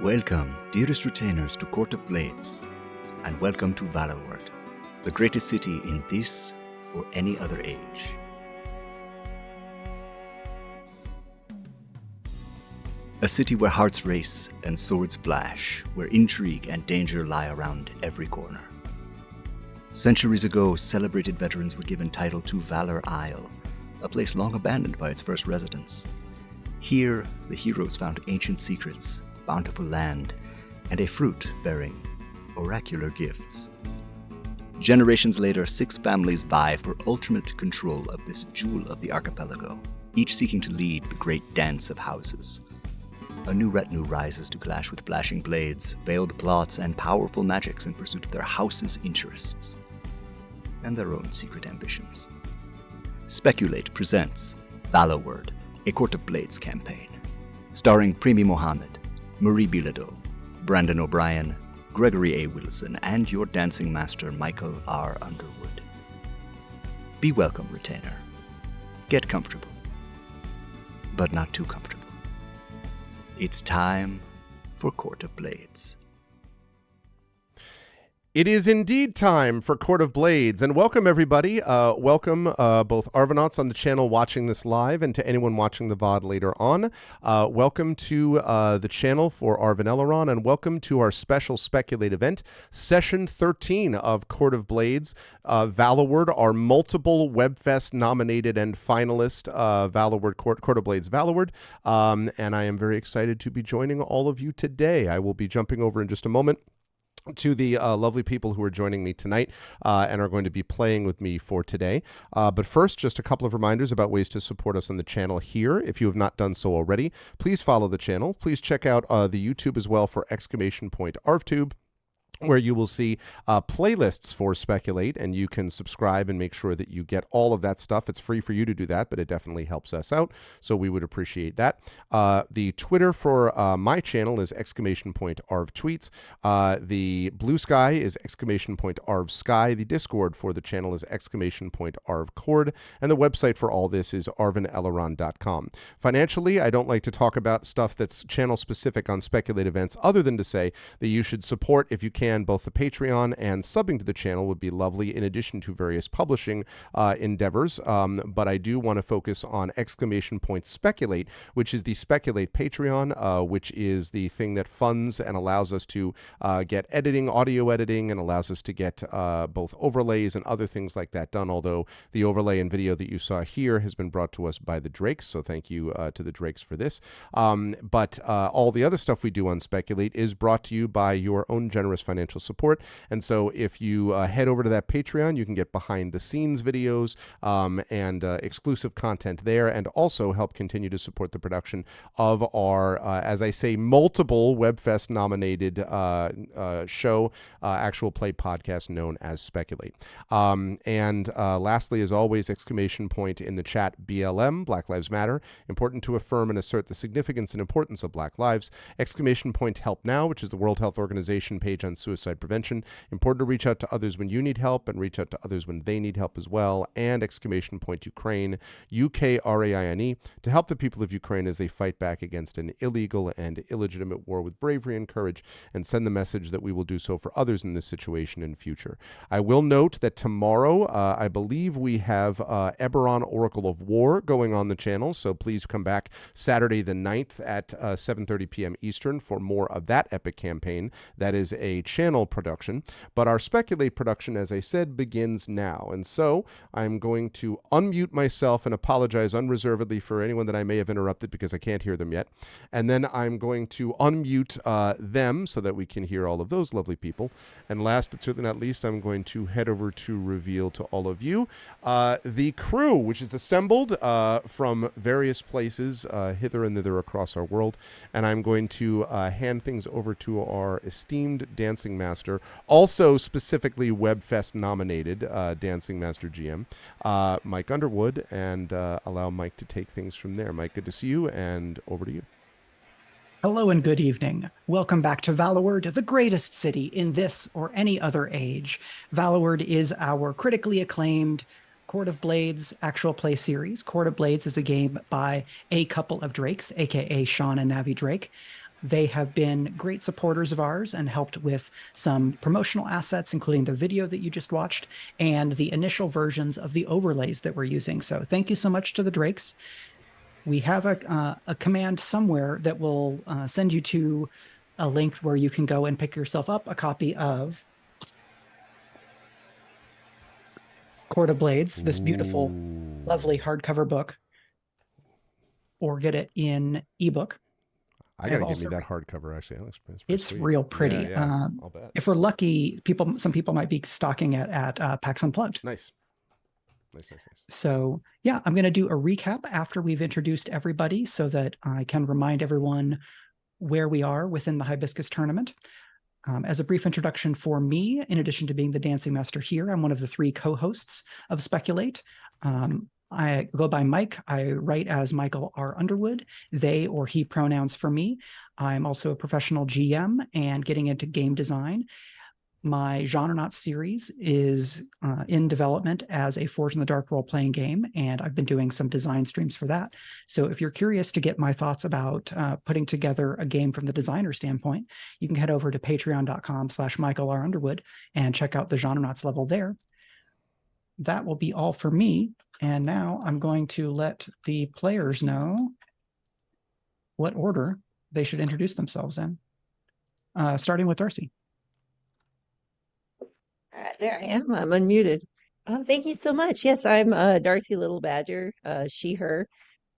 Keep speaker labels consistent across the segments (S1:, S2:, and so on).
S1: Welcome, dearest retainers, to Court of Blades, and welcome to Valloward, the greatest city in this or any other age. A city where hearts race and swords flash, where intrigue and danger lie around every corner. Centuries ago, celebrated veterans were given title to Valor Isle, a place long abandoned by its first residents. Here, the heroes found ancient secrets, bountiful land, and a fruit bearing oracular gifts. Generations later, 6 families vie for ultimate control of this jewel of the archipelago, each seeking to lead the great dance of houses. A new retinue rises to clash with flashing blades, veiled plots, and powerful magics in pursuit of their house's interests and their own secret ambitions. Speculate presents Valloward, a Court of Blades campaign, starring Primi Mohammed, Marie Bilodeau, Brandon O'Brien, Gregory A. Wilson, and your dancing master, Michael R. Underwood. Be welcome, retainer. Get comfortable, but not too comfortable. It's time for Court of Blades.
S2: It is indeed time for Court of Blades, and welcome everybody. Welcome both Arvanauts on the channel watching this live and to anyone watching the VOD later on. Welcome to the channel for Arvan Elrond, and welcome to our special Speculate event, Session 13 of Court of Blades. Valloward, our multiple WebFest nominated and finalist Valloward Court of Blades Valloward, and I am very excited to be joining all of you today. I will be jumping over in just a moment to the lovely people who are joining me tonight and are going to be playing with me for today. But first, just a couple of reminders about ways to support us on the channel here. If you have not done so already, please follow the channel. Please check out the YouTube as well for !ArvTube, where you will see playlists for Speculate, and you can subscribe and make sure that you get all of that stuff. It's free for you to do that, but it definitely helps us out, so we would appreciate that. The Twitter for my channel is !ArvTweets. The Blue Sky is !ArvSky. The Discord for the channel is !ArvCord, and the website for all this is arvanelrond.com. Financially, I don't like to talk about stuff that's channel specific on Speculate events, other than to say that you should support, if you can, both the Patreon and subbing to the channel would be lovely, in addition to various publishing endeavors. But I do want to focus on !Speculate, which is the Speculate Patreon, which is the thing that funds and allows us to get editing, audio editing, and allows us to get both overlays and other things like that done, although the overlay and video that you saw here has been brought to us by the Drakes, so thank you to the Drakes for this. But all the other stuff we do on Speculate is brought to you by your own generous financial support, and so if you head over to that Patreon, you can get behind the scenes videos and exclusive content there, and also help continue to support the production of our, as I say, multiple WebFest nominated show, actual play podcast known as Speculate. And lastly, as always, ! In the chat, BLM, Black Lives Matter, important to affirm and assert the significance and importance of Black lives. ! Help Now, which is the World Health Organization page on suicide prevention. Important to reach out to others when you need help and reach out to others when they need help as well. And ! Ukraine, UKRAINE, to help the people of Ukraine as they fight back against an illegal and illegitimate war with bravery and courage, and send the message that we will do so for others in this situation in future. I will note that tomorrow, I believe we have Eberron Oracle of War going on the channel, so please come back Saturday the 9th at 7:30 p.m. Eastern for more of that epic campaign. That is a channel production, but our Speculate production, as I said, begins now. And so I'm going to unmute myself and apologize unreservedly for anyone that I may have interrupted because I can't hear them yet. And then I'm going to unmute them so that we can hear all of those lovely people. And last but certainly not least, I'm going to head over to reveal to all of you the crew, which is assembled from various places hither and thither across our world. And I'm going to hand things over to our esteemed dancing master, also specifically WebFest nominated dancing master GM, Mike Underwood, and allow Mike to take things from there. Mike, good to see you, and over to you.
S3: Hello and good evening. Welcome back to Valloward, the greatest city in this or any other age. Valloward is our critically acclaimed Court of Blades actual play series. Court of Blades is a game by a couple of Drakes, aka Sean and Navi Drake. They have been great supporters of ours and helped with some promotional assets, including the video that you just watched and the initial versions of the overlays that we're using. So thank you so much to the Drakes. We have a command somewhere that will send you to a link where you can go and pick yourself up a copy of Court of Blades, this beautiful, lovely hardcover book, or get it in ebook.
S2: I gotta get me that hardcover. Actually, that looks pretty
S3: it's
S2: sweet.
S3: real pretty.
S2: Yeah, I'll bet.
S3: If we're lucky, some people might be stocking it at PAX Unplugged.
S2: Nice.
S3: So yeah, I'm going to do a recap after we've introduced everybody so that I can remind everyone where we are within the Hibiscus Tournament. As a brief introduction for me, in addition to being the dancing master here, I'm one of the 3 co-hosts of Speculate. I go by Mike. I write as Michael R. Underwood, they or he pronouns for me. I'm also a professional GM and getting into game design. My Genrenaut series is in development as a Forge in the Dark role-playing game, and I've been doing some design streams for that. So if you're curious to get my thoughts about putting together a game from the designer standpoint, you can head over to patreon.com/Michael R. Underwood and check out the Genrenauts level there. That will be all for me. And now I'm going to let the players know what order they should introduce themselves in, starting with Darcy.
S4: There I am. I'm unmuted. Thank you so much. Yes, I'm Darcy Little Badger, she, her,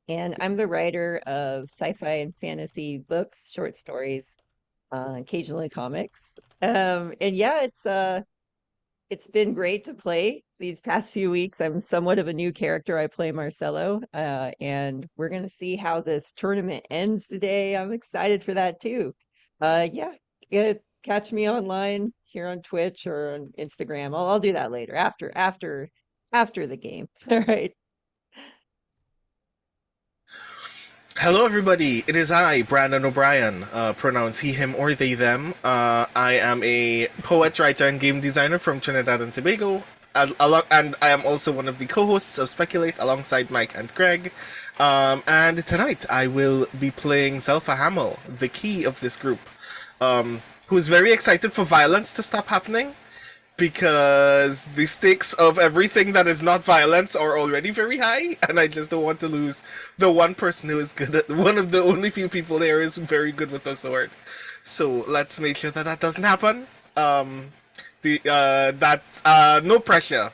S4: and I'm the writer of sci-fi and fantasy books, short stories, occasionally comics. And yeah, it's been great to play these past few weeks. I'm somewhat of a new character. I play Marcello, and we're going to see how this tournament ends today. I'm excited for that too. Yeah, catch me online here on Twitch or on Instagram. I'll do that later after the game. All right.
S5: Hello, everybody. It is I, Brandon O'Brien, pronouns he, him, or they, them. I am a poet, writer, and game designer from Trinidad and Tobago. And I am also one of the co-hosts of Speculate alongside Mike and Greg. And tonight I will be playing Zelpha Hamill, the key of this group, who is very excited for violence to stop happening, because the stakes of everything that is not violence are already very high, and I just don't want to lose the one person who is good at, one of the only few people there is very good with the sword. So let's make sure that that doesn't happen. That's no pressure.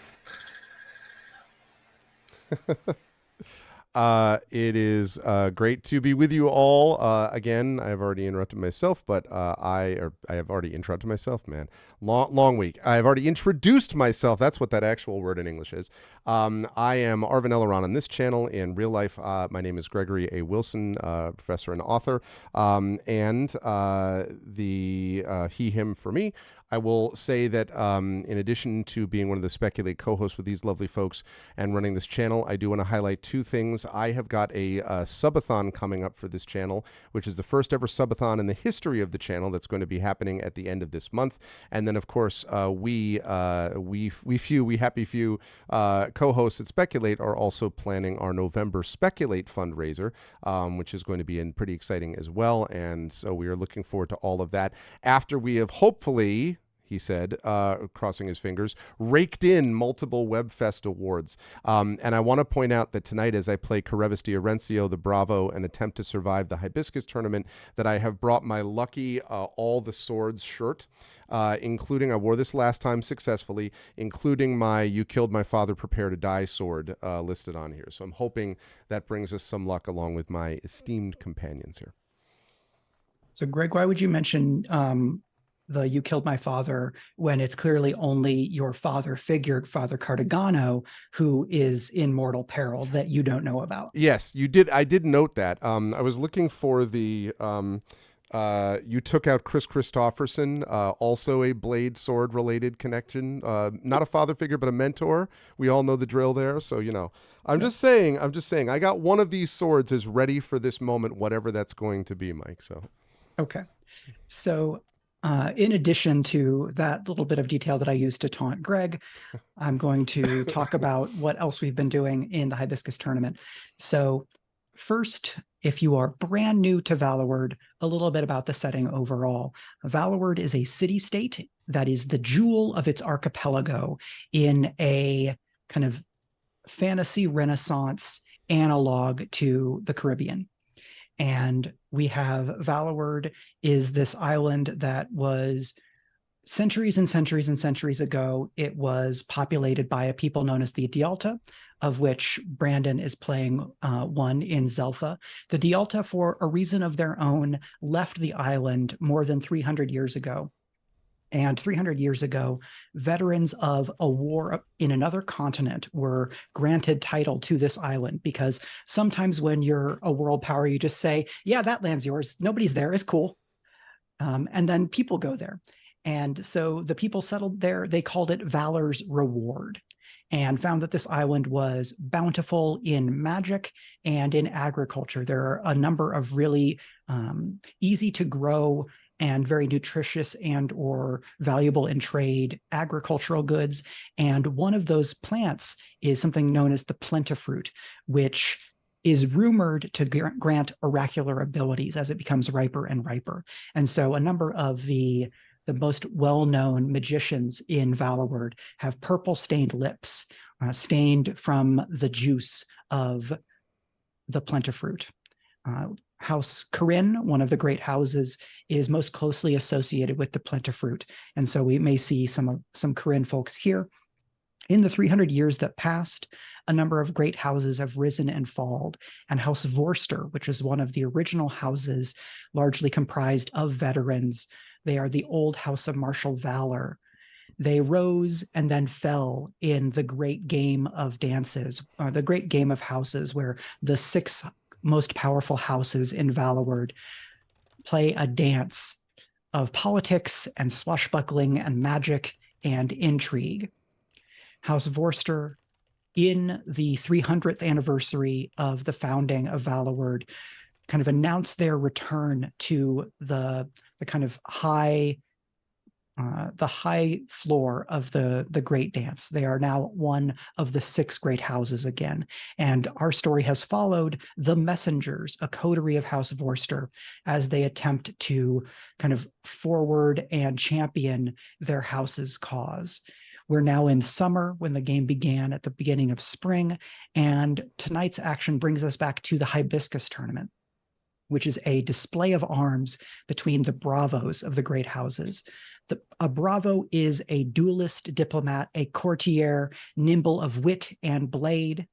S2: It is great to be with you all. Again, I have already interrupted myself, but I have already interrupted myself, man. Long week. I have already introduced myself. That's what that actual word in English is. I am Arvin Elleron on this channel. In real life, my name is Gregory A. Wilson, professor and author. And the he, him for me. I will say that in addition to being one of the Speculate co-hosts with these lovely folks and running this channel, I do want to highlight 2 things. I have got a subathon coming up for this channel, which is the first ever subathon in the history of the channel that's going to be happening at the end of this month. And then, of course, we happy few co-hosts at Speculate are also planning our November Speculate fundraiser, which is going to be pretty exciting as well. And so we are looking forward to all of that after we have hopefully, he said, crossing his fingers, raked in multiple WebFest awards. And I want to point out that tonight, as I play Carevis D'Orencio, the Bravo, and attempt to survive the Hibiscus Tournament, that I have brought my lucky All the Swords shirt, including, I wore this last time successfully, including my You Killed My Father, Prepare to Die sword listed on here. So I'm hoping that brings us some luck along with my esteemed companions here.
S3: So Greg, why would you mention the You Killed My Father when it's clearly only your father figure, Father Cartagano, who is in mortal peril that you don't know about?
S2: Yes, you did. I did note that. I was looking for the you took out Chris Christopherson, also a blade sword related connection, not a father figure but a mentor. We all know the drill there, so you know. I'm just saying I got one of these swords is ready for this moment, whatever that's going to be, Mike. So
S3: okay. So in addition to that little bit of detail that I used to taunt Greg, I'm going to talk about what else we've been doing in the Hibiscus Tournament. So first, if you are brand new to Valloward, a little bit about the setting overall. Valloward is a city-state that is the jewel of its archipelago in a kind of fantasy renaissance analog to the Caribbean. And we have Valloward is this island that was centuries and centuries and centuries ago. It was populated by a people known as the Dialta, of which Brandon is playing one in Zelpha. The Dialta, for a reason of their own, left the island more than 300 years ago. And 300 years ago, veterans of a war in another continent were granted title to this island, because sometimes when you're a world power, you just say, yeah, that land's yours. Nobody's there. It's cool. And then people go there. And so the people settled there. They called it Valor's Reward, and found that this island was bountiful in magic and in agriculture. There are a number of really easy to grow and very nutritious and or valuable in trade agricultural goods. And one of those plants is something known as the plentifruit, which is rumored to grant oracular abilities as it becomes riper and riper. And so a number of the most well-known magicians in Valloward have purple-stained lips, stained from the juice of the plentifruit. House Corinne, one of the great houses, is most closely associated with the plentifruit. And so we may see some Corinne folks here. In the 300 years that passed, a number of great houses have risen and fallen, and House Vorster, which is one of the original houses largely comprised of veterans. They are the old house of martial valor. They rose and then fell in the great game of dances, the great game of houses, where the 6 most powerful houses in Valloward play a dance of politics and swashbuckling and magic and intrigue. House Vorster, in the 300th anniversary of the founding of Valloward, kind of announced their return to the kind of high floor of the great dance. They are now one of the 6 great houses again. And our story has followed the messengers, a coterie of House Vorster, as they attempt to kind of forward and champion their house's cause. We're now in summer when the game began at the beginning of spring, and tonight's action brings us back to the Hibiscus Tournament, which is a display of arms between the bravos of the great houses. A bravo is a duelist diplomat, a courtier, nimble of wit and blade.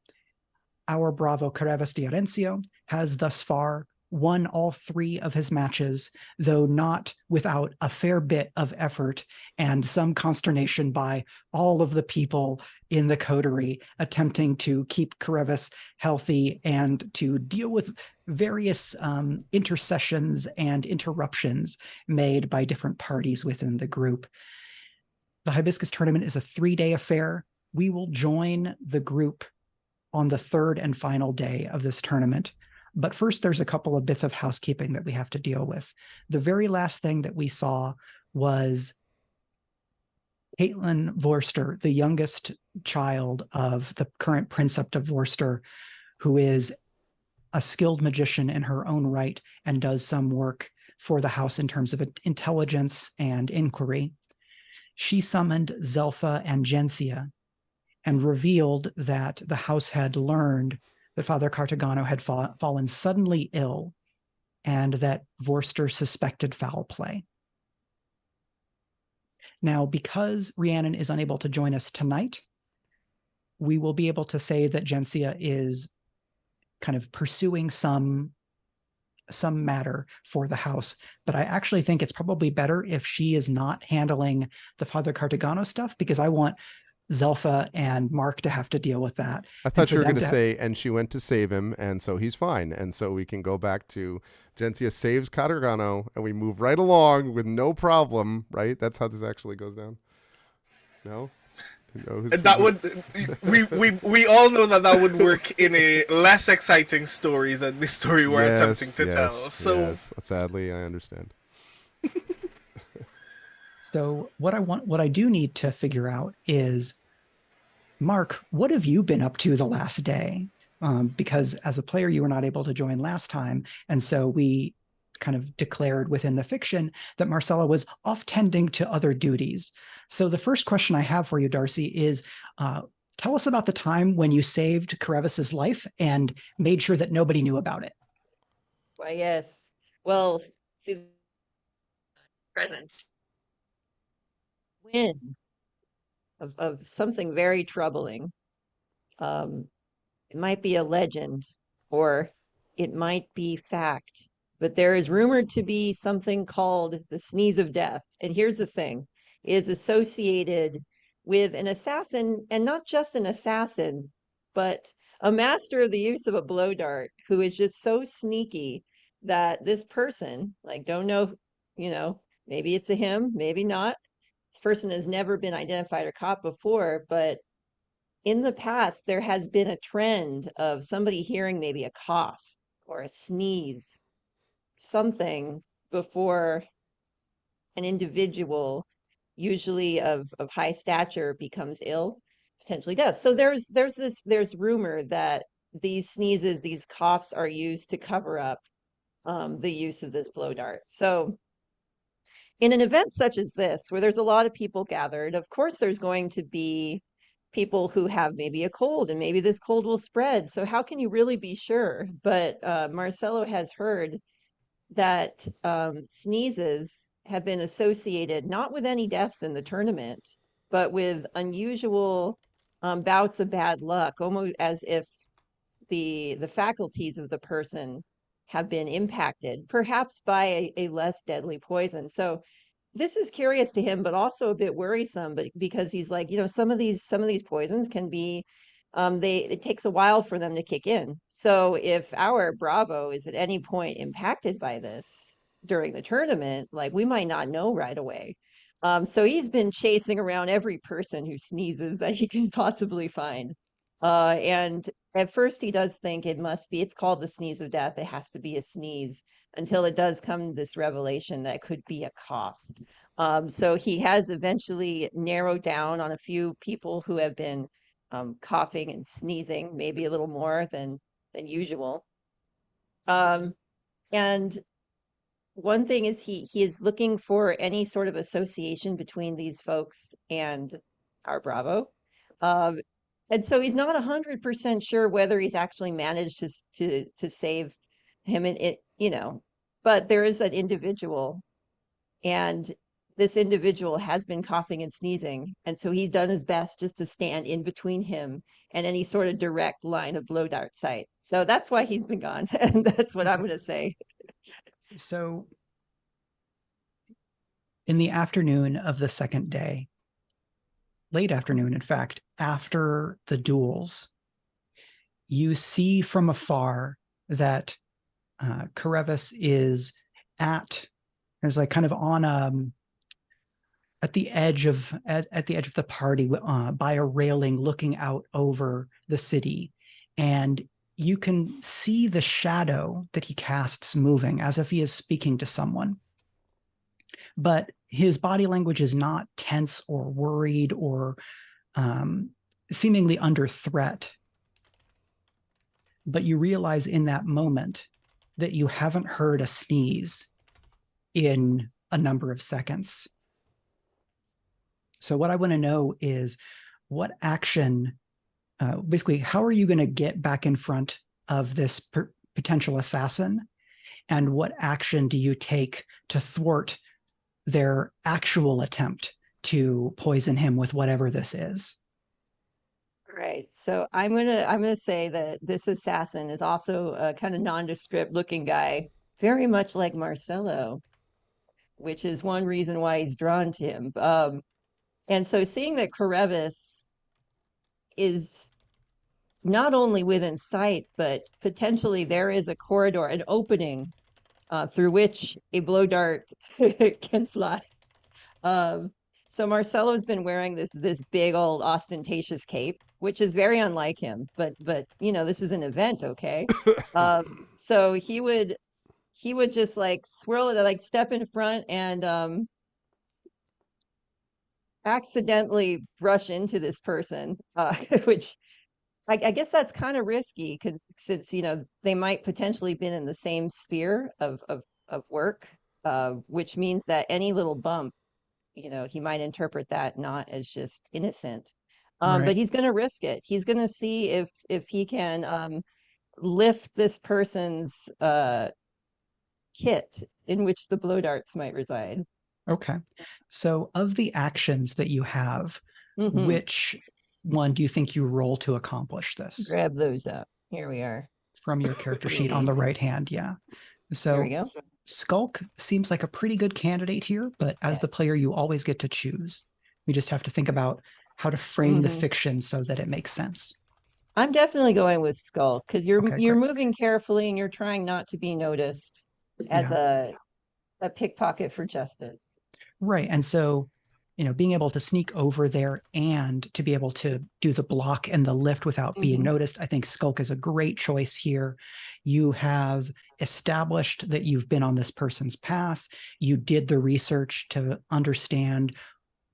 S3: Our bravo, Carevis de Arencio, has thus far won all 3 of his matches, though not without a fair bit of effort and some consternation by all of the people in the coterie attempting to keep Carevis healthy and to deal with various intercessions and interruptions made by different parties within the group. The Hibiscus Tournament is a 3-day affair. We will join the group on the 3rd and final day of this tournament. But first, there's a couple of bits of housekeeping that we have to deal with. The very last thing that we saw was Caitlin Vorster, the youngest child of the current Princept of Vorster, who is a skilled magician in her own right and does some work for the house in terms of intelligence and inquiry. She summoned Zelpha and Gensia and revealed that the house had learned that Father Cartagano had fallen suddenly ill and that Vorster suspected foul play. Now, because Rhiannon is unable to join us tonight, we will be able to say that Gensia is kind of pursuing some matter for the house, but I actually think it's probably better if she is not handling the Father Cartagano stuff, because I want Zelpha and Mark to have to deal with that.
S2: I thought you were going to say, and she went to save him, and so he's fine. And so we can go back to Gensia saves Cartagano, and we move right along with no problem, right? That's how this actually goes down. No?
S5: That would we all know that would work in a less exciting story than the story we're attempting to tell. So
S2: yes, sadly, I understand.
S3: So what I do need to figure out is, Mark, what have you been up to the last day? because as a player, you were not able to join last time. And so we kind of declared within the fiction that Marcello was off tending to other duties. So the first question I have for you, Darcy, is tell us about the time when you saved Carevis's life and made sure that nobody knew about it.
S4: Why, yes. Well, see, present wind of something very troubling. It might be a legend or it might be fact, but there is rumored to be something called the sneeze of death. And here's the thing, it is associated with an assassin, and not just an assassin, but a master of the use of a blow dart who is just so sneaky that this person, like, don't know, maybe it's a him, maybe not. This person has never been identified or caught before, but in the past, there has been a trend of somebody hearing maybe a cough or a sneeze, something before an individual, usually of high stature, becomes ill, potentially death. So there's rumor that these sneezes, these coughs are used to cover up the use of this blow dart. So in an event such as this, where there's a lot of people gathered, of course, there's going to be people who have maybe a cold, and maybe this cold will spread. So how can you really be sure? But Marcello has heard that sneezes have been associated not with any deaths in the tournament, but with unusual bouts of bad luck, almost as if the faculties of the person have been impacted, perhaps by a less deadly poison. So this is curious to him, but also a bit worrisome, but because he's like, some of these poisons can be, it takes a while for them to kick in. So if our Bravo is at any point impacted by this during the tournament, like, we might not know right away. So he's been chasing around every person who sneezes that he can possibly find. And at first he does think it's called the sneeze of death. It has to be a sneeze, until it does come this revelation that it could be a cough. So he has eventually narrowed down on a few people who have been coughing and sneezing, maybe a little more than usual. And one thing is he is looking for any sort of association between these folks and our Bravo. And so he's not 100% sure whether he's actually managed to save him, and but there is an individual, and this individual has been coughing and sneezing, and so he's done his best just to stand in between him and any sort of direct line of blow dart sight. So that's why he's been gone, and that's what I'm going to say.
S3: So in the afternoon of the second day, late afternoon, in fact, after the duels, you see from afar that Carevis is like kind of on at the edge of the party by a railing, looking out over the city, and you can see the shadow that he casts moving as if he is speaking to someone. But his body language is not tense or worried or seemingly under threat. But you realize in that moment that you haven't heard a sneeze in a number of seconds. So what I want to know is, what action, basically, how are you going to get back in front of this potential assassin? And what action do you take to thwart their actual attempt to poison him with whatever this is?
S4: Right. So I'm gonna say that this assassin is also a kind of nondescript looking guy, very much like Marcello, which is one reason why he's drawn to him. And so seeing that Carevis is not only within sight, but potentially there is a corridor, an opening through which a blow dart can fly. So Marcello's been wearing this big old ostentatious cape, which is very unlike him. But this is an event, okay? So he would just like swirl it, like step in front and accidentally brush into this person, which I guess that's kind of risky because since they might potentially been in the same sphere of work, which means that any little bump, he might interpret that not as just innocent. But
S3: Right.
S4: he's going to risk it. He's going to see if he can lift this person's kit in which the blow darts might reside.
S3: Okay. So of the actions that you have,
S4: Hmm.
S3: which one do you think you roll to accomplish this?
S4: Grab those up. Here we are.
S3: From your character sheet on
S4: Three.
S3: the right hand, yeah.
S4: Here we
S3: So
S4: go.
S3: Skulk seems like a pretty good candidate here, but as the
S4: Yes.
S3: player, you always get to choose. We just have to think about how to frame the
S4: Mhm.
S3: fiction so that it makes sense.
S4: I'm definitely going with Skull because you're
S3: Okay,
S4: you're
S3: great.
S4: moving carefully and you're trying not to be noticed as
S3: Yeah,
S4: a pickpocket for justice.
S3: right. And so, being able to sneak over there and to be able to do the block and the lift without being
S4: Hmm.
S3: noticed, I think Skulk is a great choice here. You have established that you've been on this person's path. You did the research to understand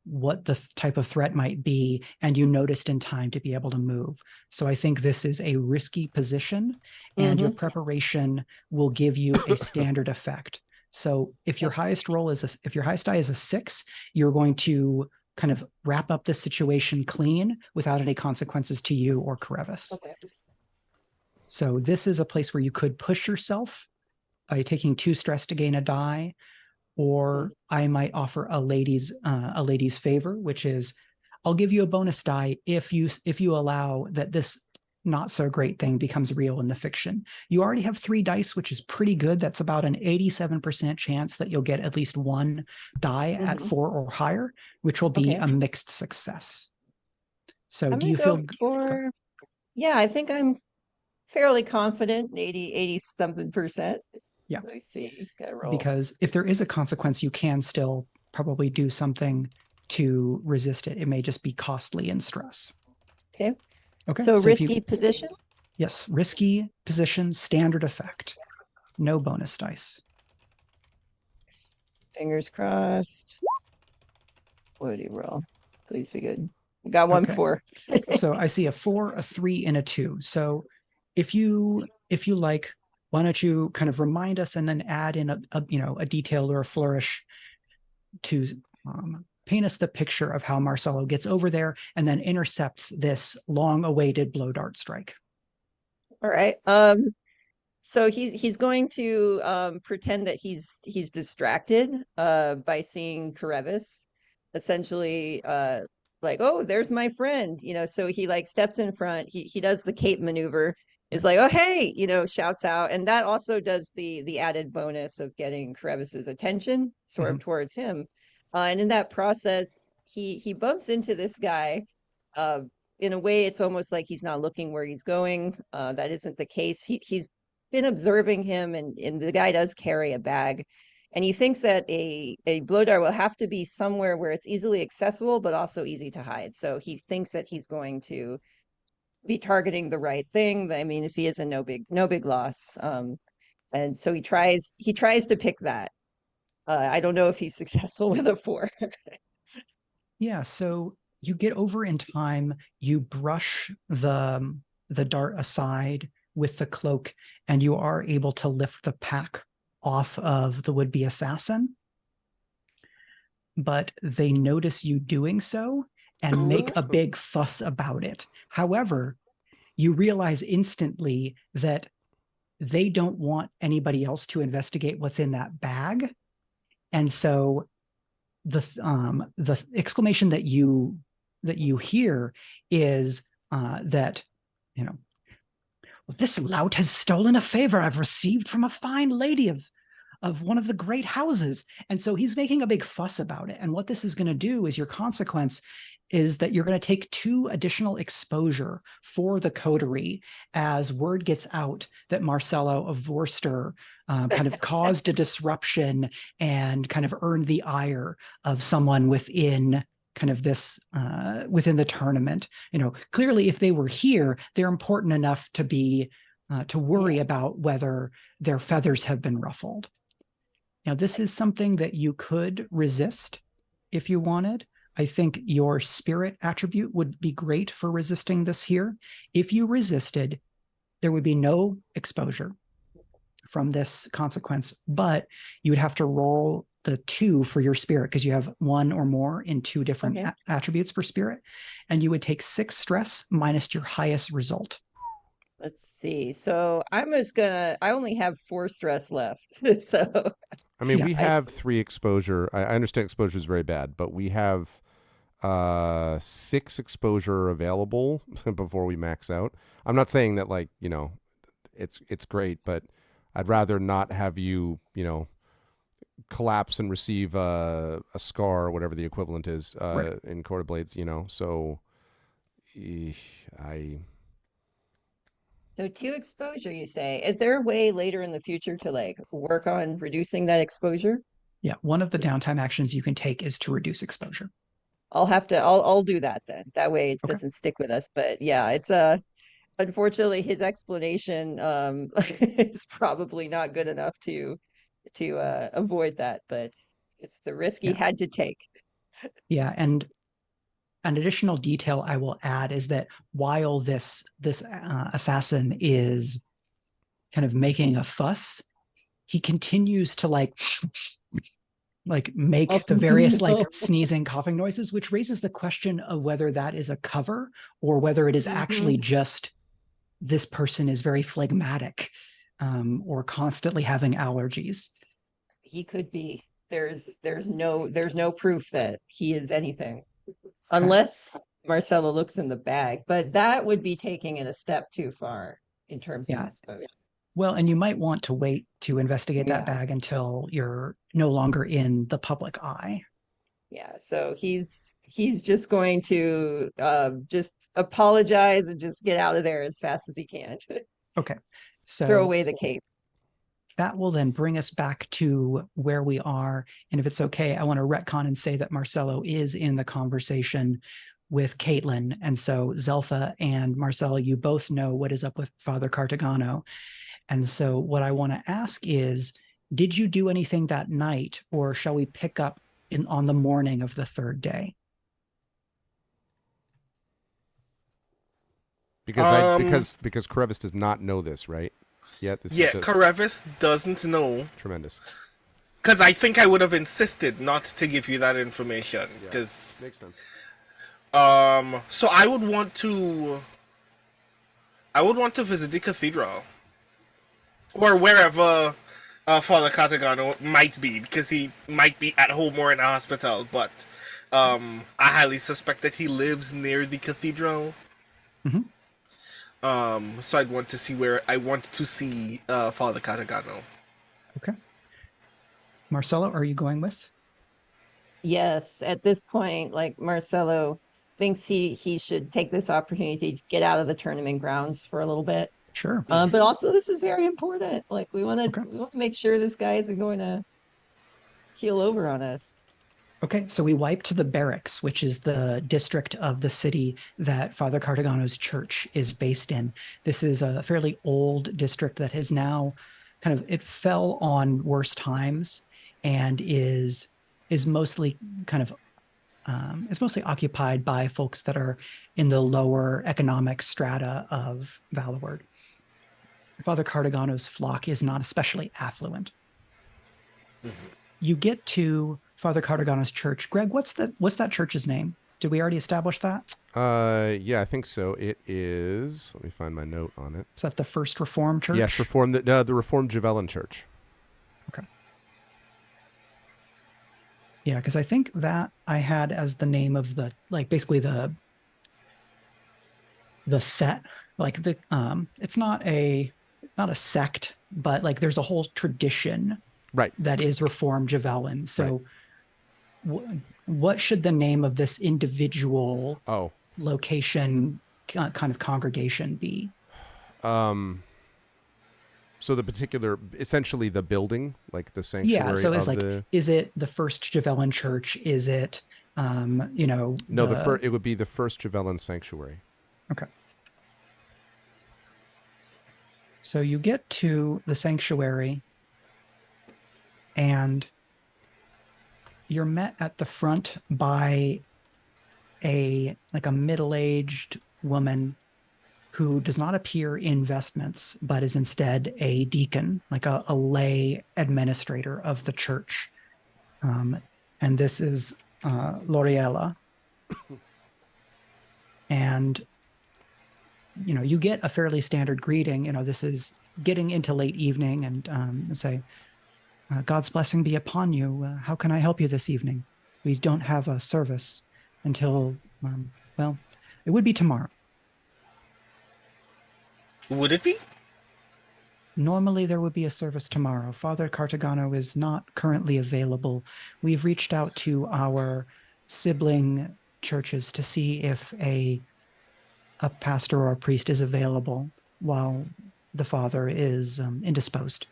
S3: what the type of threat might be, and you noticed in time to be able to move. So I think this is a risky position, and your
S4: Hmm.
S3: preparation will give you a standard effect. So if your
S4: Okay.
S3: highest roll is if your highest die is a 6, you're going to kind of wrap up the situation clean without any consequences to you or Carevis.
S4: Okay.
S3: So this is a place where you could push yourself by taking 2 stress to gain a die, or I might offer a lady's favor, which is I'll give you a bonus die if you allow that this not so great thing becomes real in the fiction. You already have 3 dice, which is pretty good. That's about an 87% chance that you'll get at least 1 die at
S4: Hmm.
S3: 4 or higher, which will be
S4: Okay.
S3: a mixed success. So
S4: I'm
S3: do
S4: gonna
S3: you
S4: go
S3: feel
S4: for, yeah, I think I'm fairly confident, 80 something percent.
S3: yeah,
S4: Let me see. Gotta roll.
S3: because if there is a consequence, you can still probably do something to resist it. It may just be costly in stress.
S4: Okay.
S3: Okay,
S4: So
S3: so if you
S4: risky position.
S3: yes, risky position, standard effect, no bonus dice.
S4: Fingers crossed. What did he roll? Please be good. Got one
S3: Okay,
S4: 4.
S3: so I see a 4, a 3, and a 2. So if you like, why don't you kind of remind us and then add in a detail or a flourish to paint us the picture of how Marcello gets over there and then intercepts this long-awaited blow dart strike.
S4: All right. So he's going to pretend that he's distracted by seeing Carevis, essentially like, oh, there's my friend, so he like steps in front, he does the cape maneuver, is like, oh hey, shouts out, and that also does the added bonus of getting Carevis's attention sort
S3: Mm-hmm.
S4: of towards him. And in that process, he bumps into this guy. Uh in a way, it's almost like he's not looking where he's going. That isn't the case. He's been observing him, and the guy does carry a bag, and he thinks that a blow dart will have to be somewhere where it's easily accessible but also easy to hide. So he thinks that he's going to be targeting the right thing. I mean, if he is a no big loss. And so he tries to pick that. I don't know if he's successful with a 4.
S3: Yeah, so you get over in time, you brush the dart aside with the cloak, and you are able to lift the pack off of the would-be assassin. But they notice you doing so and make a big fuss about it. However, you realize instantly that they don't want anybody else to investigate what's in that bag. And so the exclamation that you hear is that well, this lout has stolen a favor I've received from a fine lady of one of the great houses. And so he's making a big fuss about it. And what this is going to do is your consequence is that you're going to take 2 additional exposure for the coterie as word gets out that Marcello of Worcester kind of caused a disruption and kind of earned the ire of someone within kind of this within the tournament. Clearly, if they were here, they're important enough to be to worry
S4: Yes.
S3: about whether their feathers have been ruffled. Now, this is something that you could resist if you wanted. I think your spirit attribute would be great for resisting this here. If you resisted, there would be no exposure from this consequence, but you would have to roll the 2 for your spirit because you have 1 or more in 2 different attributes for spirit, and you would take 6 stress minus your highest result.
S4: Let's see. So I'm just gonna, I only have 4 stress left. So
S2: I mean, we have 3 exposure. I understand exposure is very bad, but we have 6 exposure available before we max out. I'm not saying that, like, you know, it's great, but I'd rather not have you, you know, collapse and receive a scar or whatever the equivalent is in Court of Blades, you know. So
S4: So 2 exposure, you say. Is there a way later in the future to like work on reducing that exposure?
S3: Yeah, one of the downtime actions you can take is to reduce exposure.
S4: I'll do that then. That way it doesn't stick with us. But yeah, it's unfortunately his explanation is probably not good enough to avoid that, but it's the risk he had to take.
S3: Yeah, and an additional detail I will add is that while this assassin is kind of making a fuss, he continues to like make the various like sneezing, coughing noises, which raises the question of whether that is a cover or whether it is actually just this person is very phlegmatic or constantly having allergies.
S4: He could be. There's no proof that he is anything. Unless Marcello looks in the bag, but that would be taking it a step too far in terms of exposure.
S3: Well, and you might want to wait to investigate that bag until you're no longer in the public eye.
S4: Yeah, so he's just going to just apologize and just get out of there as fast as he can.
S3: Okay, so
S4: throw away the cape.
S3: That will then bring us back to where we are. And if it's okay, I want to retcon and say that Marcello is in the conversation with Caitlin. And so Zelpha and Marcello, you both know what is up with Father Cartagano. And so what I want to ask is, did you do anything that night, or shall we pick up on the morning of the 3rd day?
S2: Because Carevis does not know this, right?
S5: Carevis doesn't know.
S2: Tremendous.
S5: Because I think I would have insisted not to give you that information. Because
S2: makes sense.
S5: So I would want to visit the cathedral, or wherever Father Cartagano might be, because he might be at home or in a hospital. But I highly suspect that he lives near the cathedral.
S3: Mm-hmm.
S5: So I'd want to see Father Cartagano.
S3: Okay. Marcello, are you going with?
S4: Yes, at this point, like, Marcello thinks he should take this opportunity to get out of the tournament grounds for a little bit.
S3: Sure.
S4: But also this is very important. Like, we want to make sure this guy isn't going to keel over on us.
S3: Okay, so we wipe to the barracks, which is the district of the city that Father Cartagano's church is based in. This is a fairly old district that has now it fell on worse times and is mostly is mostly occupied by folks that are in the lower economic strata of Valloward. Father Cartagano's flock is not especially affluent. Mm-hmm. You get to Father Cartagano's church. Greg, what's that church's name? Did we already establish that?
S2: Yeah, I think so. It is. Let me find my note on it.
S3: Is that the First Reformed Church?
S2: Yes, the Reformed Javelin Church.
S3: Okay. Yeah, because I think that I had as the name of the basically the set. It's not a sect, but there's a whole tradition.
S2: Right.
S3: That is Reformed Javelin. So what should the name of this individual location kind of congregation be?
S2: So the particular, essentially the building, like the sanctuary.
S3: Yeah, so it's is it the First Javelin Church? Is it, No,
S2: it would be the First Javelin Sanctuary.
S3: Okay. So you get to the sanctuary, and you're met at the front by a middle-aged woman who does not appear in vestments, but is instead a deacon, like a lay administrator of the church. And this is Loriella. And, you get a fairly standard greeting. This is getting into late evening, and say, God's blessing be upon you. How can I help you this evening? We don't have a service until, well, it would be tomorrow.
S5: Would it be?
S3: Normally, there would be a service tomorrow. Father Cartagano is not currently available. We've reached out to our sibling churches to see if a pastor or a priest is available while the father is indisposed.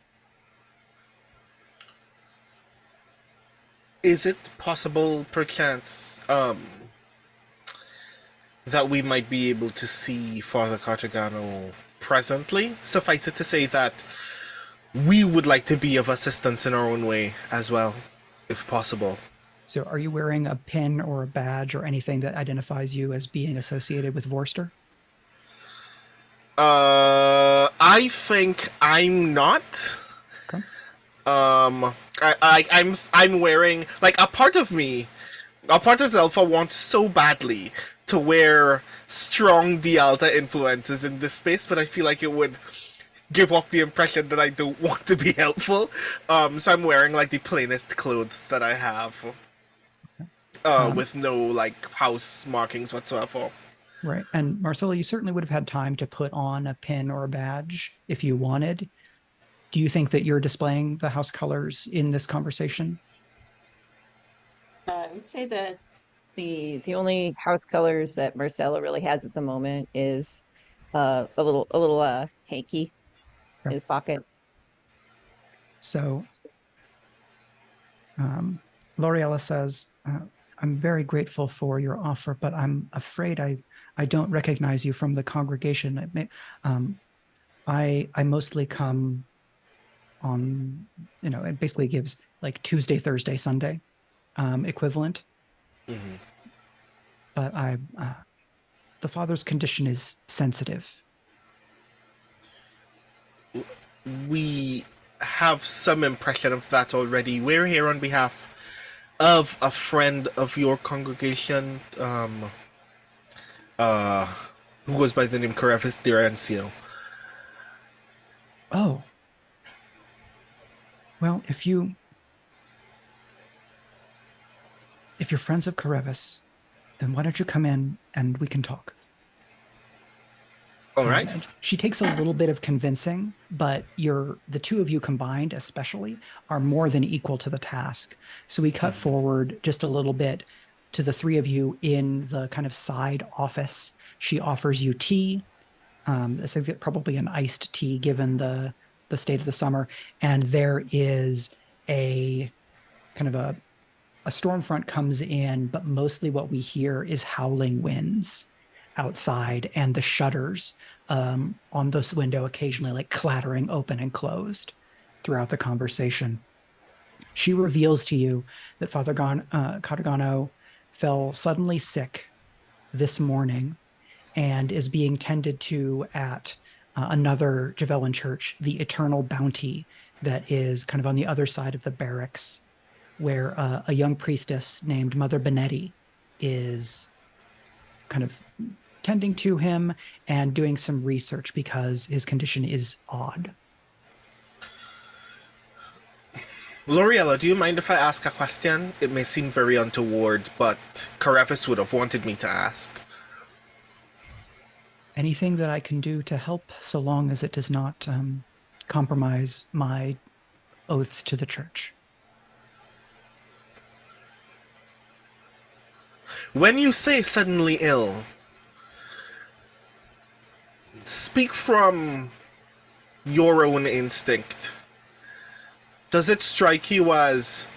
S5: Is it possible, perchance, that we might be able to see Father Cartagano presently? Suffice it to say that we would like to be of assistance in our own way as well, if possible.
S3: So are you wearing a pin or a badge or anything that identifies you as being associated with Vorster?
S5: I think I'm not.
S3: Okay.
S5: I'm wearing, like, a part of Zelpha wants so badly to wear strong Dialta influences in this space, but I feel like it would give off the impression that I don't want to be helpful. So I'm wearing, like, the plainest clothes that I have, with no, like, house markings whatsoever.
S3: Right. And Marcello, you certainly would have had time to put on a pin or a badge if you wanted. Do you think that you're displaying the house colors in this conversation?
S4: I would say that the only house colors that Marcella really has at the moment is a little hanky in his pocket.
S3: So Loriella says, I'm very grateful for your offer, but I'm afraid I don't recognize you from the congregation. I mostly come on, it basically gives like Tuesday, Thursday, Sunday equivalent.
S5: Mm-hmm.
S3: But the father's condition is sensitive.
S5: We have some impression of that already. We're here on behalf of a friend of your congregation, who goes by the name Carevis Dirancio.
S3: Oh. Well, if you're friends of Carevis, then why don't you come in and we can talk?
S5: All right.
S3: She takes a little bit of convincing, but the two of you combined especially are more than equal to the task. So we cut forward just a little bit to the three of you in the kind of side office. She offers you tea. So probably an iced tea given the state of the summer. And there is a kind of a storm front comes in, but mostly what we hear is howling winds outside and the shutters on this window occasionally like clattering open and closed throughout the conversation. She reveals to you that Father Cartagano fell suddenly sick this morning and is being tended to at another Javelin church, the Eternal Bounty, that is kind of on the other side of the barracks, where a young priestess named Mother Benetti is kind of tending to him and doing some research because his condition is odd.
S5: Loriella, do you mind if I ask a question? It may seem very untoward, but Carevis would have wanted me to ask.
S3: Anything that I can do to help, so long as it does not compromise my oaths to the church.
S5: When you say suddenly ill, speak from your own instinct. Does it strike you as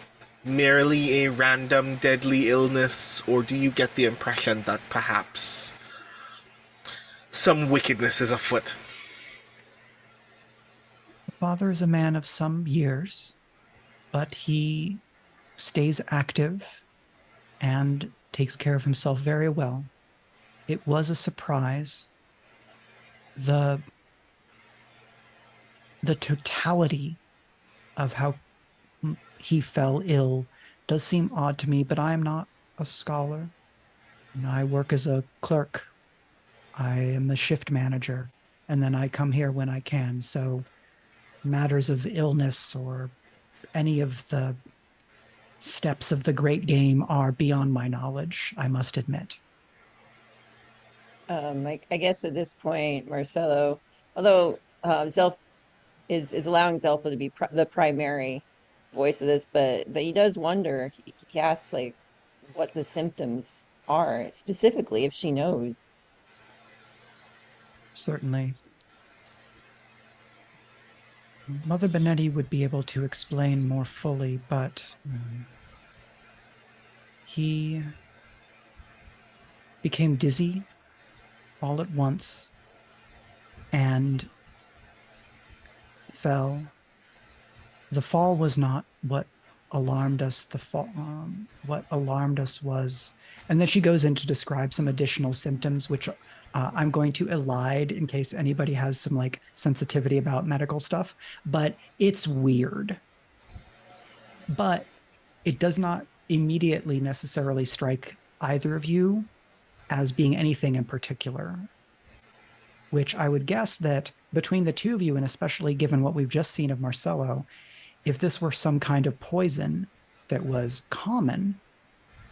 S5: merely a random deadly illness, or do you get the impression that perhaps some wickedness is afoot?
S3: The father is a man of some years, but he stays active and takes care of himself very well. It was a surprise. The totality of how he fell ill does seem odd to me, but I am not a scholar. And I work as a clerk. I am the shift manager, and then I come here when I can. So matters of illness or any of the steps of the great game are beyond my knowledge, I must admit.
S4: I guess at this point, Marcello, although Zelpha is allowing Zelpha to be the primary voice of this, but he does wonder. He asks like what the symptoms are specifically, if she knows.
S3: Certainly. Mother Benetti would be able to explain more fully, but he became dizzy all at once and fell. The fall was not what alarmed us. What alarmed us was, and then she goes in to describe some additional symptoms, which I'm going to elide in case anybody has some like sensitivity about medical stuff, but it's weird. But it does not immediately necessarily strike either of you as being anything in particular, which I would guess that between the two of you, and especially given what we've just seen of Marcello, if this were some kind of poison that was common,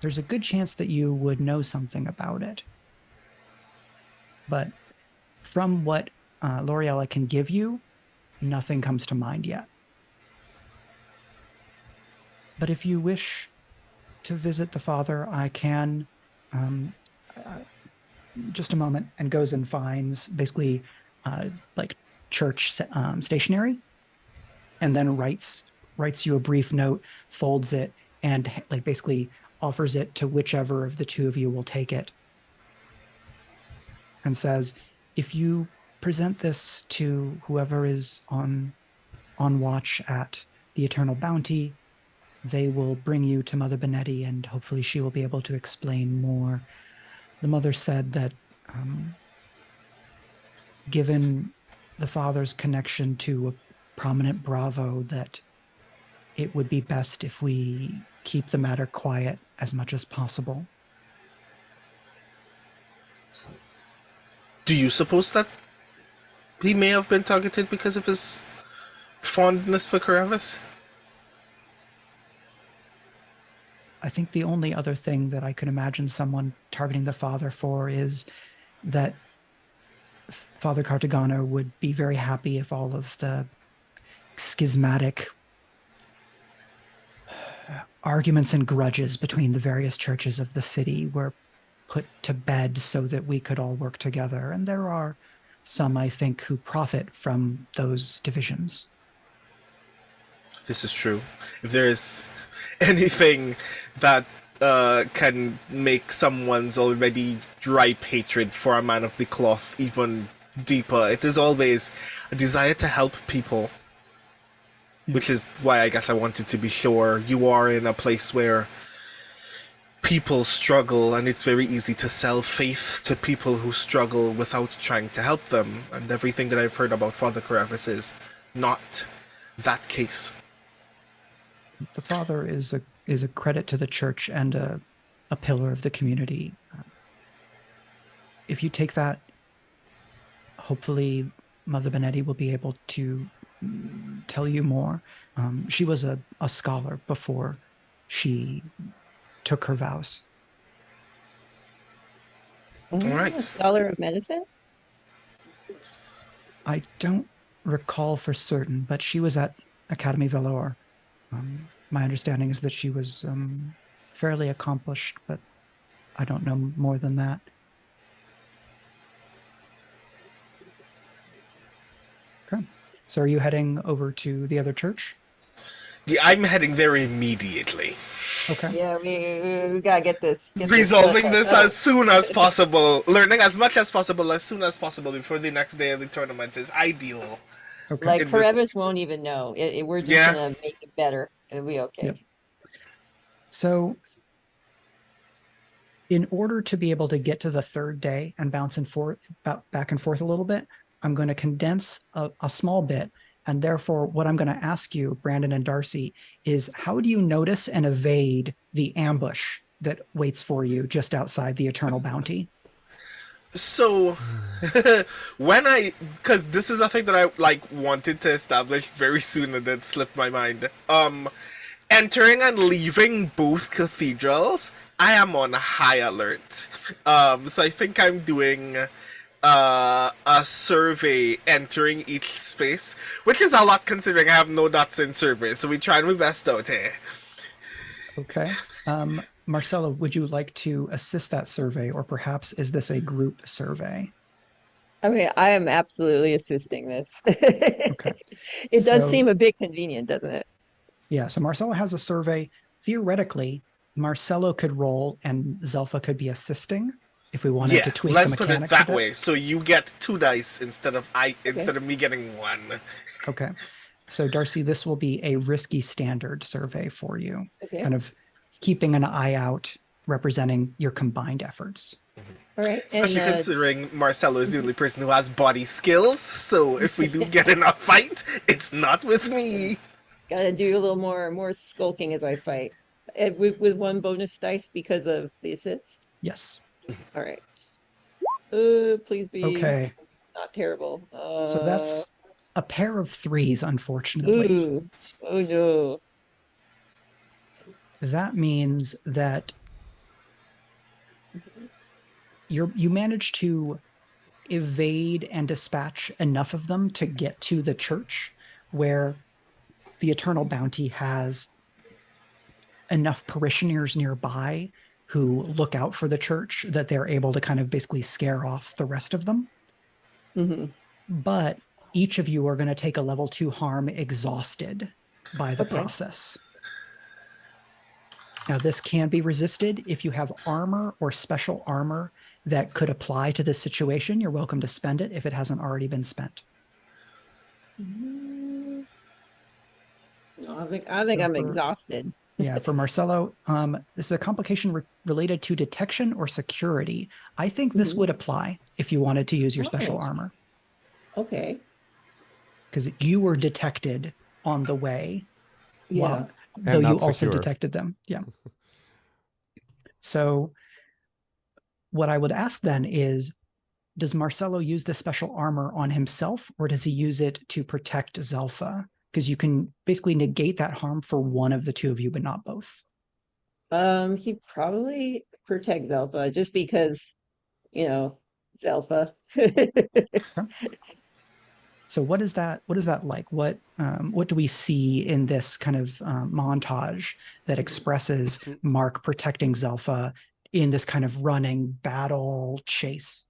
S3: there's a good chance that you would know something about it. But from what L'Orealla can give you, nothing comes to mind yet. But if you wish to visit the father, I can. Just a moment, and goes and finds basically like church stationery, and then writes you a brief note, folds it, and like basically offers it to whichever of the two of you will take it, and says, if you present this to whoever is on watch at the Eternal Bounty, they will bring you to Mother Benetti, and hopefully she will be able to explain more. The mother said that given the father's connection to a prominent bravo, that it would be best if we keep the matter quiet as much as possible.
S5: Do you suppose that he may have been targeted because of his fondness for Carevis?
S3: I think the only other thing that I could imagine someone targeting the father for is that Father Cartagano would be very happy if all of the schismatic arguments and grudges between the various churches of the city were put to bed so that we could all work together. And there are some, I think, who profit from those divisions.
S5: This is true. If there is anything that can make someone's already ripe hatred for a man of the cloth even deeper, it is always a desire to help people. Yeah. Which is why I guess I wanted to be sure you are in a place where people struggle, and it's very easy to sell faith to people who struggle without trying to help them. And everything that I've heard about Father Carevis is not that case.
S3: The father is a credit to the church and a pillar of the community. If you take that, hopefully Mother Benetti will be able to tell you more. She was a scholar before she took her vows.
S5: All right.
S4: A scholar of medicine?
S3: I don't recall for certain, but she was at Academy Valloward. My understanding is that she was fairly accomplished, but I don't know more than that. Okay. So are you heading over to the other church?
S5: Yeah, I'm heading there immediately.
S3: Okay.
S4: Yeah, we gotta get this.
S5: Resolving this as soon as possible. Learning as much as possible before the next day of the tournament is ideal.
S3: Okay.
S4: Like Carevis won't even know. We're just gonna make it better. It'll be okay.
S3: Yep. So In order to be able to get to the third day and bounce and forth, back and forth a little bit, I'm going to condense a small bit. And therefore, what I'm going to ask you, Brandon and Darcy, is how do you notice and evade the ambush that waits for you just outside the Eternal Bounty?
S5: So, because this is a thing that I like wanted to establish very soon and then slipped my mind. Entering and leaving both cathedrals, I am on high alert. So I think I'm doing a survey entering each space, which is a lot considering I have no dots in survey. So we try my best out here.
S3: Okay. Marcello, would you like to assist that survey, or perhaps is this a group survey?
S4: I mean, I am absolutely assisting this.
S3: Okay.
S4: It does
S3: So-
S4: seem a bit convenient, doesn't it?
S3: Yeah, so Marcello has a survey. Theoretically, Marcello could roll and Zelpha could be assisting if we wanted
S5: Yeah,
S3: to tweak
S5: let's
S3: the
S5: put it
S3: mechanics a
S5: that
S3: bit.
S5: way. So you get 2 dice instead of me getting 1.
S3: Okay. So Darcy, this will be a risky standard survey for you,
S4: Okay.
S3: kind of keeping an eye out, representing your combined efforts.
S4: All right.
S5: Especially
S4: And
S5: considering Marcello is the only person who has body skills. So if we do get in a fight, it's not with me.
S4: gotta do a little more skulking as I fight. And with 1 bonus dice because of the assist.
S3: Yes.
S4: All right. Please be
S3: Okay.
S4: not terrible.
S3: So that's a pair of 3s, unfortunately.
S4: Ooh. Oh no.
S3: That means that you manage to evade and dispatch enough of them to get to the church, where the Eternal Bounty has enough parishioners nearby who look out for the church that they're able to kind of basically scare off the rest of them.
S4: Mm-hmm.
S3: But each of you are going to take a level 2 harm exhausted by the
S4: Okay.
S3: process. Now, this can be resisted if you have armor or special armor that could apply to this situation. You're welcome to spend it if it hasn't already been spent.
S4: No, I think
S3: So
S4: I'm
S3: for-
S4: exhausted.
S3: Yeah, for Marcello, this is a complication related to detection or security. I think this
S4: Mhm.
S3: would apply if you wanted to use your special
S4: Oh.
S3: armor,
S4: Okay.
S3: because you were detected on the way,
S4: Yeah.
S3: though you
S2: not
S3: also
S2: secure.
S3: detected them. Yeah. So what I would ask then is, does Marcello use this special armor on himself, or does he use it to protect Zelpha? Because you can basically negate that harm for one of the 2 of you, but not both.
S4: He probably protect Zelpha just because, Zelpha.
S3: So what is that like? What do we see in this kind of montage that expresses Mark protecting Zelpha in this kind of running battle chase?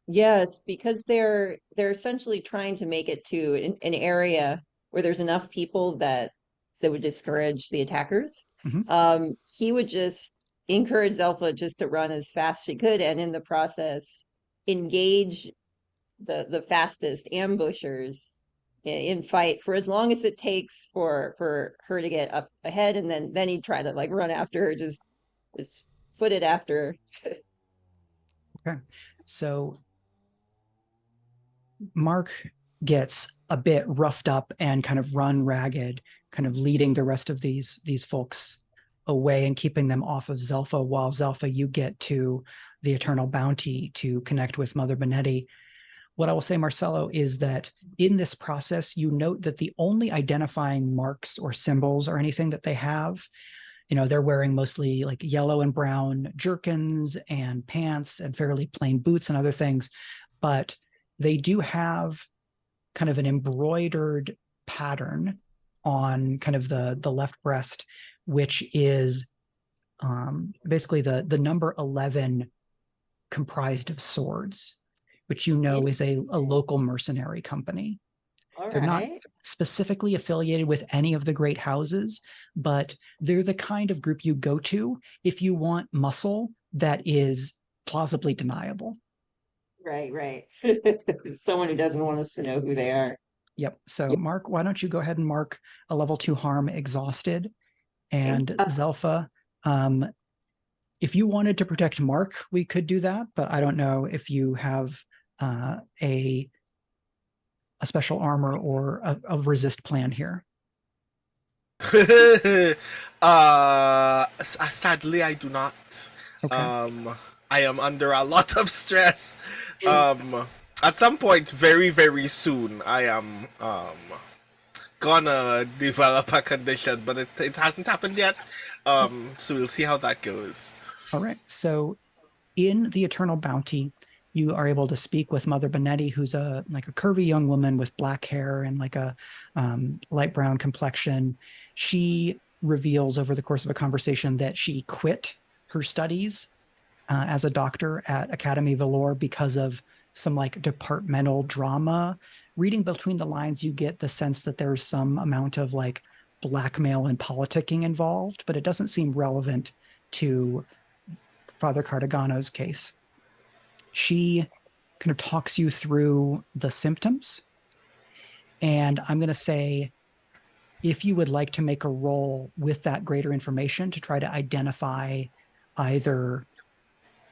S4: Yes, because they're essentially trying to make it to an area where there's enough people that would discourage the attackers.
S3: Mhm.
S4: He would just encourage Zelpha just to run as fast as she could, and in the process, engage the fastest ambushers in fight for as long as it takes for her to get up ahead, and then he'd try to like run after her, just foot it after her.
S3: Okay. So Mark gets a bit roughed up and kind of run ragged, kind of leading the rest of these folks away and keeping them off of Zelpha, while Zelpha, you get to the Eternal Bounty to connect with Mother Benetti. What I will say, Marcello, is that in this process, you note that the only identifying marks or symbols or anything that they have, they're wearing mostly like yellow and brown jerkins and pants and fairly plain boots and other things, but they do have kind of an embroidered pattern on kind of the left breast, which is basically the number 11 comprised of swords, which is a local mercenary company.
S4: All
S3: They're not
S4: right.
S3: specifically affiliated with any of the great houses, but they're the kind of group you go to if you want muscle that is plausibly deniable.
S4: Right. Someone who doesn't want us to know who they are.
S3: Yep. So
S4: Yep.
S3: Mark, why don't you go ahead and mark a level 2 harm exhausted, and
S4: Okay.
S3: Zelpha, If you wanted to protect Mark, we could do that, but I don't know if you have a special armor or a resist plan here.
S5: Sadly, I do not.
S3: Okay.
S5: I am under a lot of stress. At some point, very, very soon, I am gonna develop a condition, but it hasn't happened yet. So we'll see how that goes.
S3: All right. So in the Eternal Bounty, you are able to speak with Mother Benetti, who's a curvy young woman with black hair and like a light brown complexion. She reveals over the course of a conversation that she quit her studies as a doctor at Academy Valor because of some like departmental drama. Reading between the lines, you get the sense that there's some amount of like blackmail and politicking involved, but it doesn't seem relevant to Father Cartagano's case. She kind of talks you through the symptoms. And I'm going to say, if you would like to make a roll with that greater information to try to identify either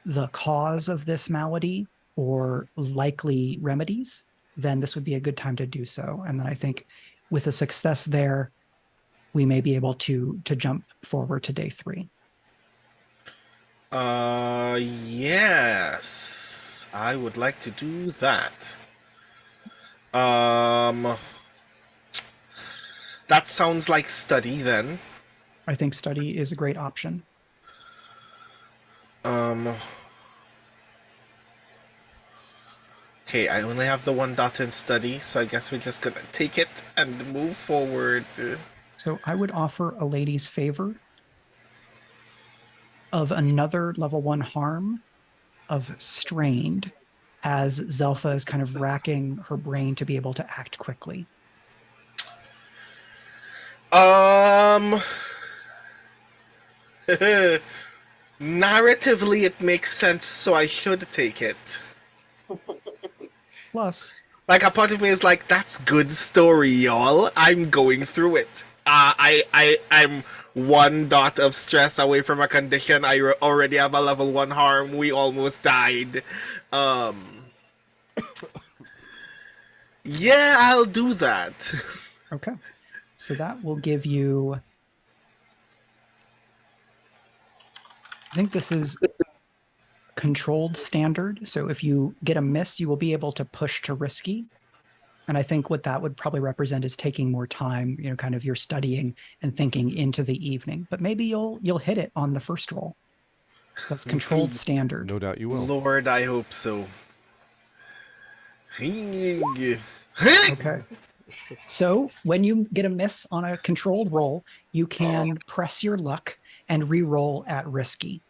S3: the cause of this malady or likely remedies, then this would be a good time to do so. And then I think with a success there, we may be able to jump forward to day 3.
S5: Yes, I would like to do that. That sounds like study then.
S3: I think study is a great option.
S5: Okay, I only have the 1 dot in study, so I guess we're just gonna take it and move forward.
S3: So I would offer a lady's favor of another level 1 harm of strained, as Zelpha is kind of racking her brain to be able to act quickly.
S5: Narratively, it makes sense, so I should take it.
S3: Plus,
S5: like a part of me is like, that's good story, y'all. I'm going through it. I'm 1 dot of stress away from a condition. I already have a level 1 harm. We almost died. Yeah, I'll do that.
S3: Okay. So that will give you, I think this is controlled standard. So if you get a miss, you will be able to push to risky. And I think what that would probably represent is taking more time, kind of your studying and thinking into the evening. But maybe you'll hit it on the first roll. That's controlled standard.
S2: No doubt you will.
S5: Lord, I hope so.
S3: Okay. So when you get a miss on a controlled roll, you can press your luck and re-roll at risky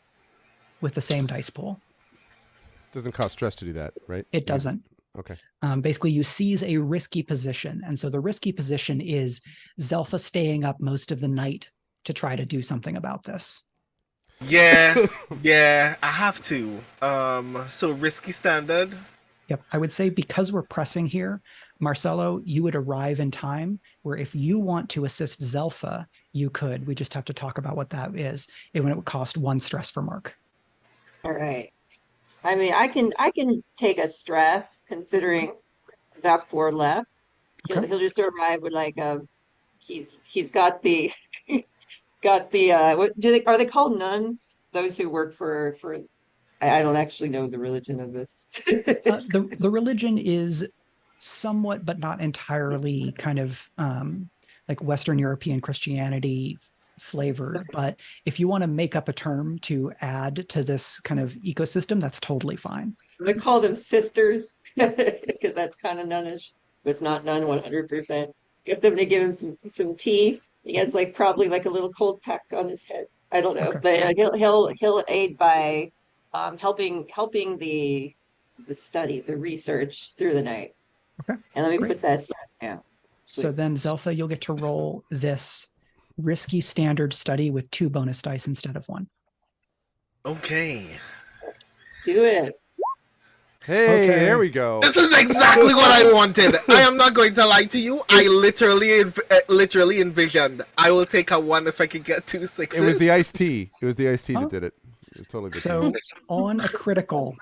S3: with the same dice pool.
S2: Doesn't cost stress to do that, right?
S3: It doesn't.
S2: Okay.
S3: Basically, you seize a risky position. And so the risky position is Zelpha staying up most of the night to try to do something about this.
S5: Yeah, I have to. So risky standard.
S3: Yep. I would say because we're pressing here, Marcello, you would arrive in time where if you want to assist Zelpha, you could. We just have to talk about what that is. It would cost 1 stress for Mark.
S4: All right. I mean, I can take a stress considering that 4 left. He'll just arrive with like he's got the what are they called, nuns? Those who work for I don't actually know the religion of this.
S3: The religion is somewhat, but not entirely, kind of like Western European Christianity flavored. But if you want to make up a term to add to this kind of ecosystem, that's totally fine.
S4: I call them sisters because that's kind of nunnish, but it's not nun 100%. Get them to give him some tea. He has like probably like a little cold pack on his head. I don't know,
S3: Okay.
S4: but he'll aid by helping the study, the research through the night.
S3: Okay.
S4: And let me put that stress down.
S3: So then, Zelpha, you'll get to roll this risky standard study with 2 bonus dice instead of 1.
S5: Okay.
S4: Do it.
S2: Hey, there we go.
S5: This is exactly what I wanted. I am not going to lie to you. I literally envisioned I will take a 1 if I can get 2 6s.
S2: It was the iced tea. It was the iced tea that did it. It's totally good.
S3: So on a critical.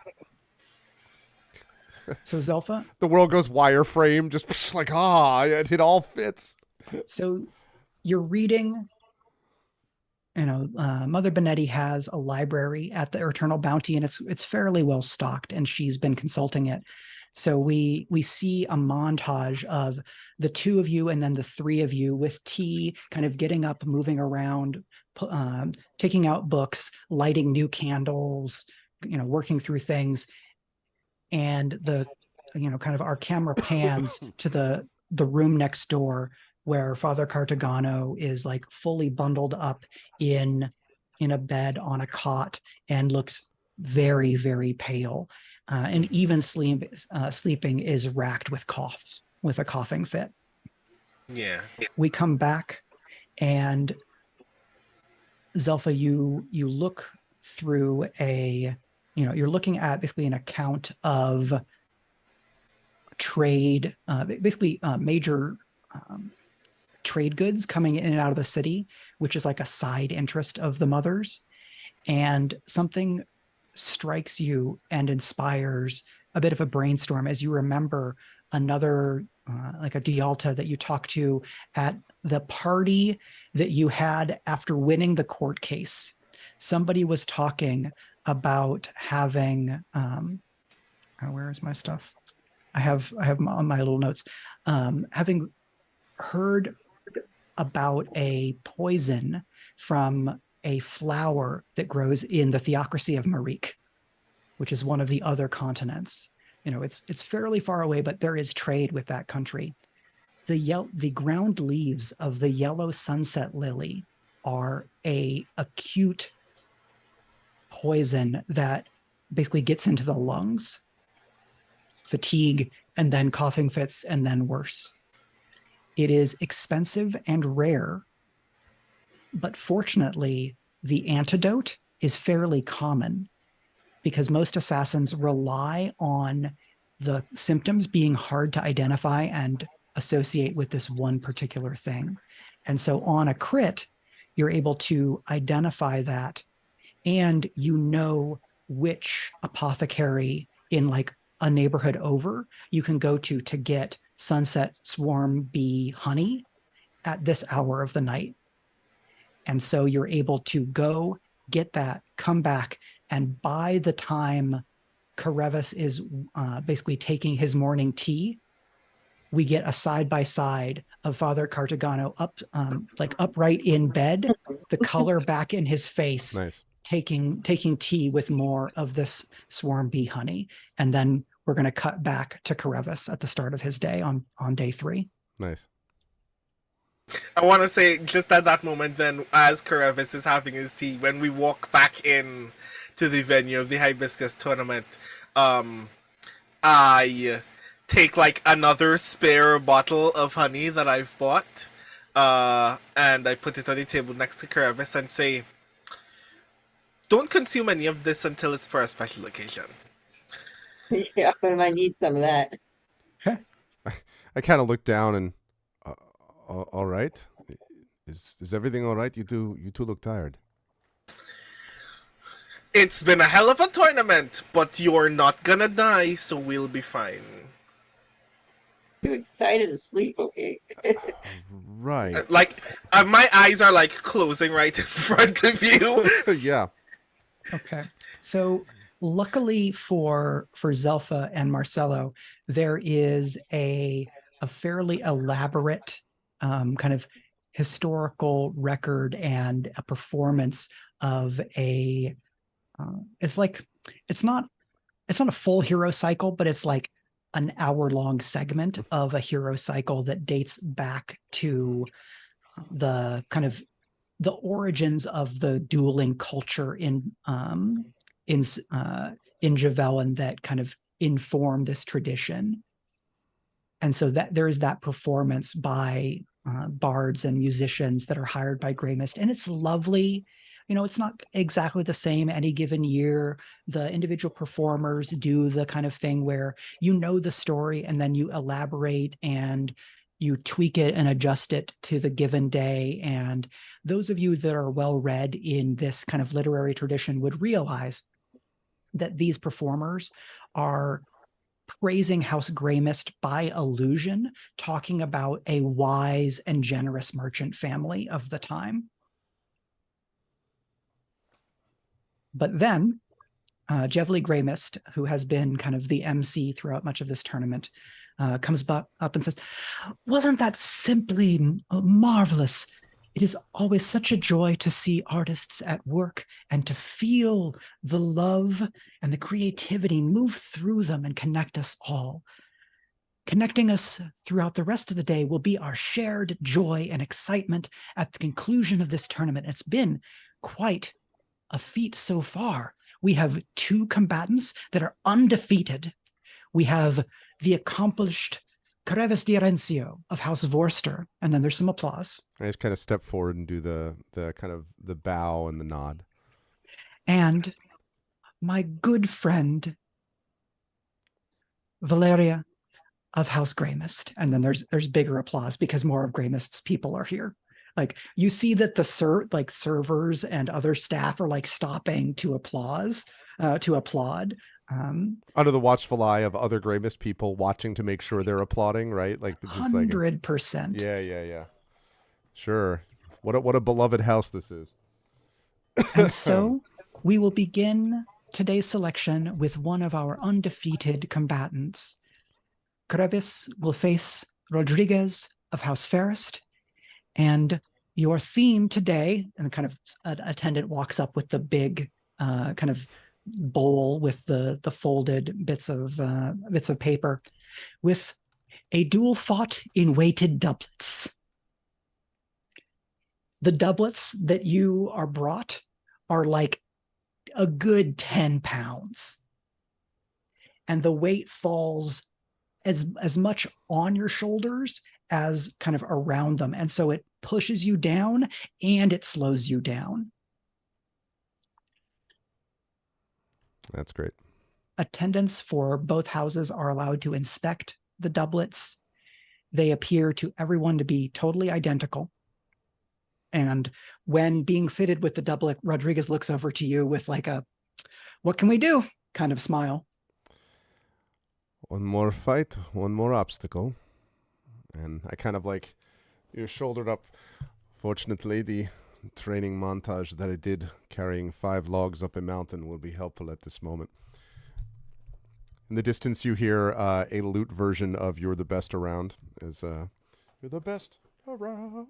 S3: So Zelpha,
S2: The world goes wireframe, just like, it all fits.
S3: so you're reading, Mother Benetti has a library at the Eternal Bounty, and it's fairly well stocked, and she's been consulting it. So we see a montage of the two of you and then the three of you with tea, kind of getting up, moving around, taking out books, lighting new candles, working through things. And the, kind of our camera pans to the room next door where Father Cartagano is like fully bundled up in a bed on a cot and looks very, very pale. And even sleeping is racked with coughs, with a coughing fit.
S5: Yeah.
S3: We come back, and Zelpha, you look through you're looking at basically an account of trade, major trade goods coming in and out of the city, which is like a side interest of the mothers. And something strikes you and inspires a bit of a brainstorm as you remember another like a Dialta that you talked to at the party that you had after winning the court case. Somebody was talking about having where is my stuff? I have on my little notes, having heard about a poison from a flower that grows in the theocracy of Marique, which is one of the other continents. It's fairly far away, but there is trade with that country. The ground leaves of the yellow sunset lily are a acute poison that basically gets into the lungs, fatigue, and then coughing fits, and then worse. It is expensive and rare, but fortunately, the antidote is fairly common because most assassins rely on the symptoms being hard to identify and associate with this one particular thing. And so on a crit, you're able to identify that, and which apothecary in like a neighborhood over you can go to get sunset swarm bee honey at this hour of the night. And so you're able to go get that, come back, and by the time Carevis is basically taking his morning tea, we get a side-by-side of Father Cartagano upright in bed, the color back in his face,
S2: nice.
S3: taking tea with more of this swarm bee honey. And then we're going to cut back to Carevis at the start of his day on day 3.
S2: Nice.
S5: I want to say just at that moment then, as Carevis is having his tea, when we walk back in to the venue of the Hibiscus Tournament, I take like another spare bottle of honey that I've bought, and I put it on the table next to Carevis and say, don't consume any of this until it's for a special occasion.
S4: Yeah, I might need some of that.
S2: I kind of look down and, all right. Is everything all right? You two look tired.
S5: It's been a hell of a tournament, but you're not gonna die, so we'll be fine.
S4: Too excited to sleep, okay?
S2: Right.
S5: My eyes are like closing right in front of you.
S2: Yeah.
S3: Okay. So luckily for Zelpha and Marcello, there is a fairly elaborate kind of historical record and a performance of it's not a full hero cycle, but it's like an hour-long segment of a hero cycle that dates back to the kind of the origins of the dueling culture in Javelin that kind of inform this tradition. And so that there is that performance by bards and musicians that are hired by Graymist, and it's lovely. It's not exactly the same any given year. The individual performers do the kind of thing where the story and then you elaborate and you tweak it and adjust it to the given day. And those of you that are well read in this kind of literary tradition would realize that these performers are praising House Graymist by allusion, talking about a wise and generous merchant family of the time. But then Jevely Graymist, who has been kind of the MC throughout much of this tournament, comes up and says, "Wasn't that simply marvelous? It is always such a joy to see artists at work and to feel the love and the creativity move through them and connect us all. Connecting us throughout the rest of the day will be our shared joy and excitement at the conclusion of this tournament. It's been quite a feat so far. We have 2 combatants that are undefeated. We have the accomplished Carevis of House Vorster, and then there's some applause.
S2: I just kind of step forward and do the kind of the bow and the nod.
S3: And my good friend, Valeria of House Graymist. And then there's bigger applause because more of Graymist's people are here. Like, you see that the servers and other staff are like stopping to applaud.
S2: Under the watchful eye of other Graymist people watching to make sure they're applauding, right? Like, just
S3: 100%.
S2: Yeah. Sure. What a beloved house this is.
S3: And so we will begin today's selection with one of our undefeated combatants. Carevis will face Rodriguez of House Fairest, and your theme today, and kind of an attendant walks up with the big kind of bowl with the folded bits of paper, with a duel fought in weighted doublets. The doublets that you are brought are like a good 10 pounds. And the weight falls as much on your shoulders as kind of around them. And so it pushes you down and it slows you down.
S2: That's great.
S3: Attendants for both houses are allowed to inspect the doublets. They appear to everyone to be totally identical. And when being fitted with the doublet, Rodriguez looks over to you with like a, "What can we do?" kind of smile.
S2: One more fight, one more obstacle. And I kind of like, you're shouldered up. Fortunately, the training montage that I did carrying 5 logs up a mountain will be helpful at this moment. In the distance, you hear a lute version of "You're the Best Around." You're the best around.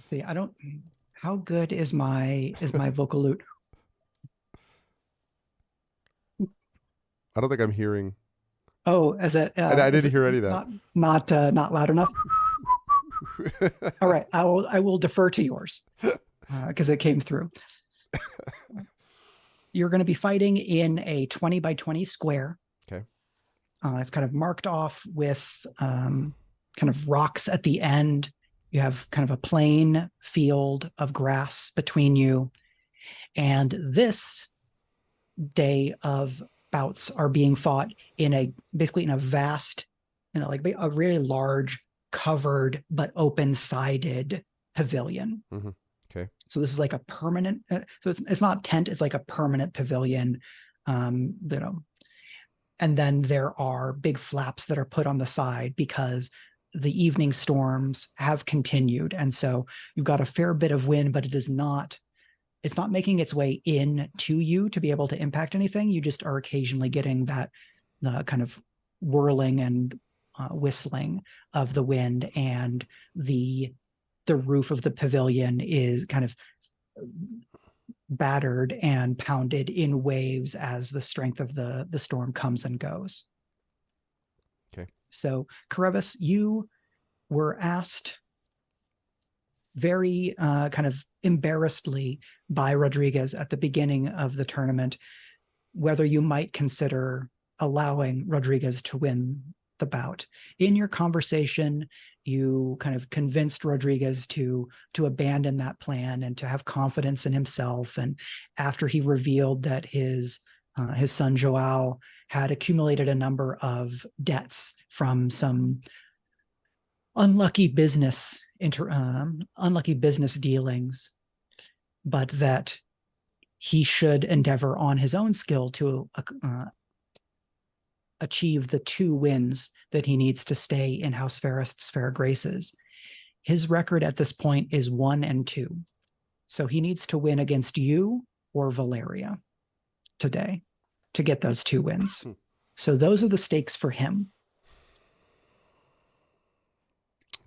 S3: See, how good is my vocal lute?
S2: I don't think I'm hearing.
S3: Oh, as a
S2: I didn't hear any of that.
S3: Not loud enough. All right, I will defer to yours because it came through. You're going to be fighting in a 20 by 20 square.
S2: Okay.
S3: It's kind of marked off with kind of rocks at the end. You have kind of a plain field of grass between you. And this day of bouts are being fought basically in a vast, like a really large, covered but open-sided pavilion.
S2: Mm-hmm. Okay.
S3: So this is like a permanent. So it's not tent. It's like a permanent pavilion. And then there are big flaps that are put on the side because the evening storms have continued, and so you've got a fair bit of wind, but it's not making its way in to you to be able to impact anything. You just are occasionally getting that kind of whirling and whistling of the wind, and the roof of the pavilion is kind of battered and pounded in waves as the strength of the storm comes and goes.
S2: Okay. So,
S3: Carevis, you were asked very kind of embarrassedly by Rodriguez at the beginning of the tournament whether you might consider allowing Rodriguez to win the bout. In your conversation, you kind of convinced Rodriguez to abandon that plan and to have confidence in himself. And after he revealed that his son Joao had accumulated a number of debts from some unlucky business unlucky business dealings, but that he should endeavor on his own skill to achieve the 2 wins that he needs to stay in House Fairest's fair graces. His record at this point is 1-2. So he needs to win against you or Valeria today to get those 2 wins. So those are the stakes for him.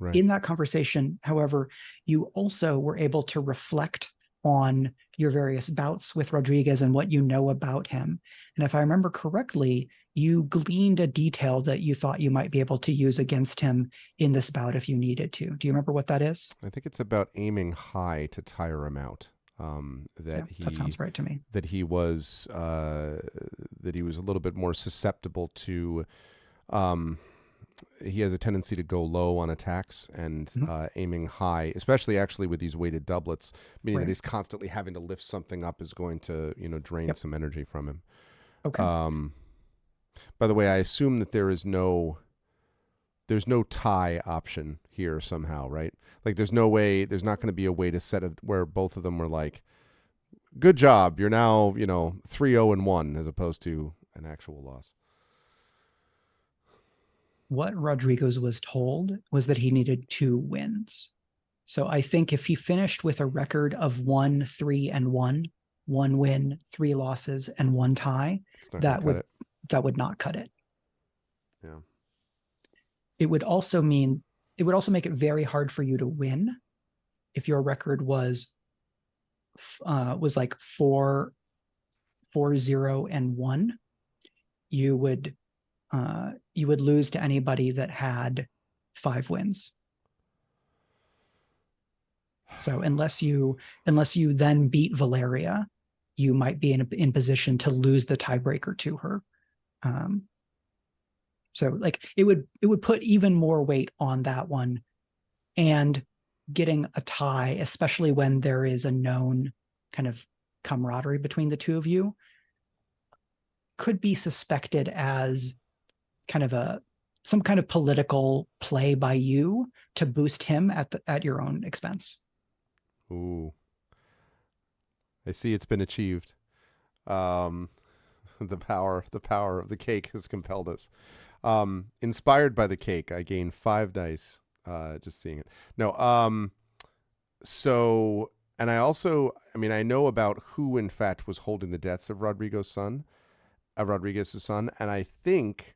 S2: Right.
S3: In that conversation, however, you also were able to reflect on your various bouts with Rodriguez and what you know about him. And if I remember correctly, you gleaned a detail that you thought you might be able to use against him in this bout if you needed to. Do you remember what that is?
S2: I think it's about aiming high to tire him out.
S3: That sounds right to me.
S2: That he was a little bit more susceptible to. He has a tendency to go low on attacks and aiming high, especially actually with these weighted doublets, meaning that he's constantly having to lift something up is going to drain some energy from him.
S3: Okay.
S2: By the way, I assume that there's no tie option here somehow, right? Like there's not going to be a way to set it where both of them were like, good job, you're now 3-0-1 as opposed to an actual loss.
S3: What Rodriguez was told was that he needed 2 wins. So I think if he finished with a record of 1-3-1, 1 win, 3 losses, and 1 tie, that would not cut it.
S2: Yeah.
S3: It would also make it very hard for you to win if your record was like 4-0-1. You would lose to anybody that had 5 wins. So unless you then beat Valeria, you might be in position to lose the tiebreaker to her. So like it would put even more weight on that one, and getting a tie, especially when there is a known kind of camaraderie between the 2 of you, could be suspected as kind of some kind of political play by you to boost him at your own expense.
S2: Ooh, I see it's been achieved. The power of the cake has compelled us. Inspired by the cake, I gained 5 dice. Just seeing it. No. So, and I know about who in fact was holding the debts of Rodriguez's son, and I think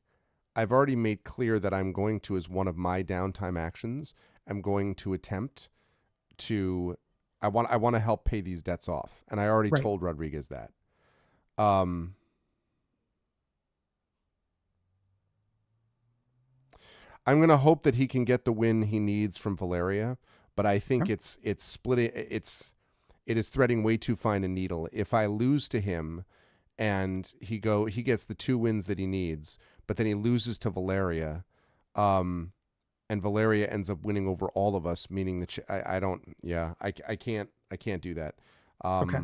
S2: I've already made clear that I'm going to, as one of my downtime actions, I'm going to attempt to. I want to help pay these debts off, and I already told Rodriguez that. I'm going to hope that he can get the win he needs from Valeria, but I think it's splitting. It is threading way too fine a needle. If I lose to him, and he gets the 2 wins that he needs, but then he loses to Valeria, and Valeria ends up winning over all of us, meaning that I can't do that.
S3: Okay.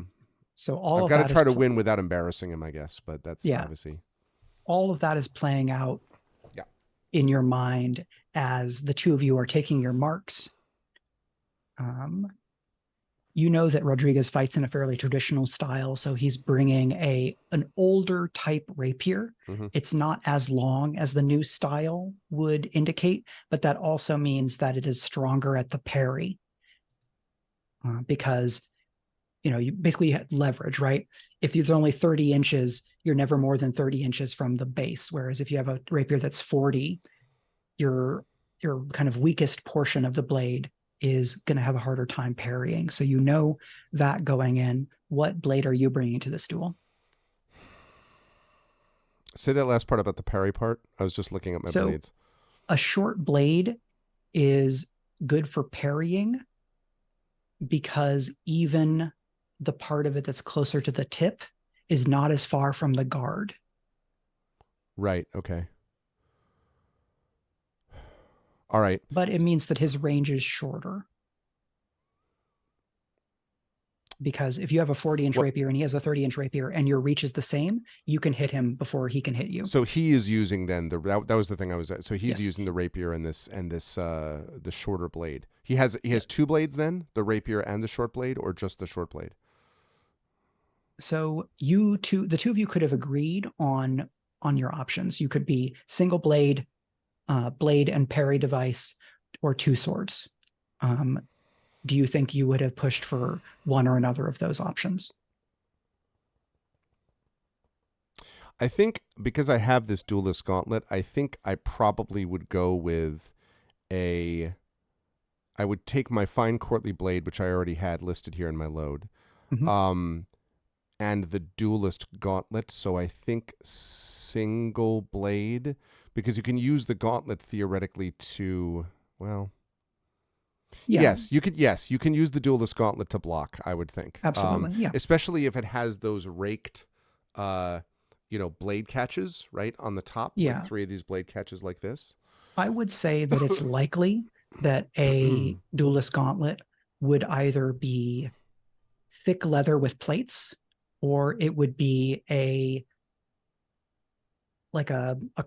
S3: So
S2: I've got to try to win without embarrassing him, I guess, but that's obviously. All
S3: of that is playing out in your mind as the 2 of you are taking your marks. You know that Rodriguez fights in a fairly traditional style, so he's bringing an older type rapier.
S2: Mm-hmm.
S3: It's not as long as the new style would indicate, but that also means that it is stronger at the parry, because you basically have leverage, right? If there's only 30 inches, you're never more than 30 inches from the base. Whereas if you have a rapier that's 40, your kind of weakest portion of the blade is going to have a harder time parrying. So that going in. What blade are you bringing to this duel?
S2: Say that last part about the parry part. I was just looking at my blades.
S3: A short blade is good for parrying because even the part of it that's closer to the tip is not as far from the guard.
S2: Right. Okay. All right.
S3: But it means that his range is shorter. because if you have a 40-inch rapier and he has a 30-inch rapier and your reach is the same, you can hit him before he can hit you.
S2: So he is using then that was the thing I was at. So he's
S3: Yes.
S2: using the rapier and the shorter blade. He has two blades then, the rapier and the short blade, or just the short blade?
S3: So the two of you could have agreed on your options. You could be single blade, blade and parry device, or two swords. Do you think you would have pushed for one or another of those options?
S2: I think because I have this duelist gauntlet, I think I probably would go with I would take my fine courtly blade, which I already had listed here in my load,
S3: Mm-hmm.
S2: and the duelist gauntlet. So I think single blade, because you can use the gauntlet theoretically to, well,
S3: Yeah.
S2: yes, you can use the duelist gauntlet to block, I would think.
S3: Absolutely, yeah.
S2: Especially if it has those raked, blade catches, right, on the top.
S3: Yeah.
S2: Like 3 of these blade catches like this.
S3: I would say that it's likely that a duelist gauntlet would either be thick leather with plates, or it would be a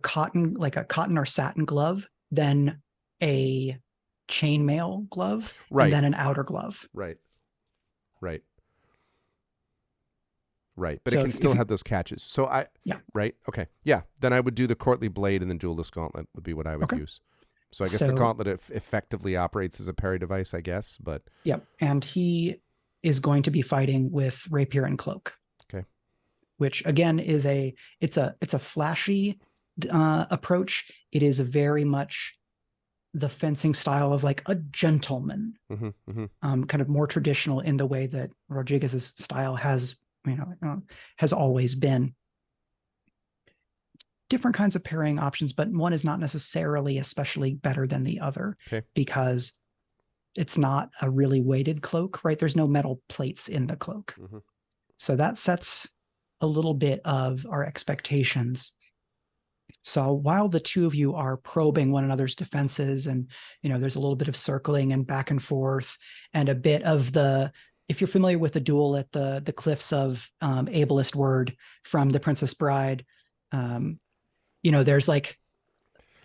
S3: cotton or satin glove, then a chainmail glove,
S2: Right.
S3: and then an outer glove.
S2: Right. But
S3: So
S2: it can still have those catches. So right. Okay. Yeah. Then I would do the courtly blade, and then duelist gauntlet would be what I would use. So I guess the gauntlet effectively operates as a parry device, I guess. But
S3: and he is going to be fighting with rapier and cloak.
S2: Okay.
S3: Which again is it's a flashy approach. It is very much the fencing style of like a gentleman, kind of more traditional in the way that Rodriguez's style has always been. Different kinds of parrying options, but one is not necessarily especially better than the other, because it's not a really weighted cloak, right? There's no metal plates in the cloak. So that sets a little bit of our expectations. So while the two of you are probing one another's defenses, and there's a little bit of circling and back and forth, and a bit of if you're familiar with the duel at the cliffs of Ableist Word from The Princess Bride, there's like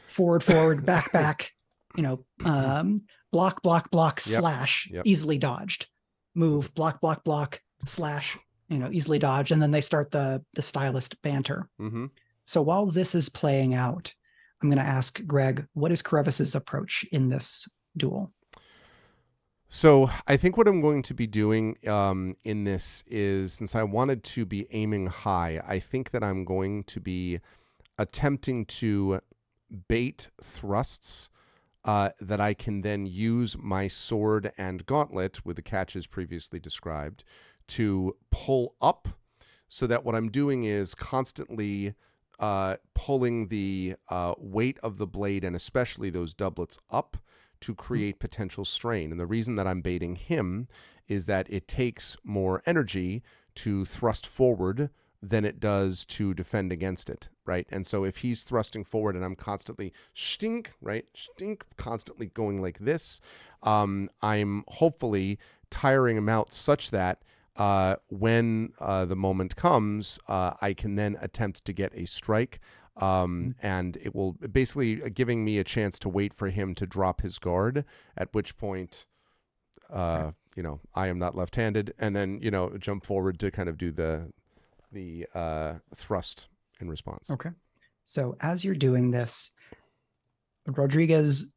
S3: forward, back, block, slash, easily dodged, move, block, slash, easily dodged, and then they start the stylist banter. So while this is playing out, I'm going to ask Greg, what is Carevis's approach in this duel?
S2: So I think what I'm going to be doing in this is, since I wanted to be aiming high, I think that I'm going to be attempting to bait thrusts that I can then use my sword and gauntlet, with the catches previously described, to pull up, so that what I'm doing is constantly pulling the weight of the blade, and especially those doublets, up to create potential strain. And the reason that I'm baiting him is that it takes more energy to thrust forward than it does to defend against it, right? And so if he's thrusting forward and I'm constantly constantly going like this, I'm hopefully tiring him out such that when the moment comes, I can then attempt to get a strike, and it will basically giving me a chance to wait for him to drop his guard, at which point, I am not left-handed, and then, jump forward to kind of do the thrust in response.
S3: Okay. So as you're doing this, Rodriguez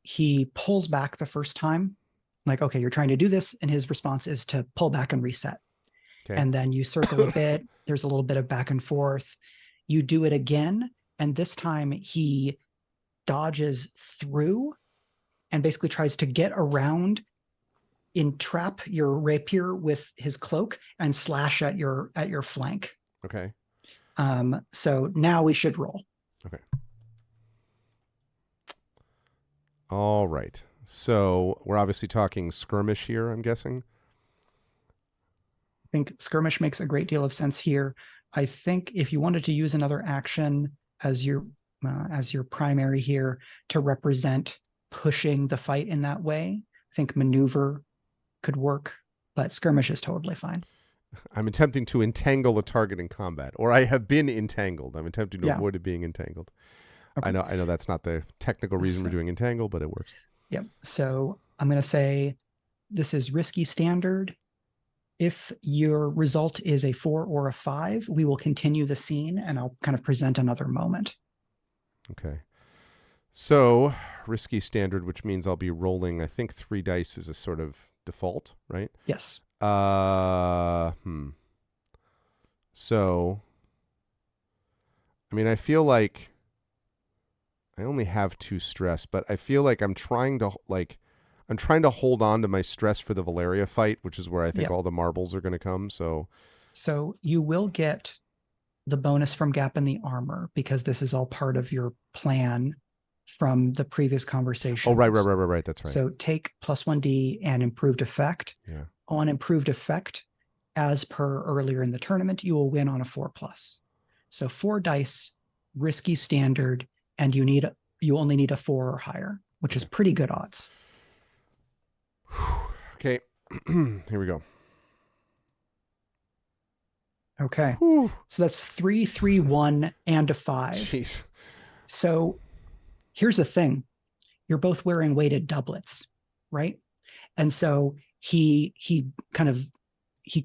S3: he pulls back the first time, like, okay, you're trying to do this, and his response is to pull back and reset. Okay. And then you circle a bit. There's a little bit of back and forth. You do it again, and this time he dodges through and basically tries to get around, entrap your rapier with his cloak, and slash at your flank.
S2: Okay.
S3: So now we should roll.
S2: Okay. All right. So we're obviously talking skirmish here, I'm guessing.
S3: I think skirmish makes a great deal of sense here. I think if you wanted to use another action as your primary here to represent pushing the fight in that way, I think maneuver could work, but skirmish is totally fine.
S2: I'm attempting to entangle a target in combat, or I have been entangled. I'm attempting to
S3: Yeah.
S2: avoid it being entangled.
S3: Okay.
S2: I know that's not the technical reason we're doing entangle, but it works.
S3: Yep. So I'm going to say this is risky standard. If your result is a 4 or a 5, we will continue the scene and I'll kind of present another moment.
S2: Okay. So risky standard, which means I'll be rolling, I think 3 dice is a sort of default, right?
S3: Yes.
S2: So, I mean, I feel like I only have 2 stress, but I feel like I'm trying to hold on to my stress for the Valeria fight, which is where I think all the marbles are going to come. So
S3: you will get the bonus from gap in the armor because this is all part of your plan from the previous conversation.
S2: Oh, right. That's right.
S3: So take +1d and improved effect.
S2: Yeah.
S3: On improved effect, as per earlier in the tournament, you will win on a 4+. So 4 dice, risky standard, and you only need a 4 or higher, which is pretty good odds.
S2: Okay. Here we go.
S3: Okay. Whew. So that's 3, 3, 1, and a 5.
S2: Jeez.
S3: So here's the thing. You're both wearing weighted doublets, right? And so he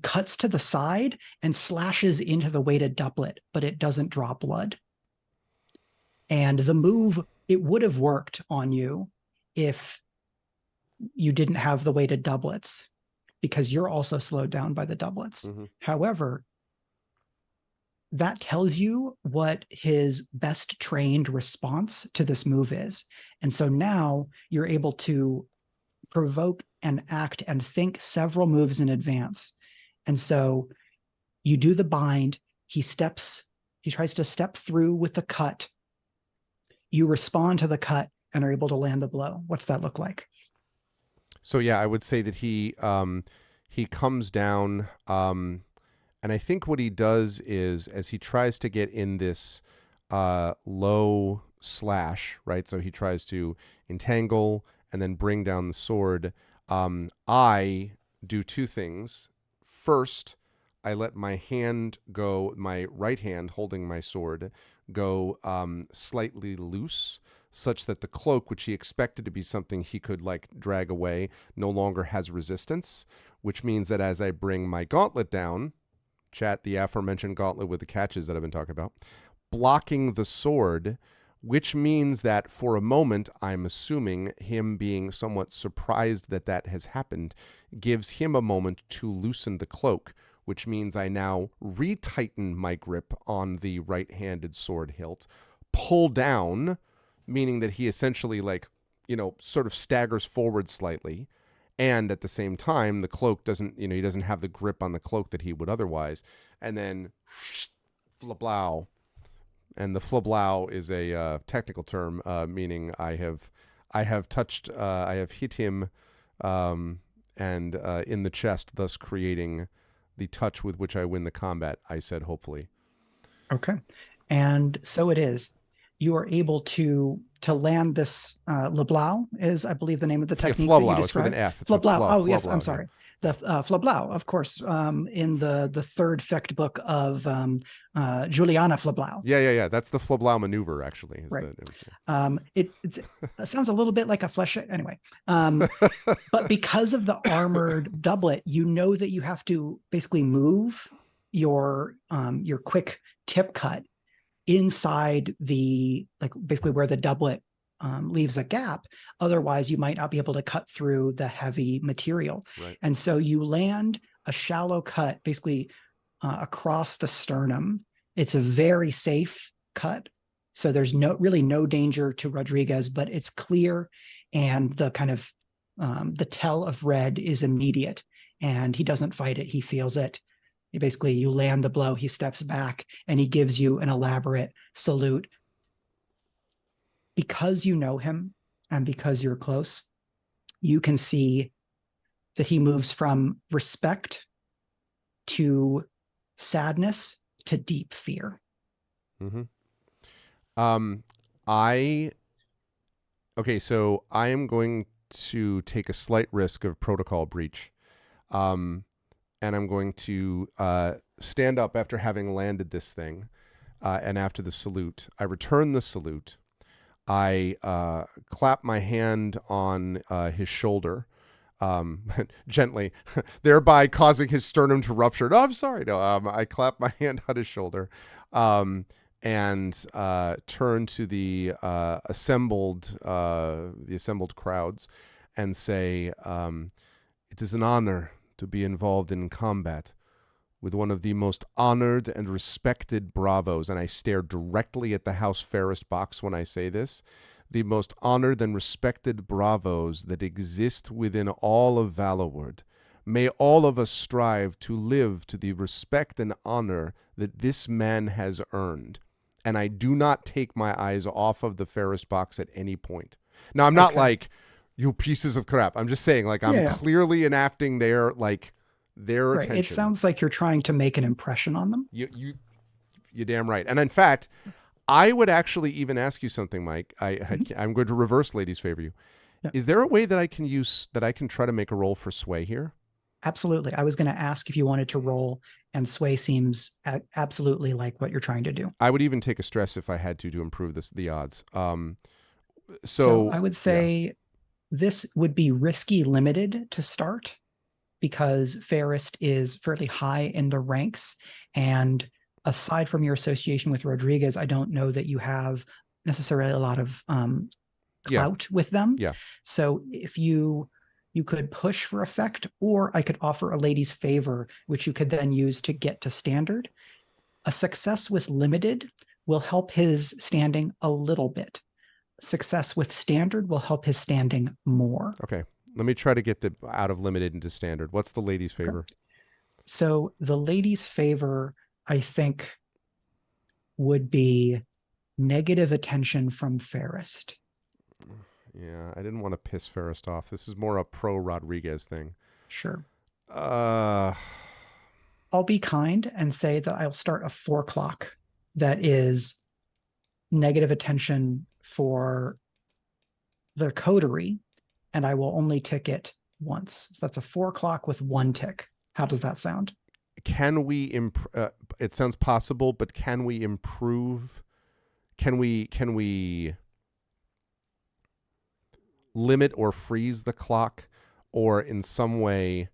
S3: cuts to the side and slashes into the weighted doublet, but it doesn't draw blood. And the move, it would have worked on you if you didn't have the weighted doublets because you're also slowed down by the doublets. Mm-hmm. However, that tells you what his best trained response to this move is. And so now you're able to provoke and act and think several moves in advance. And so you do the bind, he tries to step through with the cut. You respond to the cut and are able to land the blow. What's that look like?
S2: So yeah, I would say that he comes down, and I think what he does is, as he tries to get in this low slash, right? So he tries to entangle and then bring down the sword. I do 2 things. First, I let my hand go, my right hand holding my sword, go slightly loose, such that the cloak, which he expected to be something he could like drag away, no longer has resistance, which means that as I bring my gauntlet down, chat, the aforementioned gauntlet with the catches that I've been talking about, blocking the sword, which means that for a moment, I'm assuming him being somewhat surprised that that has happened, gives him a moment to loosen the cloak, which means I now retighten my grip on the right-handed sword hilt, pull down, meaning that he essentially sort of staggers forward slightly. And at the same time, the cloak doesn't, he doesn't have the grip on the cloak that he would otherwise. And then flablau. And the flablau is a technical term, meaning I have hit him and in the chest, thus creating the touch with which I win the combat, I said, hopefully.
S3: Okay. And so it is. You are able to land this Leblau is, I believe, the name of the technique that you described.
S2: It's with an F. It's
S3: Flablau. Oh, yes,
S2: Flablau,
S3: I'm sorry. The Flablau, of course, in the third Fecht book of Juliana Flablau.
S2: Yeah. That's the Flablau maneuver, actually.
S3: Right. It sounds a little bit like a flesh. Anyway, but because of the armored doublet, you know that you have to basically move your quick tip cut inside basically where the doublet leaves a gap. Otherwise, you might not be able to cut through the heavy material.
S2: Right.
S3: And so you land a shallow cut basically across the sternum. It's a very safe cut. So there's no danger to Rodriguez, but it's clear. And the kind of the tell of red is immediate and he doesn't fight it. He feels it. Basically, you land the blow, he steps back, and he gives you an elaborate salute. Because you know him and because you're close, you can see that he moves from respect to sadness to deep fear.
S2: Mm-hmm. So I am going to take a slight risk of protocol breach. And I'm going to stand up after having landed this thing, and after the salute. I return the salute. I clap my hand on his shoulder, gently, thereby causing his sternum to rupture. No, I'm sorry. No, I clap my hand on his shoulder, and turn to the assembled crowds and say, "It is an honor to be involved in combat with one of the most honored and respected bravos," and I stare directly at the House Fairest box when I say this, "the most honored and respected bravos that exist within all of Valloward. May all of us strive to live to the respect and honor that this man has earned." And I do not take my eyes off of the Fairest box at any point. Now, I'm not like, "You pieces of crap." I'm just saying, like, I'm clearly enacting their attention.
S3: It sounds like you're trying to make an impression on them.
S2: You're damn right. And in fact, I would actually even ask you something, Mike. I'm going to reverse ladies favor you.
S3: Yeah.
S2: Is there a way that I can try to make a roll for sway here?
S3: Absolutely. I was going to ask if you wanted to roll, and sway seems absolutely like what you're trying to do.
S2: I would even take a stress if I had to improve the odds. So
S3: I would say this would be risky limited to start, because Fairest is fairly high in the ranks, and aside from your association with Rodriguez, I don't know that you have necessarily a lot of clout with them.
S2: Yeah.
S3: So if you could push for effect, or I could offer a lady's favor, which you could then use to get to standard. A success with limited will help his standing a little bit. Success with standard will help his standing more.
S2: Okay. Let me try to get out of limited into standard. What's the lady's favor?
S3: So the lady's favor, I think, would be negative attention from Fairest.
S2: Yeah, I didn't want to piss Fairest off. This is more a pro Rodriguez thing.
S3: Sure.
S2: I'll
S3: be kind and say that I'll start a 4 o'clock that is negative attention for the coterie, and I will only tick it once. So that's a 4 o'clock with 1 tick. How does that sound?
S2: Can we it sounds possible, but can we improve? Can we limit or freeze the clock, or in some way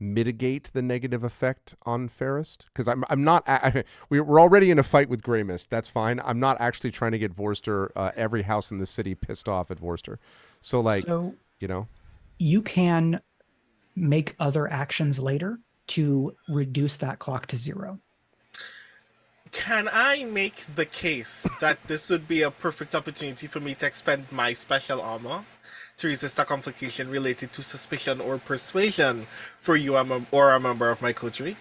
S2: mitigate the negative effect on Fairest? Because I'm not. We're already in a fight with Graymist. That's fine. I'm not actually trying to get Vorster, every house in the city, pissed off at Vorster. So you
S3: can make other actions later to reduce that clock to 0.
S5: Can I make the case that this would be a perfect opportunity for me to expend my special armor to resist a complication related to suspicion or persuasion for you or a member of my coterie?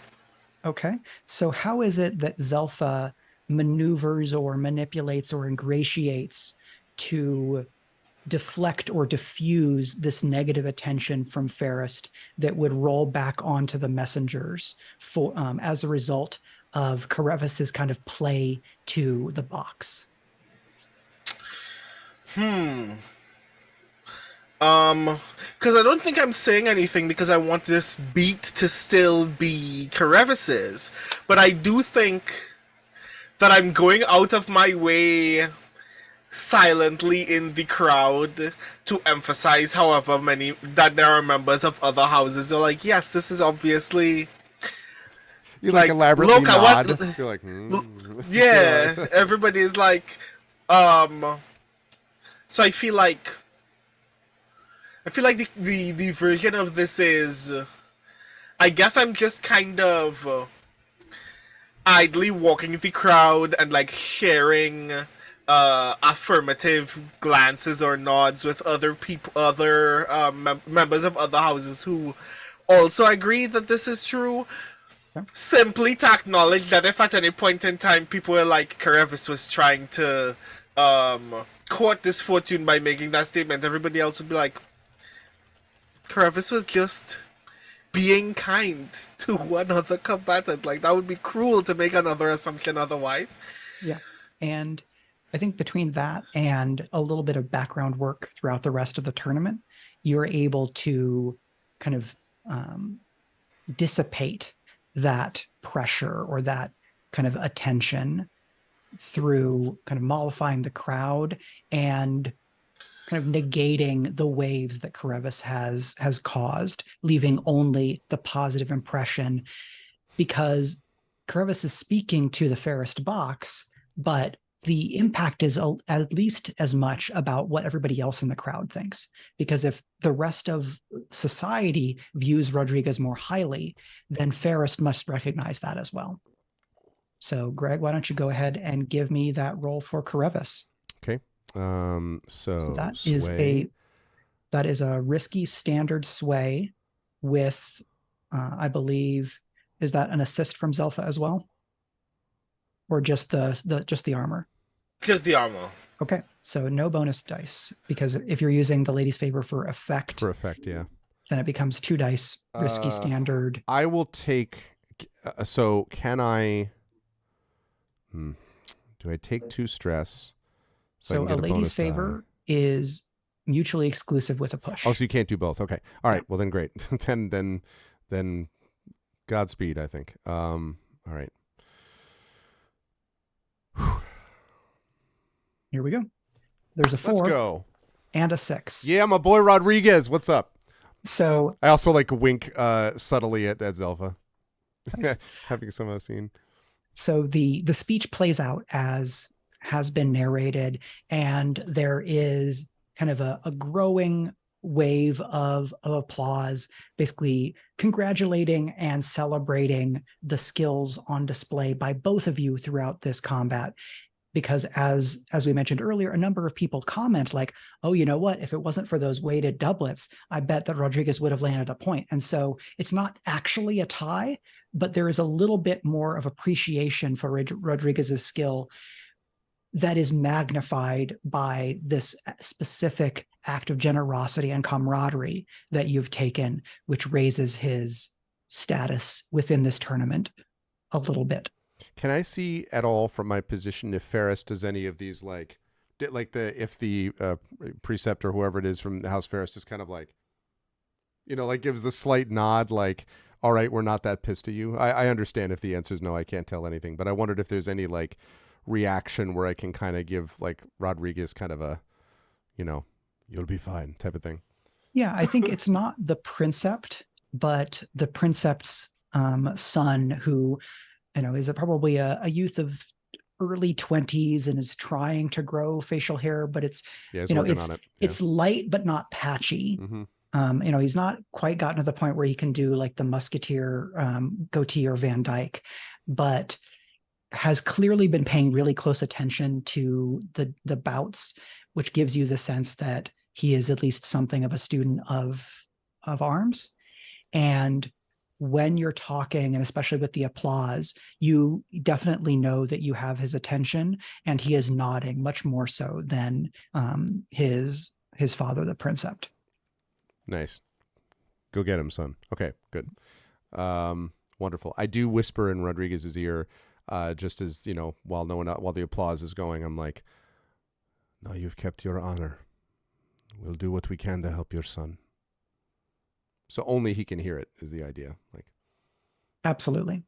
S3: Okay. So how is it that Zelpha maneuvers or manipulates or ingratiates to deflect or diffuse this negative attention from Fairest that would roll back onto the messengers for as a result of Carevis's kind of play to the box?
S5: Because I don't think I'm saying anything because I want this beat to still be Carevis's, but I do think that I'm going out of my way silently in the crowd to emphasize however many that there are members of other houses. They're like, yes, this is obviously...
S2: You like elaborately
S5: look,
S2: nod. You're like,
S5: yeah, everybody is like, so I feel like the version of this is, I guess I'm just kind of idly walking the crowd and like sharing affirmative glances or nods with other people, members of other houses who also agree that this is true. Simply to acknowledge that if at any point in time people were like, Carevis was trying to court this fortune by making that statement, everybody else would be like, Carevis was just being kind to one other combatant. Like, that would be cruel to make another assumption otherwise.
S3: Yeah. And I think between that and a little bit of background work throughout the rest of the tournament, you're able to kind of dissipate that pressure or that kind of attention through kind of mollifying the crowd and kind of negating the waves that Carevis has caused, leaving only the positive impression, because Carevis is speaking to the fairest box, but the impact is at least as much about what everybody else in the crowd thinks. Because if the rest of society views Rodriguez more highly, then fairest must recognize that as well. So, Greg, why don't you go ahead and give me that roll for Carevis?
S2: Okay.
S3: So that
S2: sway.
S3: is a risky standard sway with, I believe, is that an assist from Zelpha as well, or just the armor?
S5: Just the armor.
S3: Okay, so no bonus dice, because if you're using the Lady's Favor for effect,
S2: Yeah.
S3: then it becomes 2 dice, risky standard.
S2: I will take. So can I? Do I take 2 stress?
S3: So a Lady's Favor is mutually exclusive with a push.
S2: Oh, so you can't do both. Okay. All right. Well, then great. then Godspeed, I think. All right.
S3: Here we go. There's a 4.
S2: Let's go.
S3: And a 6.
S2: Yeah, my boy Rodriguez. What's up?
S3: So
S2: I also like wink subtly at Zelpha.
S3: Nice.
S2: Having some of the scene.
S3: So the speech plays out as has been narrated, and there is kind of a growing wave of applause, basically congratulating and celebrating the skills on display by both of you throughout this combat. Because as we mentioned earlier, a number of people comment like, oh, you know what, if it wasn't for those weighted doublets, I bet that Rodriguez would have landed a point. And so it's not actually a tie, but there is a little bit more of appreciation for Rodriguez's skill that is magnified by this specific act of generosity and camaraderie that you've taken, which raises his status within this tournament a little bit.
S2: Can I see at all from my position if Ferris does any of these, if the precept or whoever it is from the House Ferris is kind of like, gives the slight nod, like, all right, we're not that pissed at you. I understand if the answer is no, I can't tell anything, but I wondered if there's any reaction where I can kind of give Rodriguez kind of a, you'll be fine type of thing.
S3: Yeah, I think it's not the princept, but the princept's son, who is probably a youth of early 20s and is trying to grow facial hair, but it's it's light but not patchy. Mm-hmm. He's not quite gotten to the point where he can do the musketeer goatee or Van Dyke, but has clearly been paying really close attention to the bouts, which gives you the sense that he is at least something of a student of arms. And when you're talking, and especially with the applause, you definitely know that you have his attention, and he is nodding much more so than his father, the princept.
S2: Nice. Go get him, son. Okay, good. Wonderful. I do whisper in Rodriguez's ear, just as, while the applause is going, I'm like, "Now you've kept your honor. We'll do what we can to help your son." So only he can hear it is the idea.
S3: Absolutely.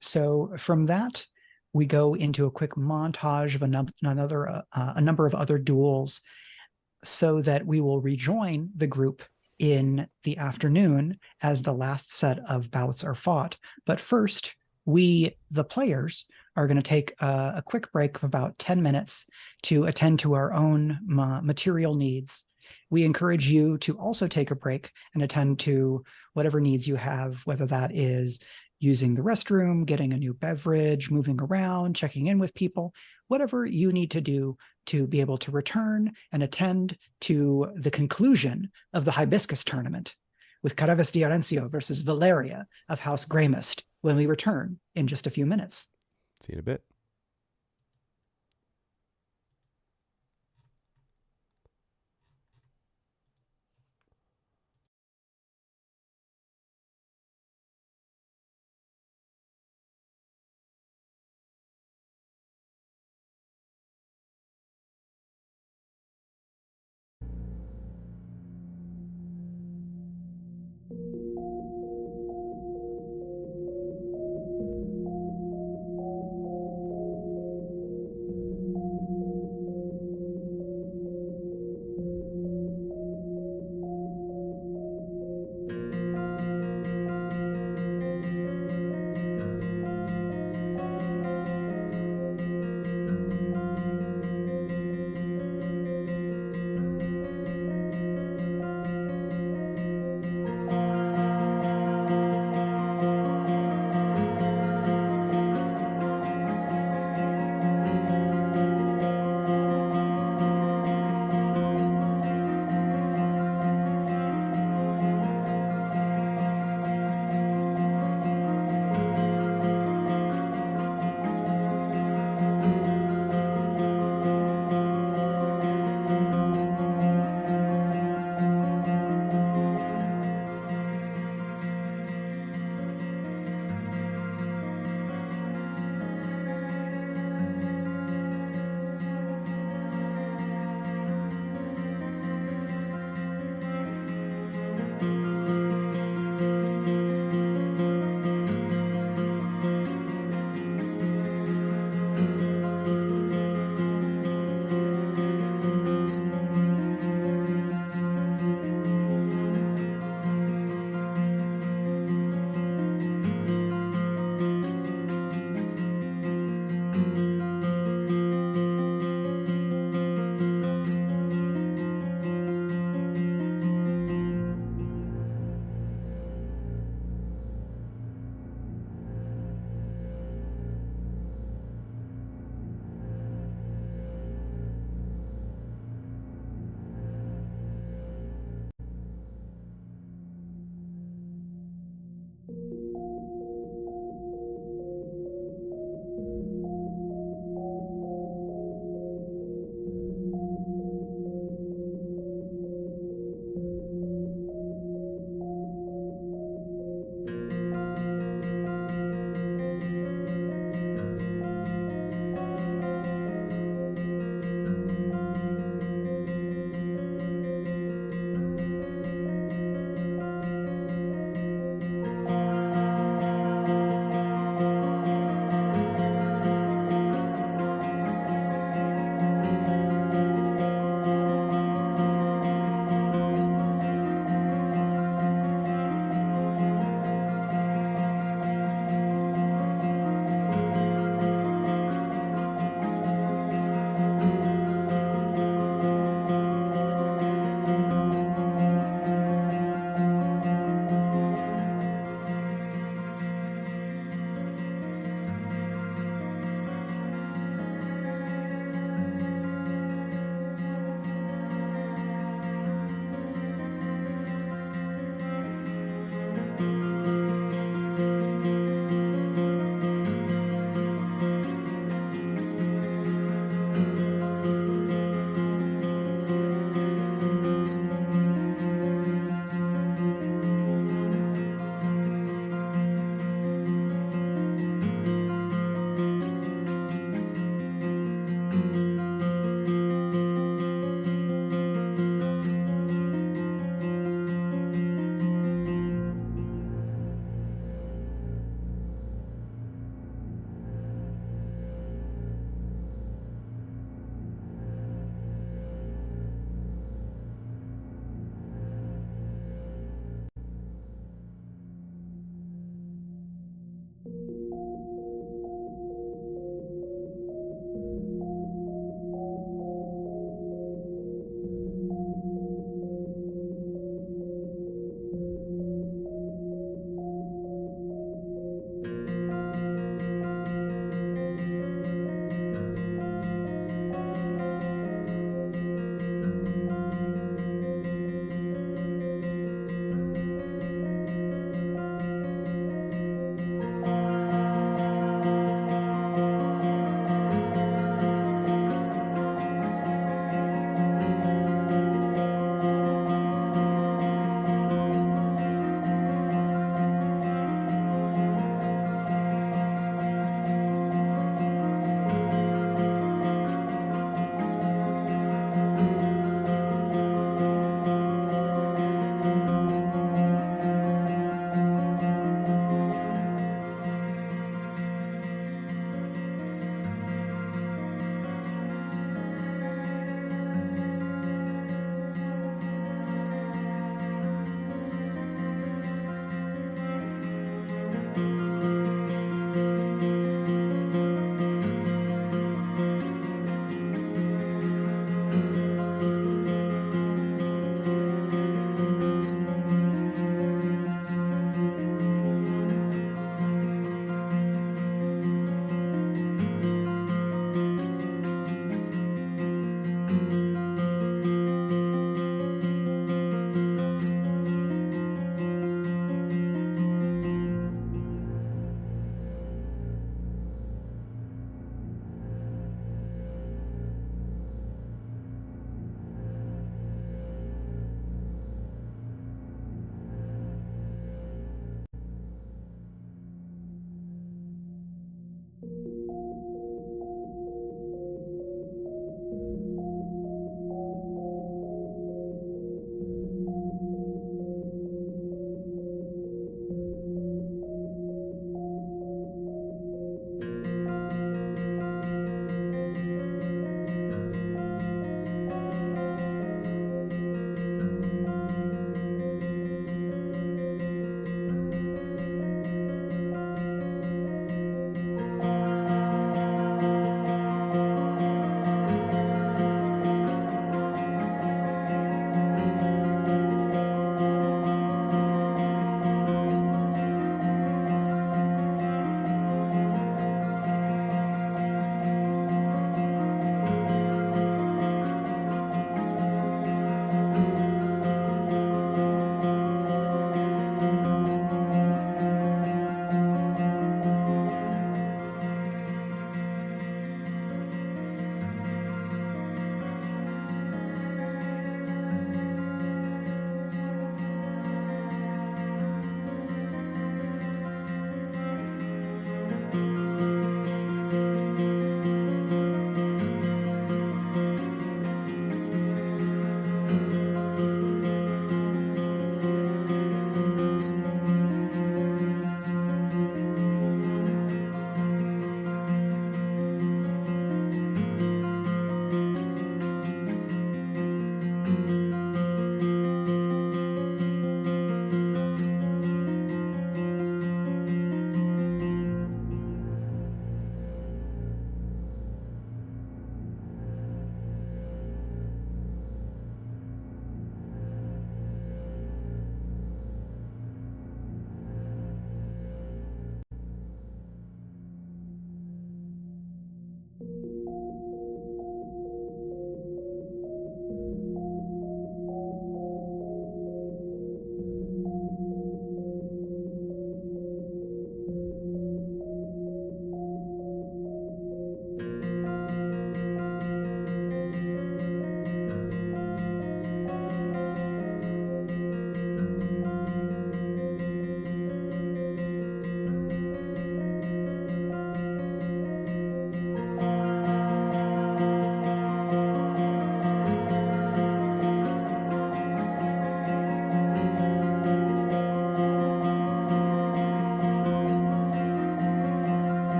S3: So from that, we go into a quick montage of a number of other duels, so that we will rejoin the group in the afternoon as the last set of bouts are fought. But first, we, the players, are going to take a quick break of about 10 minutes to attend to our own material needs. We encourage you to also take a break and attend to whatever needs you have, whether that is using the restroom, getting a new beverage, moving around, checking in with people, whatever you need to do to be able to return and attend to the conclusion of the Hibiscus Tournament with Carevis D'Arencio versus Valeria of House Graymist when we return in just a few minutes.
S2: See you in a bit.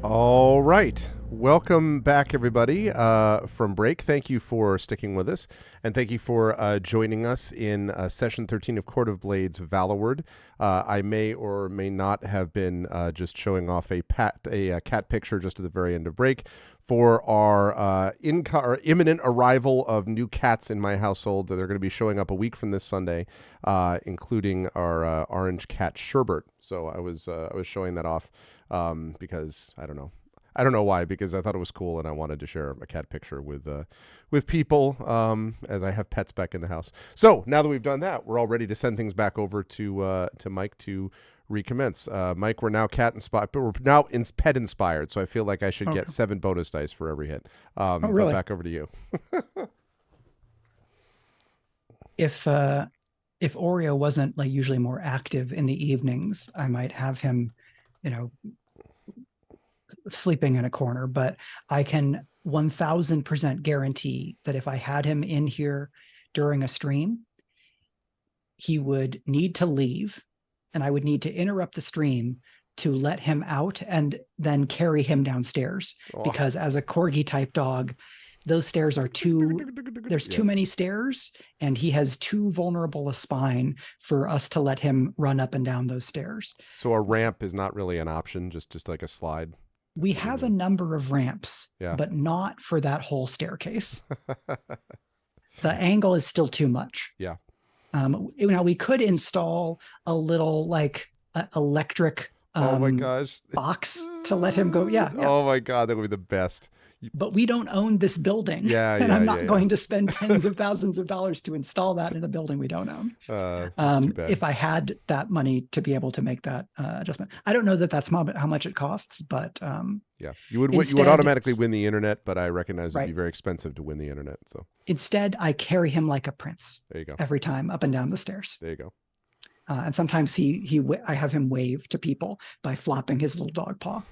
S2: All right. Welcome back, everybody, from break. Thank you for sticking with us, and thank you for joining us in Session 13 of Court of Blades Valloward. I may or may not have been just showing off a cat picture just at the very end of break for our imminent arrival of new cats in my household. They're going to be showing up a week from this Sunday, including our orange cat Sherbert. So I was showing that off because I don't know why, because I thought it was cool and I wanted to share a cat picture with people as I have pets back in the house. So now that we've done that, we're all ready to send things back over to Mike to recommence. Mike, we're now cat inspired, but we're now pet inspired. So I feel like I should get 7 bonus dice for every hit.
S3: Really?
S2: But back over to you.
S3: If Oreo wasn't like usually more active in the evenings, I might have him, sleeping in a corner, but I can 1000% guarantee that if I had him in here during a stream, he would need to leave and I would need to interrupt the stream to let him out and then carry him downstairs. Because as a corgi type dog, those stairs are there's too many stairs, and he has too vulnerable a spine for us to let him run up and down those stairs.
S2: So a ramp is not really an option, just like a slide.
S3: We have a number of ramps, but not for that whole staircase. The angle is still too much.
S2: Yeah.
S3: We could install a little electric
S2: oh my gosh,
S3: box to let him go. Yeah.
S2: Oh my God, that would be the best.
S3: But we don't own this building. I'm not going to spend tens of thousands of dollars to install that in a building we don't own.
S2: That's too bad.
S3: If I had that money to be able to make that adjustment. I don't know that that's how much it costs, but
S2: you would automatically win the internet, but I recognize it'd be very expensive to win the internet. So
S3: instead, I carry him like a prince.
S2: There you go.
S3: Every time up and down the stairs.
S2: There you go.
S3: And sometimes I have him wave to people by flopping his little dog paw.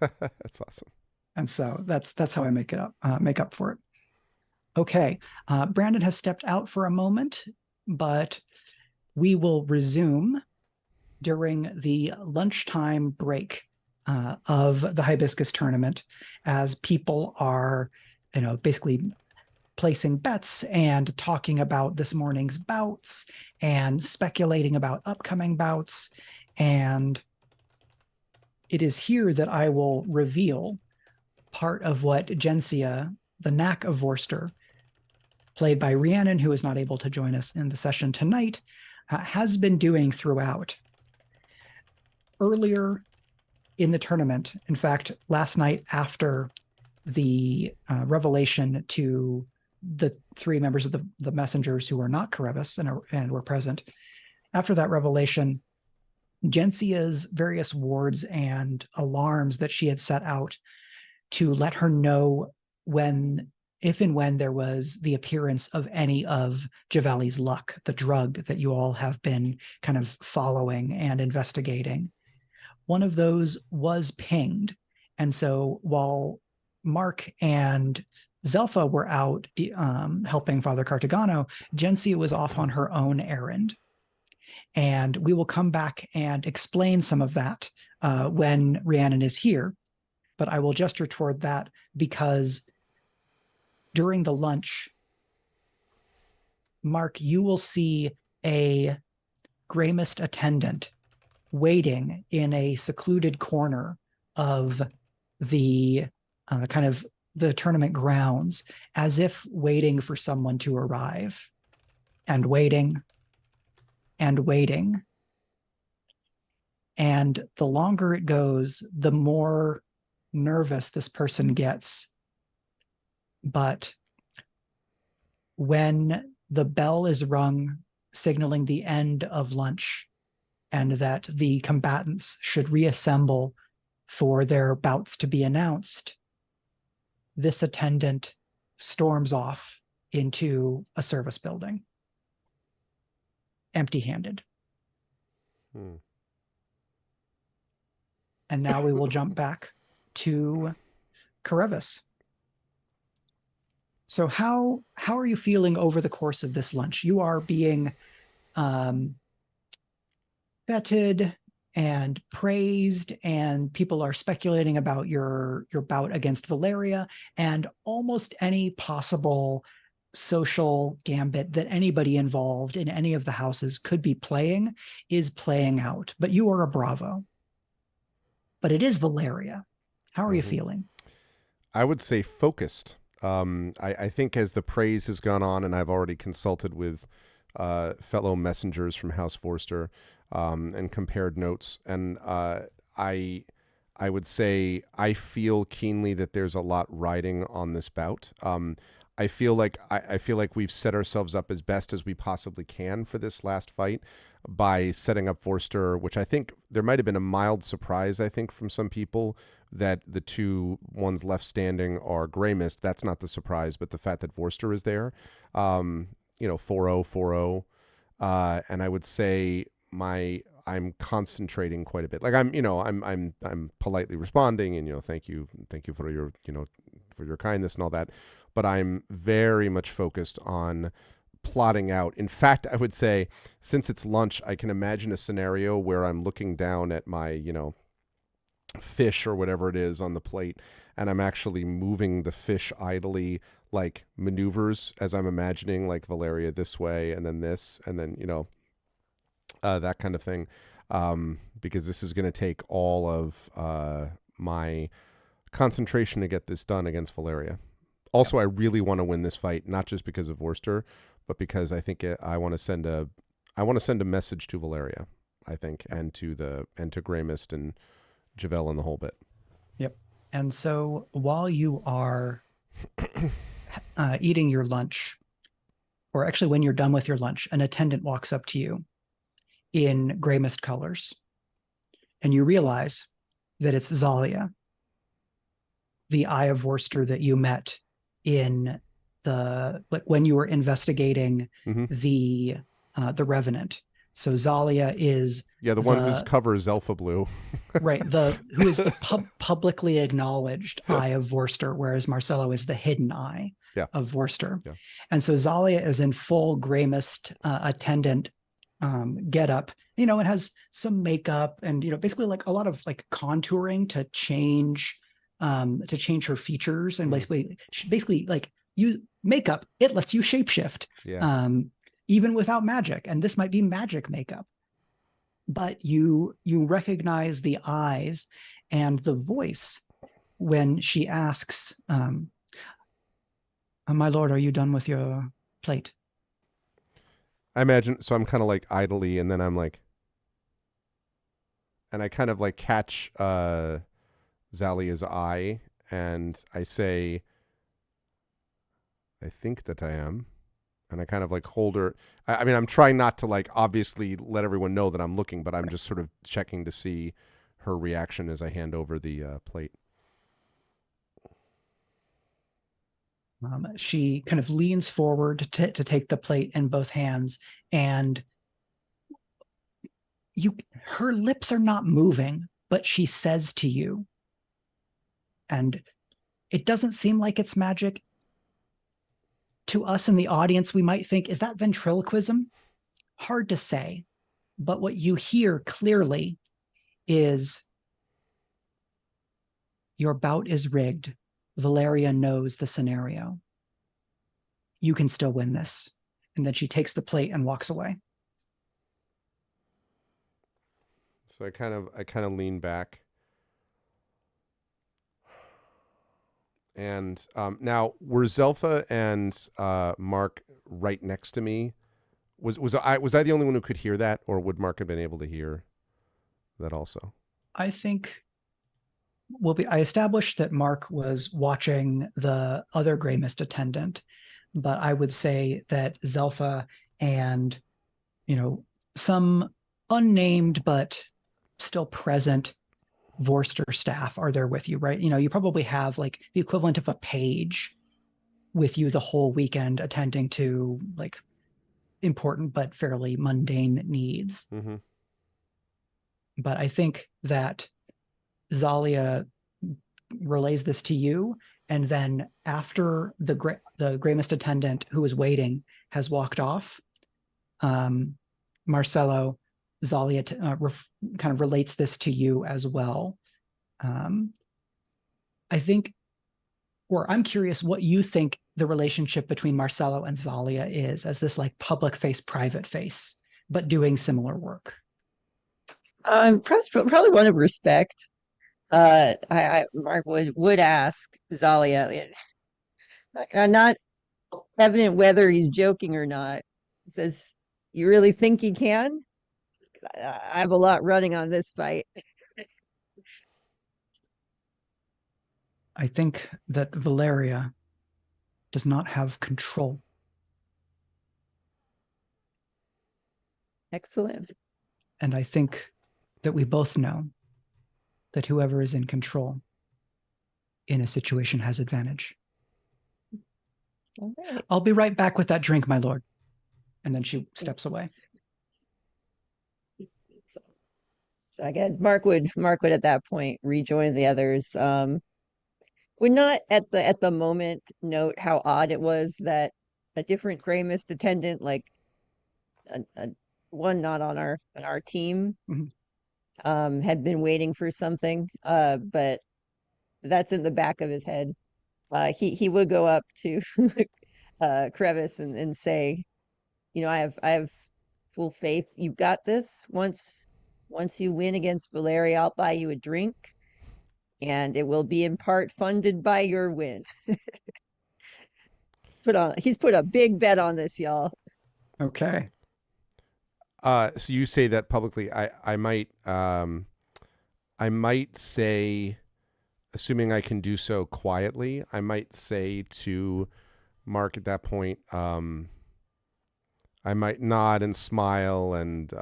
S2: That's awesome.
S3: And so that's how I make up for it. Okay, Brandon has stepped out for a moment, but we will resume during the lunchtime break of the Hibiscus Tournament, as people are, basically placing bets and talking about this morning's bouts and speculating about upcoming bouts. And it is here that I will reveal part of what Gensia, the Knack of Vorster, played by Rhiannon, who is not able to join us in the session tonight, has been doing throughout. Earlier in the tournament, in fact, last night after the revelation to the 3 members of the messengers who are not Carevis and were present, after that revelation, Gensia's various wards and alarms that she had set out to let her know if and when there was the appearance of any of Javali's luck, the drug that you all have been kind of following and investigating. One of those was pinged. And so while Mark and Zelpha were out helping Father Cartagano, Gensia was off on her own errand. And we will come back and explain some of that when Rhiannon is here. But I will gesture toward that because during the lunch, Mark, you will see a Graymist attendant waiting in a secluded corner of the kind of the tournament grounds, as if waiting for someone to arrive, and waiting and waiting. And the longer it goes, the more nervous this person gets. But when the bell is rung, signaling the end of lunch, and that the combatants should reassemble for their bouts to be announced, this attendant storms off into a service building, empty-handed. And now we will jump back to Carevis. So how are you feeling over the course of this lunch? You are being feted and praised, and people are speculating about your bout against Valeria, and almost any possible social gambit that anybody involved in any of the houses could be playing is playing out. But you are a bravo. But it is Valeria. How are you feeling?
S2: I would say focused. I think as the praise has gone on, and I've already consulted with fellow messengers from House Forster and compared notes, and I would say I feel keenly that there's a lot riding on this bout. I feel like we've set ourselves up as best as we possibly can for this last fight by setting up Forster, which I think there might have been a mild surprise, I think, from some people that the two ones left standing are Graymist. That's not the surprise, but the fact that Forster is there, 4-0, 4-0. And I would say I'm concentrating quite a bit. Like I'm politely responding and, thank you for your, for your kindness and all that. But I'm very much focused on plotting out. In fact, I would say since it's lunch, I can imagine a scenario where I'm looking down at my, fish or whatever it is on the plate, and I'm actually moving the fish idly, like maneuvers as I'm imagining, like Valeria this way and then this, and then, that kind of thing. Because this is going to take all of my concentration to get this done against Valeria. Also, I really want to win this fight, not just because of Worcester, but because I think I want to send a message to Valeria, I think, and to Graymist and Javel and the whole bit.
S3: Yep. And so while you are eating your lunch, or actually when you're done with your lunch, an attendant walks up to you in Graymist colors, and you realize that it's Zalia, the Eye of Worcester that you met in when you were investigating the Revenant. So Zalia is
S2: the one whose cover is Zelpha blue.
S3: Right, who is the publicly acknowledged Eye of Worcester, whereas Marcello is the hidden eye of Worcester. Yeah. And so Zalia is in full Graymist attendant get up, it has some makeup and, basically like a lot of like contouring to change her features. And basically like you makeup, it lets you shapeshift, even without magic. And this might be magic makeup, but you recognize the eyes and the voice when she asks, my lord, are you done with your plate?
S2: I imagine, so I'm kind of like idly, and then I'm like, and I kind of like catch Zalia's eye, and I say, I think that I am. And I kind of like hold her. I mean, I'm trying not to like obviously let everyone know that I'm looking, but I'm just sort of checking to see her reaction as I hand over the plate.
S3: She kind of leans forward to take the plate in both hands, and her lips are not moving, but she says to you, and it doesn't seem like it's magic. To us in the audience, we might think, is that ventriloquism? Hard to say. But what you hear clearly is, your bout is rigged. Valeria knows the scenario. You can still win this. And then she takes the plate and walks away.
S2: So I kind of lean back. And now, were Zelpha and Mark right next to me? Was I the only one who could hear that, or would Mark have been able to hear that also?
S3: I think I established that Mark was watching the other Graymist attendant, but I would say that Zelpha and some unnamed but still present Vorster staff are there with you, right? You probably have like the equivalent of a page with you the whole weekend attending to like important but fairly mundane needs. Mm-hmm. But I think that Zalia relays this to you, and then after the Graymist attendant who was waiting has walked off, Marcello, Zalia kind of relates this to you as well. I think, or I'm curious what you think the relationship between Marcello and Zalia is as this like public face, private face, but doing similar work.
S4: Probably one of respect. Mark would ask Zalia, not evident whether he's joking or not. He says, "You really think he can? I have a lot running on this fight."
S3: I think that Valeria does not have control.
S4: Excellent.
S3: And I think that we both know that whoever is in control in a situation has advantage.
S4: All right.
S3: I'll be right back with that drink, my lord. And then she steps away.
S4: So I guess Mark would at that point rejoin the others. Would not at the moment note how odd it was that a different Graymist attendant, like one not on our team, had been waiting for something. But that's in the back of his head. He would go up to Carevis and say, I have full faith you've got this. Once you win against Valeria, I'll buy you a drink, and it will be in part funded by your win. He's put a big bet on this, y'all.
S3: Okay.
S2: So you say that publicly. I might say, assuming I can do so quietly, I might say to Mark at that point, I might nod and smile and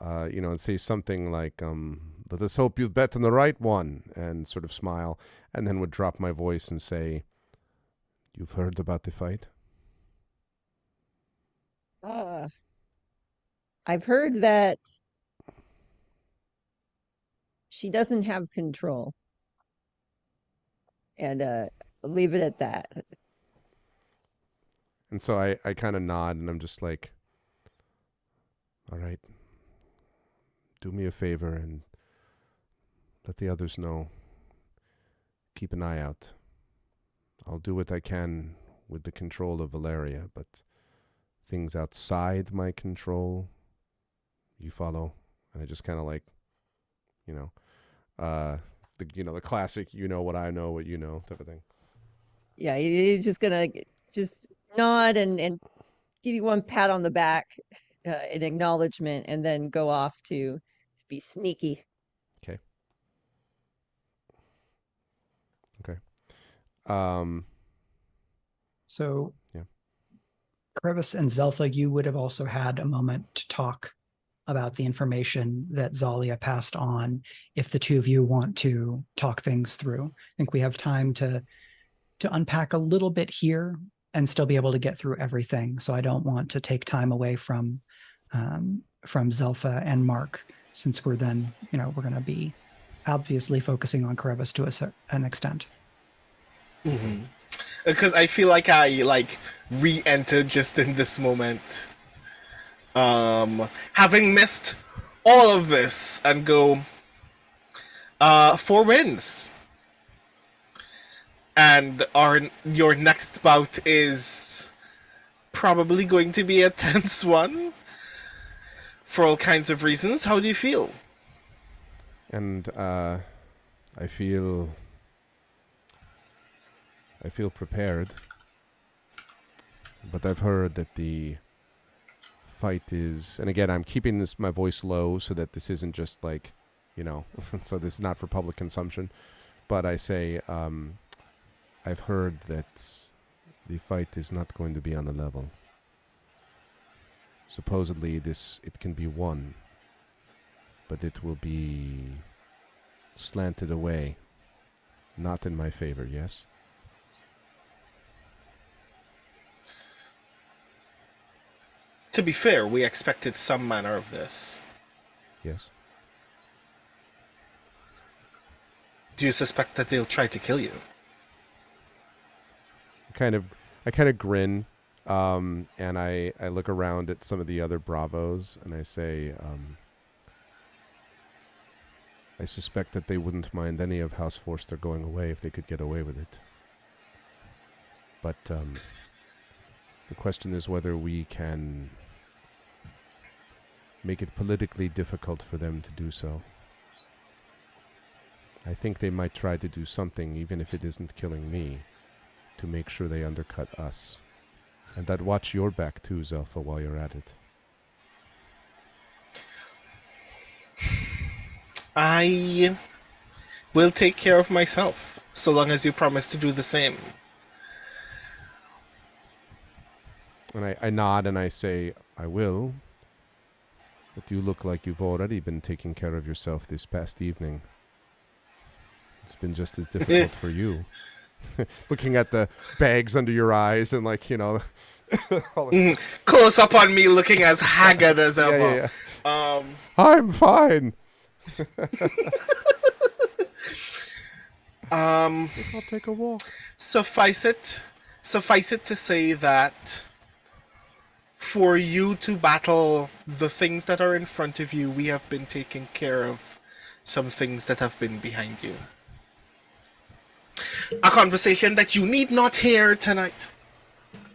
S2: and say something like, "Let us hope you bet on the right one," and sort of smile, and then would drop my voice and say, "You've heard about the fight?"
S4: I've heard that she doesn't have control, and I'll leave it at that.
S2: And so I kind of nod, and I'm just like, "All right, do me a favor and let the others know. Keep an eye out. I'll do what I can with the control of Valeria, but things outside my control, you follow." And I just kind of like, the classic, what I know, what you know type of thing.
S4: Yeah, he's just gonna just nod and give you one pat on the back in acknowledgement, and then go off to be sneaky.
S2: Okay.
S3: So,
S2: yeah.
S3: Carevis and Zelpha, you would have also had a moment to talk about the information that Zalia passed on if the two of you want to talk things through. I think we have time to unpack a little bit here and still be able to get through everything. So I don't want to take time away from Zelpha and Mark, since we're then, we're going to be obviously focusing on Carevis to an extent.
S5: Mm-hmm. Because I feel like I re-entered just in this moment, having missed all of this, and go 4 wins, and your next bout is probably going to be a tense one for all kinds of reasons. How do you feel?
S2: And I feel prepared, but I've heard that the fight is, and again, I'm keeping my voice low so that this isn't just like, so this is not for public consumption, but I say, I've heard that the fight is not going to be on the level. Supposedly it can be won, but it will be slanted away, not in my favor, yes?
S5: To be fair, we expected some manner of this.
S2: Yes.
S5: Do you suspect that they'll try to kill you?
S2: I kind of grin. And I look around at some of the other bravos and I say, I suspect that they wouldn't mind any of House Forster going away if they could get away with it. But the question is whether we can make it politically difficult for them to do so. I think they might try to do something, even if it isn't killing me, to make sure they undercut us. And I'd watch your back too, Zelpha, while you're at it.
S5: I will take care of myself, so long as you promise to do the same.
S2: And I nod and I say, I will. But you look like you've already been taking care of yourself this past evening. It's been just as difficult for you. Looking at the bags under your eyes and like,
S5: Close up on me looking as haggard as ever.
S2: Yeah. I'm fine. I'll take a walk.
S5: Suffice it to say that for you to battle the things that are in front of you, we have been taking care of some things that have been behind you. A conversation that you need not hear tonight,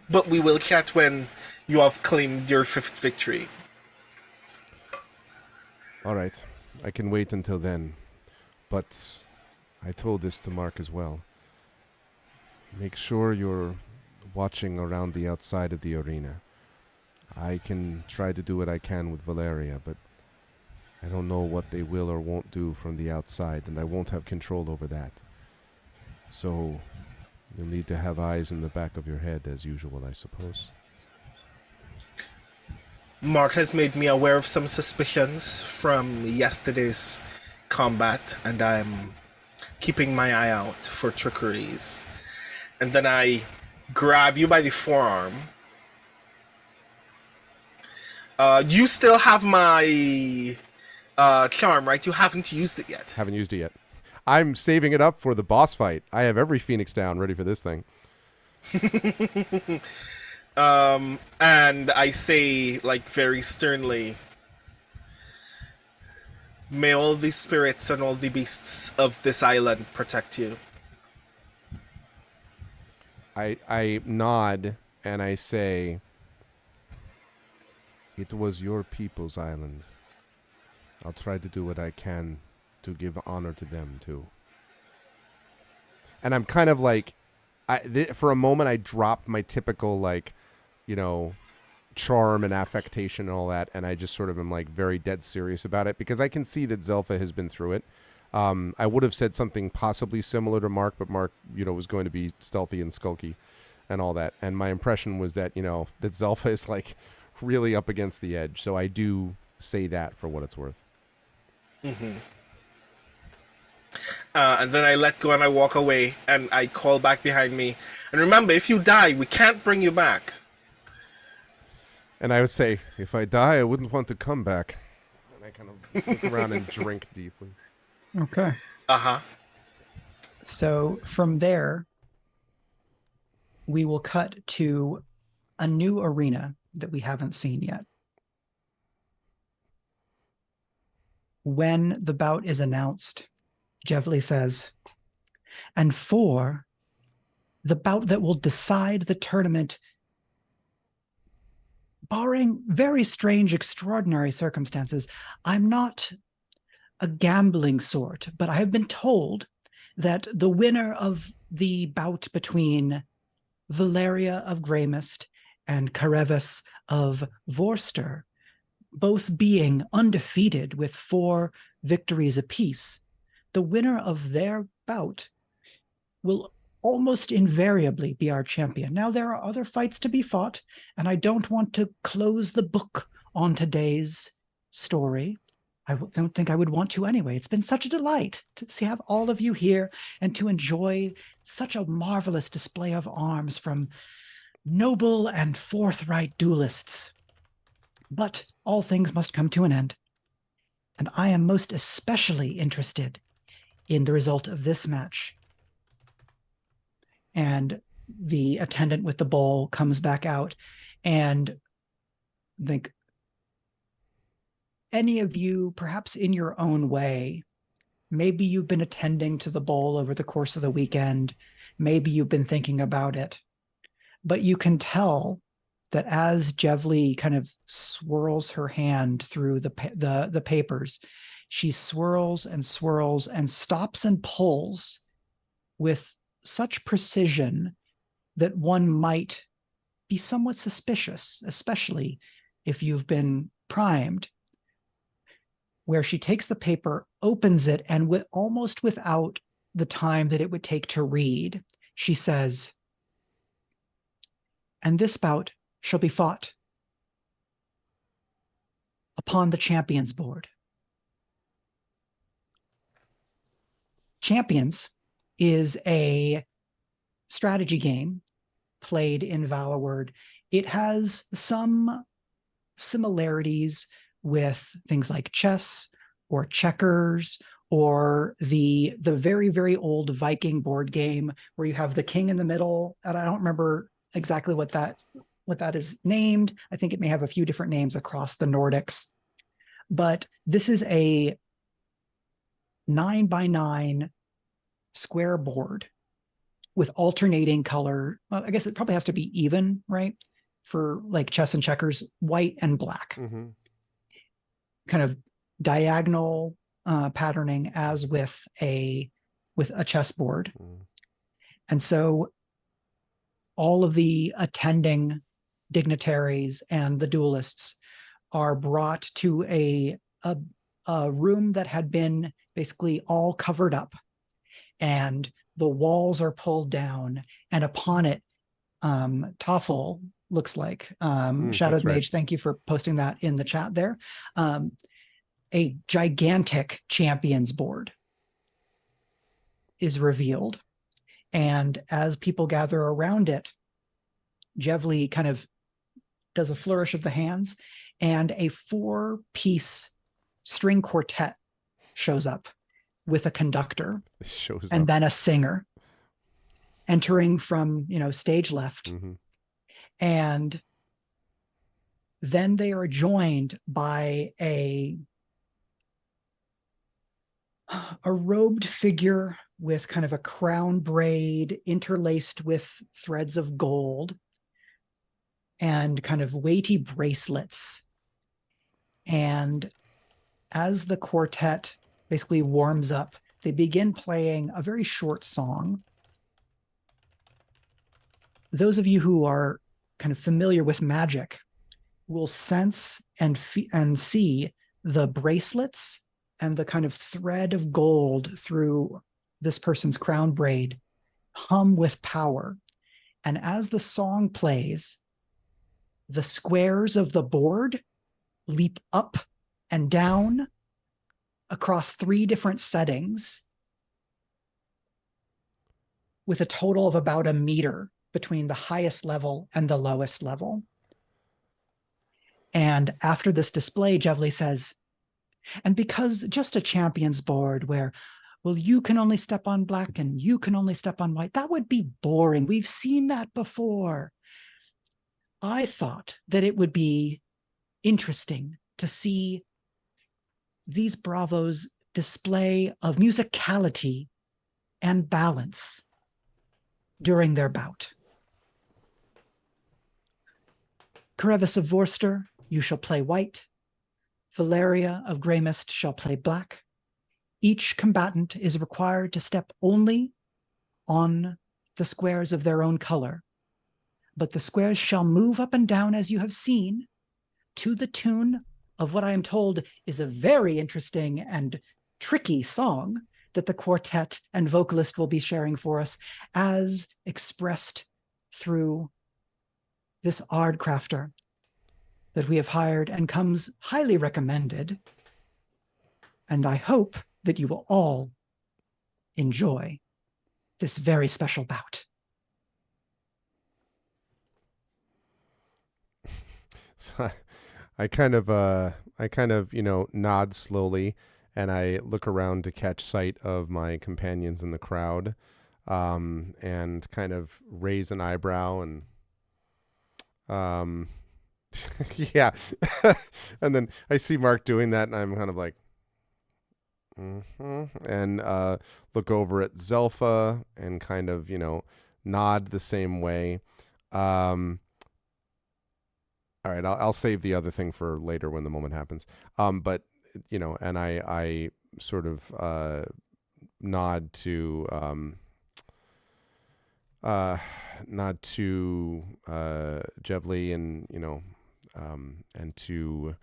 S5: but we will chat when you have claimed your 5th victory.
S2: All right. I can wait until then. But I told this to Mark as well. Make sure you're watching around the outside of the arena. I can try to do what I can with Valeria, but I don't know what they will or won't do from the outside, and I won't have control over that. So you'll need to have eyes in the back of your head, as usual, I suppose.
S5: Mark has made me aware of some suspicions from yesterday's combat, and I'm keeping my eye out for trickeries. And then I grab you by the forearm. You still have my charm, right? You haven't used it yet.
S2: Haven't used it yet. I'm saving it up for the boss fight. I have every Phoenix down ready for this thing.
S5: And I say, like, very sternly, may all the spirits and all the beasts of this island protect you.
S2: I nod and I say, it was your people's island. I'll try to do what I can to give honor to them, too. And I'm kind of like, for a moment, I dropped my typical, like, charm and affectation and all that, and I just sort of am, like, very dead serious about it, because I can see that Zelpha has been through it. I would have said something possibly similar to Mark, but Mark, was going to be stealthy and skulky and all that. And my impression was that, that Zelpha is, like, really up against the edge. So I do say that for what it's worth.
S5: Mm-hmm. And then I let go and I walk away and I call back behind me. And remember, if you die, we can't bring you back.
S2: And I would say, if I die, I wouldn't want to come back. And I kind of look around and drink deeply.
S3: Okay.
S5: Uh-huh.
S3: So from there, we will cut to a new arena that we haven't seen yet. When the bout is announced, Jevley says, and for the bout that will decide the tournament, barring very strange, extraordinary circumstances, I'm not a gambling sort, but I have been told that the winner of the bout between Valeria of Graymist and Carevis of Vorster, both being undefeated with 4 victories apiece, the winner of their bout will almost invariably be our champion. Now, there are other fights to be fought, and I don't want to close the book on today's story. I don't think I would want to anyway. It's been such a delight to have all of you here and to enjoy such a marvelous display of arms from noble and forthright duelists. But all things must come to an end. And I am most especially interested in the result of this match. And the attendant with the bowl comes back out, and think, any of you, perhaps in your own way, maybe you've been attending to the bowl over the course of the weekend, maybe you've been thinking about it, but you can tell that as Jevli kind of swirls her hand through the papers, she swirls and swirls and stops and pulls with such precision that one might be somewhat suspicious, especially if you've been primed, where she takes the paper, opens it, and almost without the time that it would take to read, she says, "And this bout shall be fought upon the champions board." Champions is a strategy game played in Valloward. It has some similarities with things like chess or checkers or the very, very old Viking board game where you have the king in the middle. And I don't remember exactly what that is named. I think it may have a few different names across the Nordics. But this is a 9x9 square board with alternating color. Well, I guess it probably has to be even, right? For like chess and checkers, white and black.
S2: Mm-hmm.
S3: Kind of diagonal patterning as with a chessboard. Mm. And so all of the attending dignitaries and the duelists are brought to a room that had been basically all covered up, and the walls are pulled down, and upon it, Toffel looks like, Shadowed Mage, right. Thank you for posting that in the chat there. A gigantic champions board is revealed. And as people gather around it, Jevli kind of does a flourish of the hands, and a 4-piece string quartet shows up with a conductor and then a singer entering from, stage left. Mm-hmm. And then they are joined by a robed figure with kind of a crown braid interlaced with threads of gold and kind of weighty bracelets. And as the quartet basically warms up, they begin playing a very short song. Those of you who are kind of familiar with magic will sense and see the bracelets and the kind of thread of gold through this person's crown braid hum with power. And as the song plays, the squares of the board leap up and down across 3 different settings with a total of about 1 meter between the highest level and the lowest level. And after this display, Jevli says, and because just a champions board where, well, you can only step on black and you can only step on white, that would be boring. We've seen that before. I thought that it would be interesting to see these bravos display of musicality and balance during their bout. Carevis of Worcester, you shall play white. Valeria of Graymist shall play black. Each combatant is required to step only on the squares of their own color, but the squares shall move up and down as you have seen, to the tune of what I am told is a very interesting and tricky song that the quartet and vocalist will be sharing for us, as expressed through this ard crafter that we have hired and comes highly recommended. And I hope that you will all enjoy this very special bout.
S2: So I kind of, nod slowly, and I look around to catch sight of my companions in the crowd. and kind of raise an eyebrow and yeah. And then I see Mark doing that, and I'm kind of like, and look over at Zelpha and kind of, nod the same way. All right, I'll save the other thing for later when the moment happens. But and I sort of nod to Jevli and to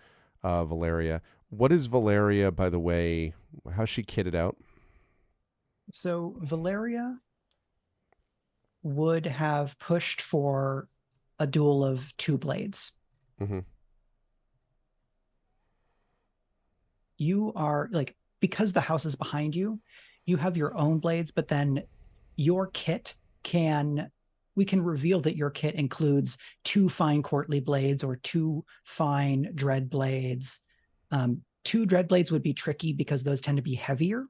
S2: Valeria. What is Valeria, by the way? How's she kitted out?
S3: So Valeria would have pushed for a duel of 2 blades.
S2: Mm-hmm.
S3: You are because the house is behind you, you have your own blades, but then your kit we can reveal that your kit includes 2 fine courtly blades or 2 fine dread blades. 2 dread blades would be tricky because those tend to be heavier.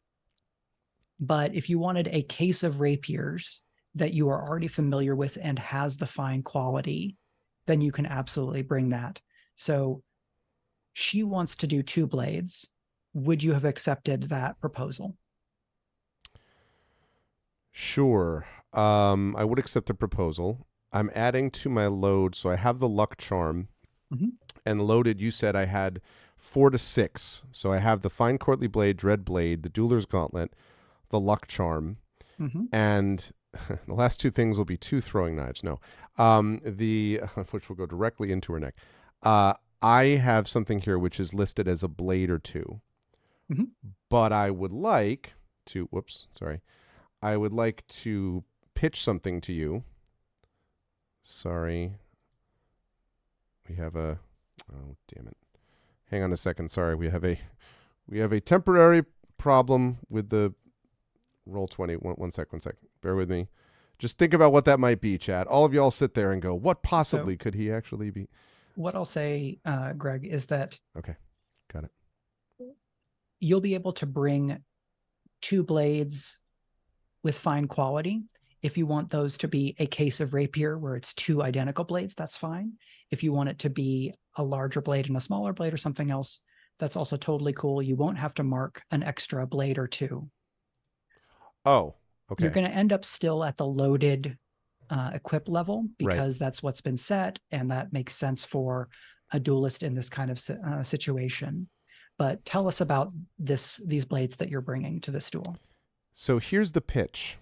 S3: But if you wanted a case of rapiers that you are already familiar with and has the fine quality, then you can absolutely bring that. So she wants to do 2 blades. Would you have accepted that proposal?
S2: Sure. I would accept the proposal. I'm adding to my load, so I have the luck charm.
S3: Mm-hmm.
S2: And loaded, you said I had 4 to 6. So I have the fine courtly blade, dread blade, the dueler's gauntlet, the luck charm, and the last 2 things will be 2 throwing knives. No, which will go directly into her neck. I have something here which is listed as a blade or 2, but I would like to. I would like to pitch something to you. Sorry, we have a. Oh, damn it! Hang on a second. Sorry, we have a temporary problem with the roll 20. One sec. Bear with me. Just think about what that might be, chat. All of y'all sit there and go, what possibly could he actually be?
S3: What I'll say, Greg, is that
S2: okay, got it.
S3: You'll be able to bring 2 blades with fine quality. If you want those to be a case of rapier where it's 2 identical blades, that's fine. If you want it to be a larger blade and a smaller blade or something else, that's also totally cool. You won't have to mark an extra blade or 2.
S2: Oh, okay.
S3: You're going to end up still at the loaded equip level because that's what's been set, and that makes sense for a duelist in this kind of situation. But tell us about these blades that you're bringing to this duel.
S2: So here's the pitch.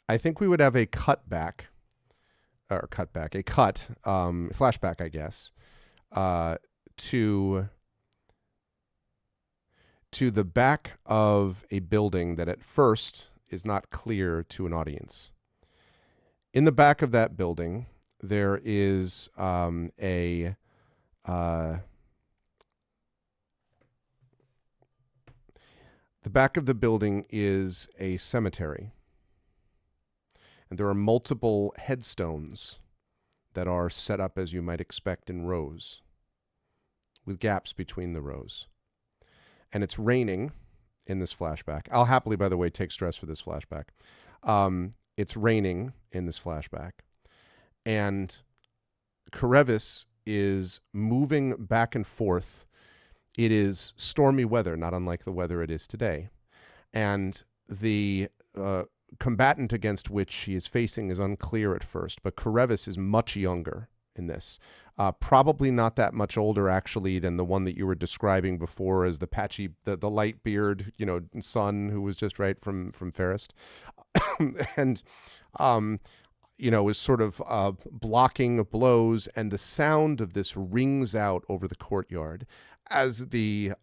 S2: I think we would have a flashback, I guess, to the back of a building that at first is not clear to an audience. In the back of that building, there is the back of the building is a cemetery. And there are multiple headstones that are set up as you might expect in rows, with gaps between the rows. And it's raining in this flashback. I'll happily, by the way, take stress for this flashback. It's raining in this flashback. And Carevis is moving back and forth. It is stormy weather, not unlike the weather it is today. And the combatant against which he is facing is unclear at first, but Carevis is much younger in this. Probably not that much older, actually, than the one that you were describing before as the patchy, the light beard, son who was just right from Ferris. And, is sort of blocking blows, and the sound of this rings out over the courtyard as the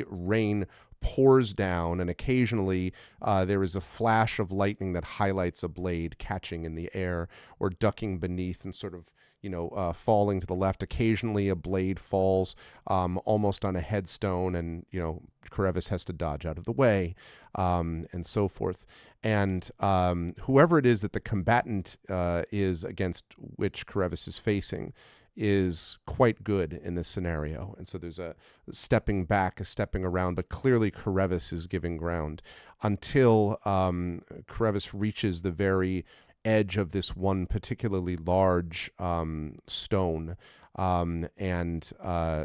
S2: rain pours down, and occasionally there is a flash of lightning that highlights a blade catching in the air or ducking beneath and sort of falling to the left. Occasionally a blade falls almost on a headstone, and Carevis has to dodge out of the way, and so forth. And whoever it is that the combatant is against which Carevis is facing is quite good in this scenario. And so there's a stepping back, a stepping around, but clearly Carevis is giving ground until Carevis reaches the very edge of this one particularly large stone, and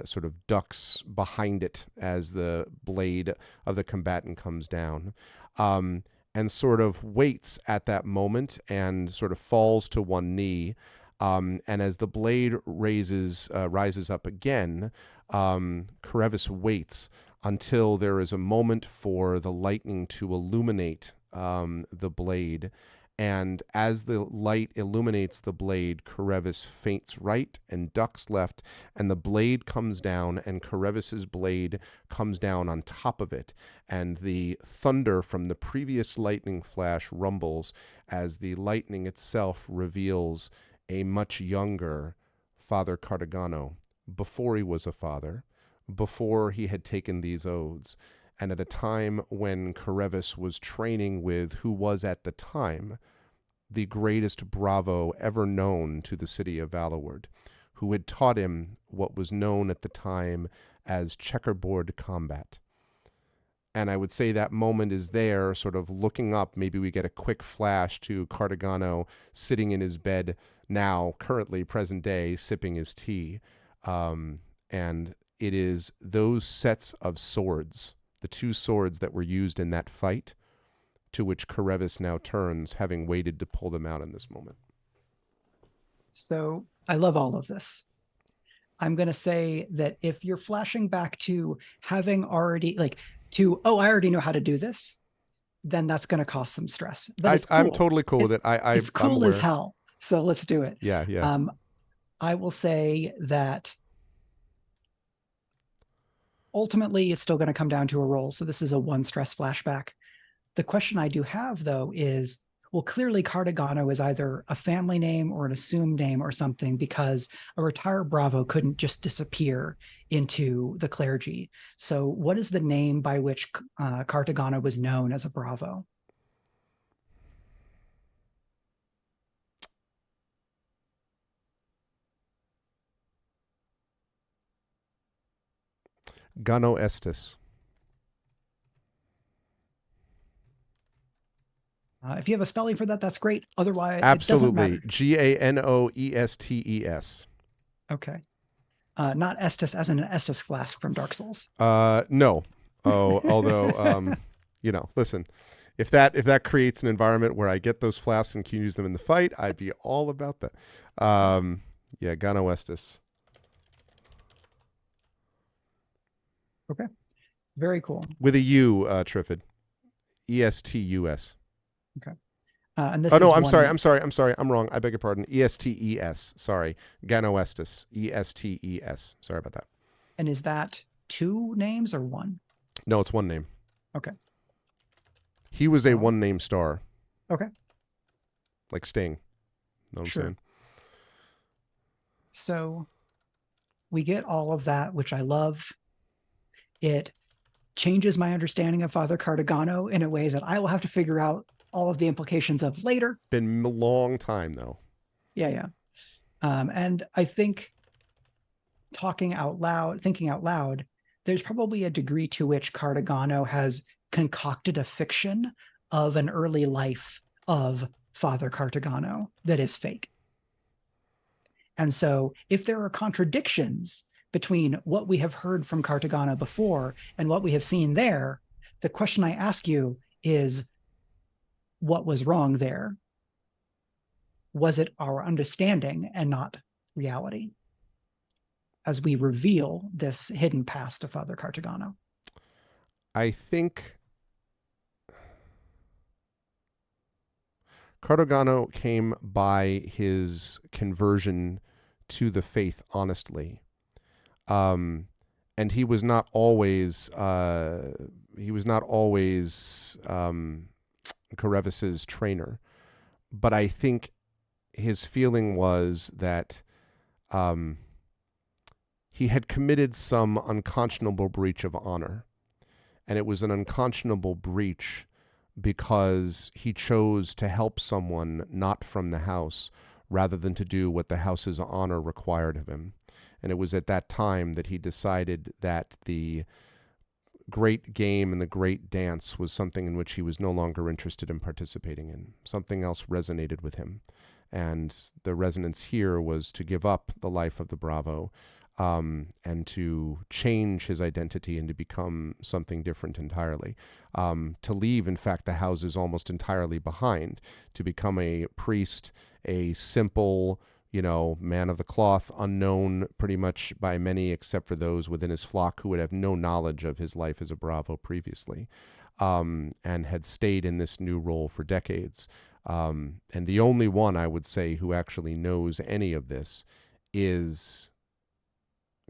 S2: sort of ducks behind it as the blade of the combatant comes down, and sort of waits at that moment and sort of falls to one knee. And as the blade rises up again, Carevis waits until there is a moment for the lightning to illuminate the blade. And as the light illuminates the blade, Carevis feints right and ducks left, and the blade comes down, and Carevis's blade comes down on top of it. And the thunder from the previous lightning flash rumbles as the lightning itself reveals a much younger Father Cartagano, before he was a father, before he had taken these oaths, and at a time when Carevis was training with who was at the time the greatest bravo ever known to the city of Valloward, who had taught him what was known at the time as checkerboard combat. And I would say that moment is there, sort of looking up. Maybe we get a quick flash to Cartagano sitting in his bed now, currently present day, sipping his tea. And it is those sets of swords, the two swords that were used in that fight, to which Carevis now turns, having waited to pull them out in this moment.
S3: So I love all of this. I'm going to say that if you're flashing back to having already, I already know how to do this, then that's going to cause some stress. But it's cool.
S2: I'm totally cool with it.
S3: It's cool as hell. So let's do it.
S2: Yeah.
S3: I will say that ultimately it's still going to come down to a roll. So this is a 1 stress flashback. The question I do have, though, is, well, clearly Cartagano is either a family name or an assumed name or something, because a retired bravo couldn't just disappear into the clergy. So what is the name by which Cartagano was known as a bravo?
S2: Gano Estes.
S3: If you have a spelling for that, that's great. Otherwise,
S2: absolutely.
S3: It doesn't
S2: Ganoestes.
S3: Okay. Not Estes as in an Estes flask from Dark Souls.
S2: No. Although, listen, if that creates an environment where I get those flasks and can use them in the fight, I'd be all about that. Gano Estes.
S3: Okay. Very cool.
S2: With a U, Triffid. Estus.
S3: Okay. And this
S2: I'm sorry. I'm wrong. I beg your pardon. Estes. Sorry. Gano Estes. Estes. Sorry about that.
S3: And is that 2 names or 1?
S2: No, it's 1 name.
S3: Okay.
S2: He was a 1-name star.
S3: Okay.
S2: Like Sting. Know what I'm saying?
S3: So we get all of that, which I love. It changes my understanding of Father Cartagano in a way that I will have to figure out all of the implications of later.
S2: Been a long time, though.
S3: Yeah. And I think thinking out loud, there's probably a degree to which Cartagano has concocted a fiction of an early life of Father Cartagano that is fake. And so if there are contradictions between what we have heard from Cartagano before and what we have seen there, the question I ask you is, what was wrong there? Was it our understanding and not reality? As we reveal this hidden past of Father Cartagano.
S2: I think Cartagano came by his conversion to the faith honestly. And he was not always Carevis's trainer, but I think his feeling was that he had committed some unconscionable breach of honor, and it was an unconscionable breach because he chose to help someone not from the house rather than to do what the house's honor required of him. And it was at that time that he decided that the great game and the great dance was something in which he was no longer interested in participating in. Something else resonated with him. And the resonance here was to give up the life of the Bravo, and to change his identity and to become something different entirely. To leave, in fact, the houses almost entirely behind, to become a priest, a simple, man of the cloth, unknown pretty much by many except for those within his flock who would have no knowledge of his life as a Bravo previously, and had stayed in this new role for decades. And the only one, I would say, who actually knows any of this is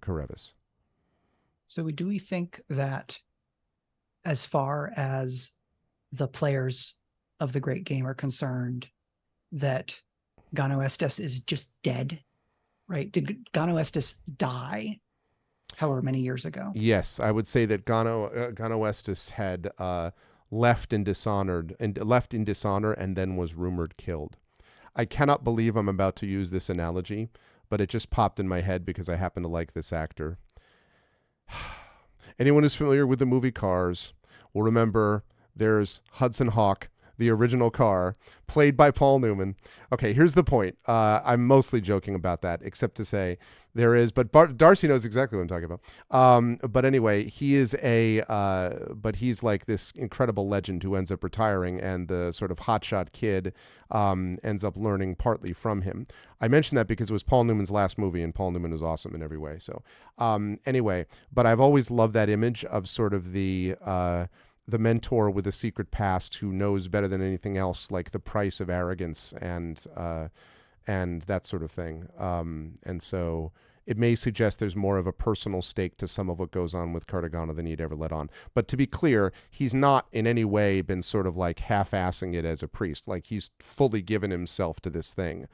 S2: Carevis.
S3: So do we think that as far as the players of the Great Game are concerned, that Gano Estes is just dead, right? Did Gano Estes die however many years ago?
S2: Yes, I would say that Gano Estes had left in dishonor and then was rumored killed. I cannot believe I'm about to use this analogy, but it just popped in my head because I happen to like this actor. Anyone who's familiar with the movie Cars will remember there's Hudson Hawk, the original car, played by Paul Newman. Okay, here's the point. I'm mostly joking about that, except to say there is, but Darcy knows exactly what I'm talking about. But anyway, he is but he's like this incredible legend who ends up retiring, and the sort of hotshot kid ends up learning partly from him. I mentioned that because it was Paul Newman's last movie, and Paul Newman was awesome in every way. So anyway, but I've always loved that image of sort of the mentor with a secret past who knows better than anything else, like the price of arrogance and that sort of thing. And so it may suggest there's more of a personal stake to some of what goes on with Cartagano than he'd ever let on. But to be clear, he's not in any way been sort of like half-assing it as a priest. Like, he's fully given himself to this thing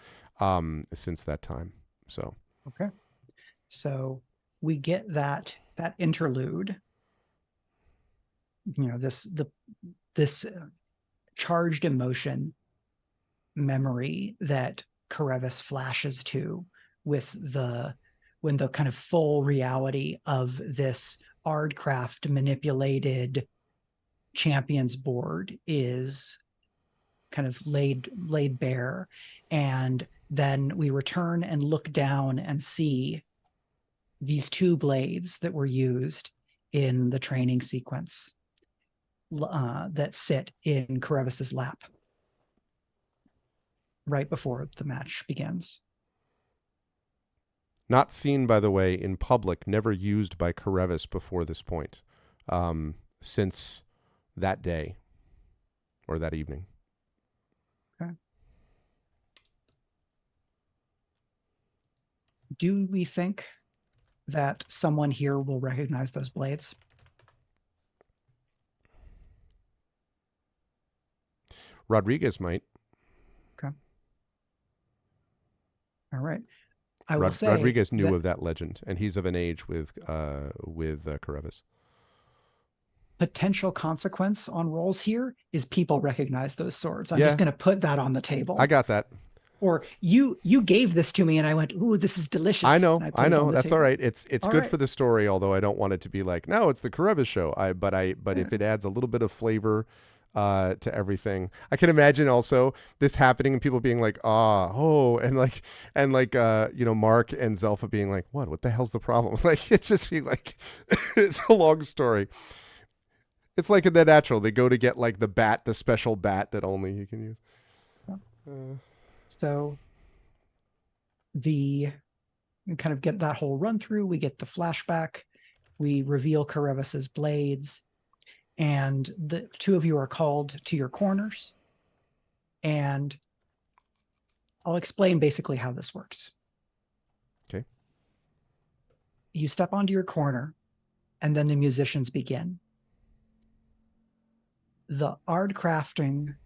S2: since that time. So
S3: okay, so we get that interlude. This charged emotion memory that Carevis flashes to when the kind of full reality of this Ardcraft manipulated champions board is kind of laid bare. And then we return and look down and see these two blades that were used in the training sequence that sit in Carevis's lap right before the match begins.
S2: Not seen, by the way, in public, never used by Carevis before this point, since that day or that evening.
S3: Okay. Do we think that someone here will recognize those blades?
S2: Rodriguez might.
S3: Okay. All right. I will say
S2: Rodriguez knew of that legend, and he's of an age with Carevis.
S3: Potential consequence on rolls here is people recognize those swords. I'm just going to put that on the table.
S2: I got that.
S3: Or you gave this to me and I went, ooh, this is delicious.
S2: I know. That's
S3: table.
S2: all right. It's good for the story, although I don't want it to be like, no, it's the Carevis show. But if it adds a little bit of flavor to everything, I can imagine also this happening and people being like, and Mark and Zelpha being like, what the hell's the problem? Like, it's just be like, it's a long story. It's like in The Natural, they go to get like the special bat that only he can use.
S3: So we kind of get that whole run through. We get the flashback. We reveal Carevis's blades, and the two of you are called to your corners. And I'll explain basically how this works.
S2: Okay.
S3: You step onto your corner, and then the musicians begin. The art crafting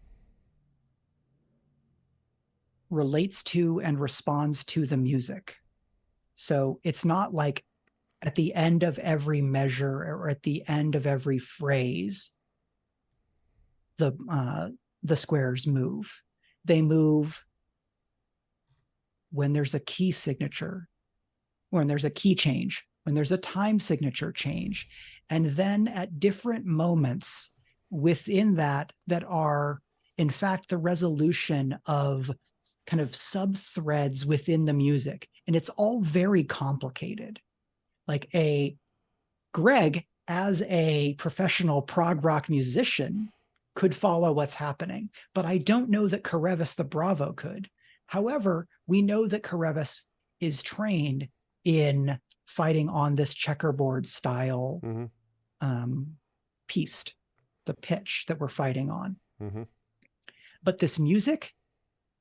S3: relates to and responds to the music. So it's not like at the end of every measure or at the end of every phrase, the squares move. They move when there's a key signature, when there's a key change, when there's a time signature change, and then at different moments within that are in fact the resolution of kind of sub threads within the music. And it's all very complicated. Like Greg, as a professional prog rock musician, could follow what's happening, but I don't know that Carevis the Bravo could. However, we know that Carevis is trained in fighting on this checkerboard style piece, the pitch that we're fighting on. But this music,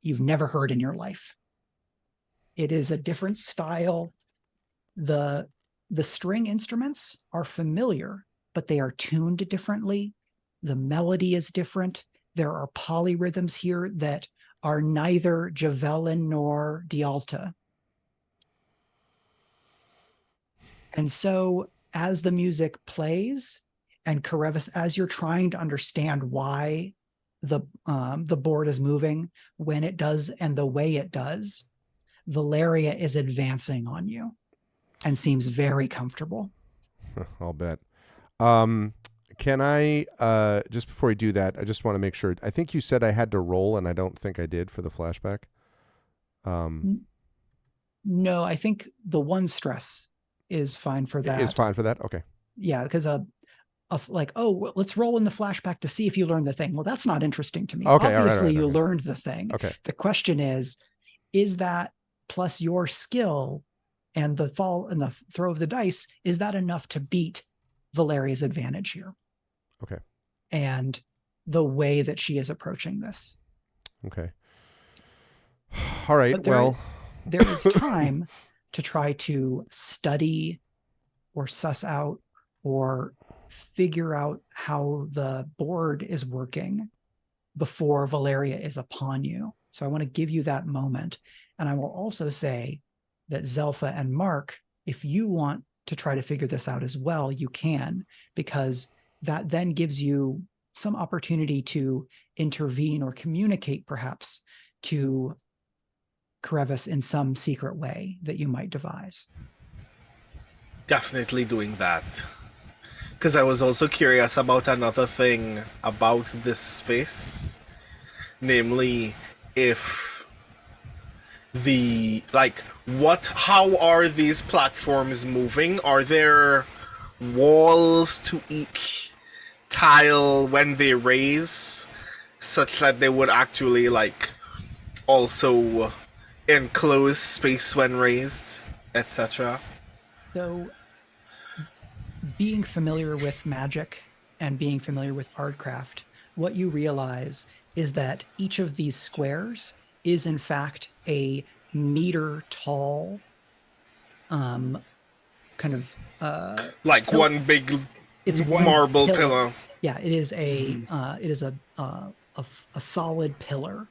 S3: you've never heard in your life. It is a different style. The string instruments are familiar, but they are tuned differently. The melody is different. There are polyrhythms here that are neither Javelin nor Dialta. And so as the music plays, and Carevis, as you're trying to understand why the board is moving, when it does, and the way it does, Valeria is advancing on you and seems very comfortable.
S2: I'll bet. Can I, just before I do that, I just want to make sure. I think you said I had to roll, and I don't think I did for the flashback.
S3: No, I think the one stress is fine for that.
S2: Is fine for that? Okay.
S3: Yeah, because like, oh, let's roll in the flashback to see if you learned the thing. Well, that's not interesting to me.
S2: Okay,
S3: obviously you learned the thing.
S2: Okay.
S3: The question is that plus your skill and the fall and the throw of the dice, is that enough to beat Valeria's advantage here?
S2: Okay.
S3: And the way that she is approaching this.
S2: Okay. All right.
S3: There is time to try to study or suss out or figure out how the board is working before Valeria is upon you. So I want to give you that moment. And I will also say that Zelpha and Mark, if you want to try to figure this out as well, you can, because that then gives you some opportunity to intervene or communicate perhaps to Carevis in some secret way that you might devise.
S5: Definitely doing that. Because I was also curious about another thing about this space. Namely, if how are these platforms moving? Are there walls to each tile when they raise, such that they would actually also enclose space when raised, etc.?
S3: So being familiar with magic and being familiar with artcraft, what you realize is that each of these squares is in fact a meter tall kind of
S5: one big
S3: it's
S5: marble pillar.
S3: Yeah, it is a solid pillar,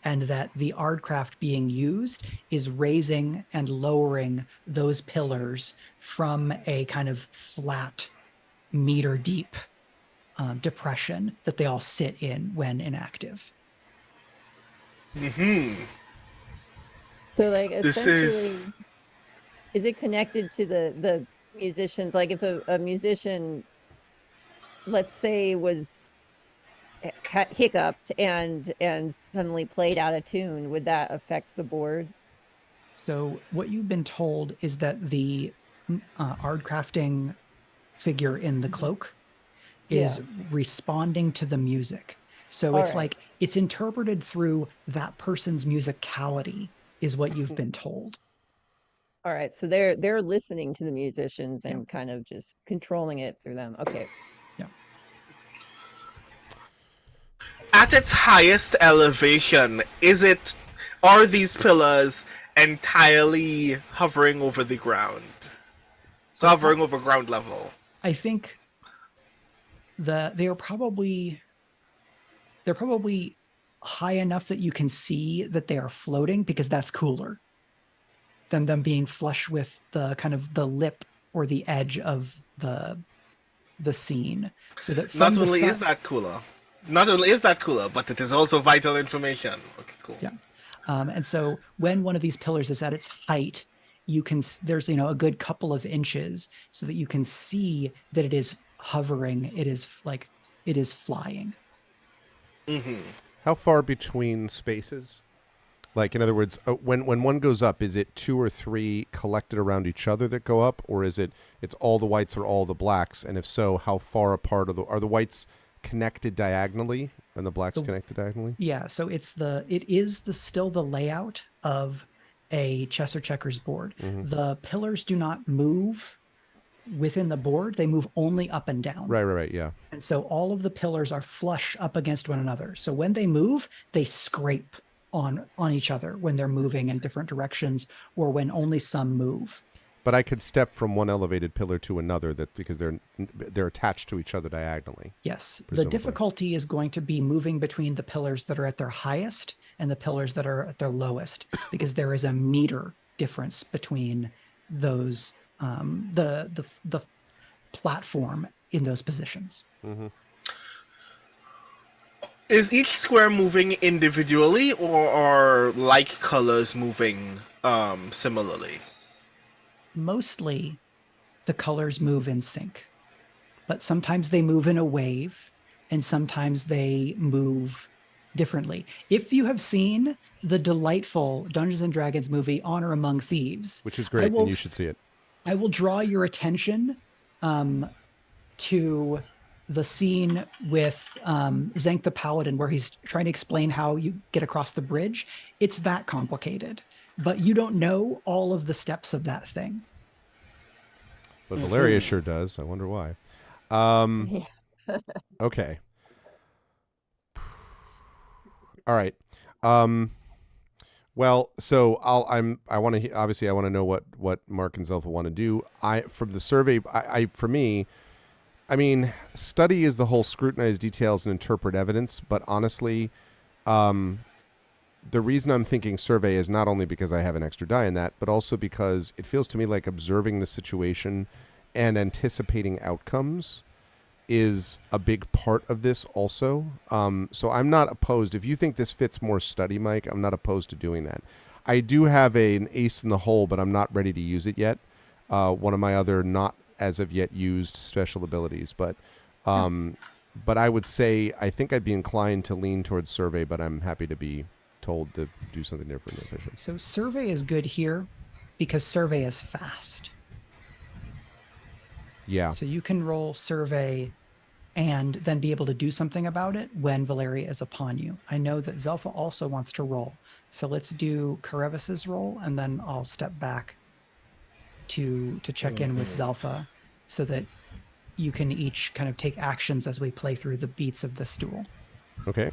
S3: and that the artcraft being used is raising and lowering those pillars from a kind of flat meter deep depression that they all sit in when inactive.
S4: So essentially, is it connected to the musicians? Like if a musician, let's say, was hiccuped and suddenly played out of tune, would that affect the board?
S3: So what you've been told is that the art crafting figure in the cloak is responding to the music. So it's like it's interpreted through that person's musicality is what you've been told.
S4: All right, so they're listening to the musicians and kind of just controlling it through them. Okay.
S3: Yeah.
S5: At its highest elevation, are these pillars entirely hovering over the ground? So hovering over ground level?
S3: I think they're probably high enough that you can see that they are floating, because that's cooler than them being flush with the kind of the lip or the edge of the scene. So that
S5: not only is that cooler, but it is also vital information. Okay, cool.
S3: Yeah. And so when one of these pillars is at its height, there's a good couple of inches so that you can see that it is hovering. It is flying.
S5: Mm-hmm.
S2: How far between spaces? Like, in other words, when one goes up, is it 2 or 3 collected around each other that go up, or is it's all the whites or all the blacks? And if so, how far apart are the whites connected diagonally and the blacks connected diagonally?
S3: Yeah, so it is still the layout of a chess or checkers board.
S2: Mm-hmm.
S3: The pillars do not move within the board; they move only up and down.
S2: Right, yeah.
S3: And so all of the pillars are flush up against one another. So when they move, they scrape on each other when they're moving in different directions, or when only some move.
S2: But I could step from one elevated pillar to another because they're attached to each other diagonally.
S3: Yes.
S2: Presumably.
S3: The difficulty is going to be moving between the pillars that are at their highest and the pillars that are at their lowest, because there is a meter difference between those, the platform in those positions.
S2: Mm-hmm.
S5: Is each square moving individually, or are like colors moving similarly?
S3: Mostly the colors move in sync, but sometimes they move in a wave and sometimes they move differently. If you have seen the delightful Dungeons and Dragons movie Honor Among Thieves,
S2: which is great, and you should see it,
S3: I will draw your attention to the scene with Zank the Paladin, where he's trying to explain how you get across the bridge. It's that complicated, but you don't know all of the steps of that thing.
S2: But Valeria sure does. I wonder why. Okay. All right. Well, so I want to know what Mark and Zelpha want to do. From the survey, for me, I mean, study is the whole scrutinize details and interpret evidence, but honestly, the reason I'm thinking survey is not only because I have an extra die in that, but also because it feels to me like observing the situation and anticipating outcomes is a big part of this also. So I'm not opposed. If you think this fits more study, Mike, I'm not opposed to doing that. I do have an ace in the hole, but I'm not ready to use it yet. One of my other not as of yet used special abilities, but I would say I think I'd be inclined to lean towards survey, but I'm happy to be told to do something different.
S3: So survey is good here because survey is fast.
S2: Yeah.
S3: So you can roll survey and then be able to do something about it when Valeria is upon you. I know that Zelpha also wants to roll. So let's do Carevis's roll, and then I'll step back to check in with Zelpha so that you can each kind of take actions as we play through the beats of this duel.
S2: Okay.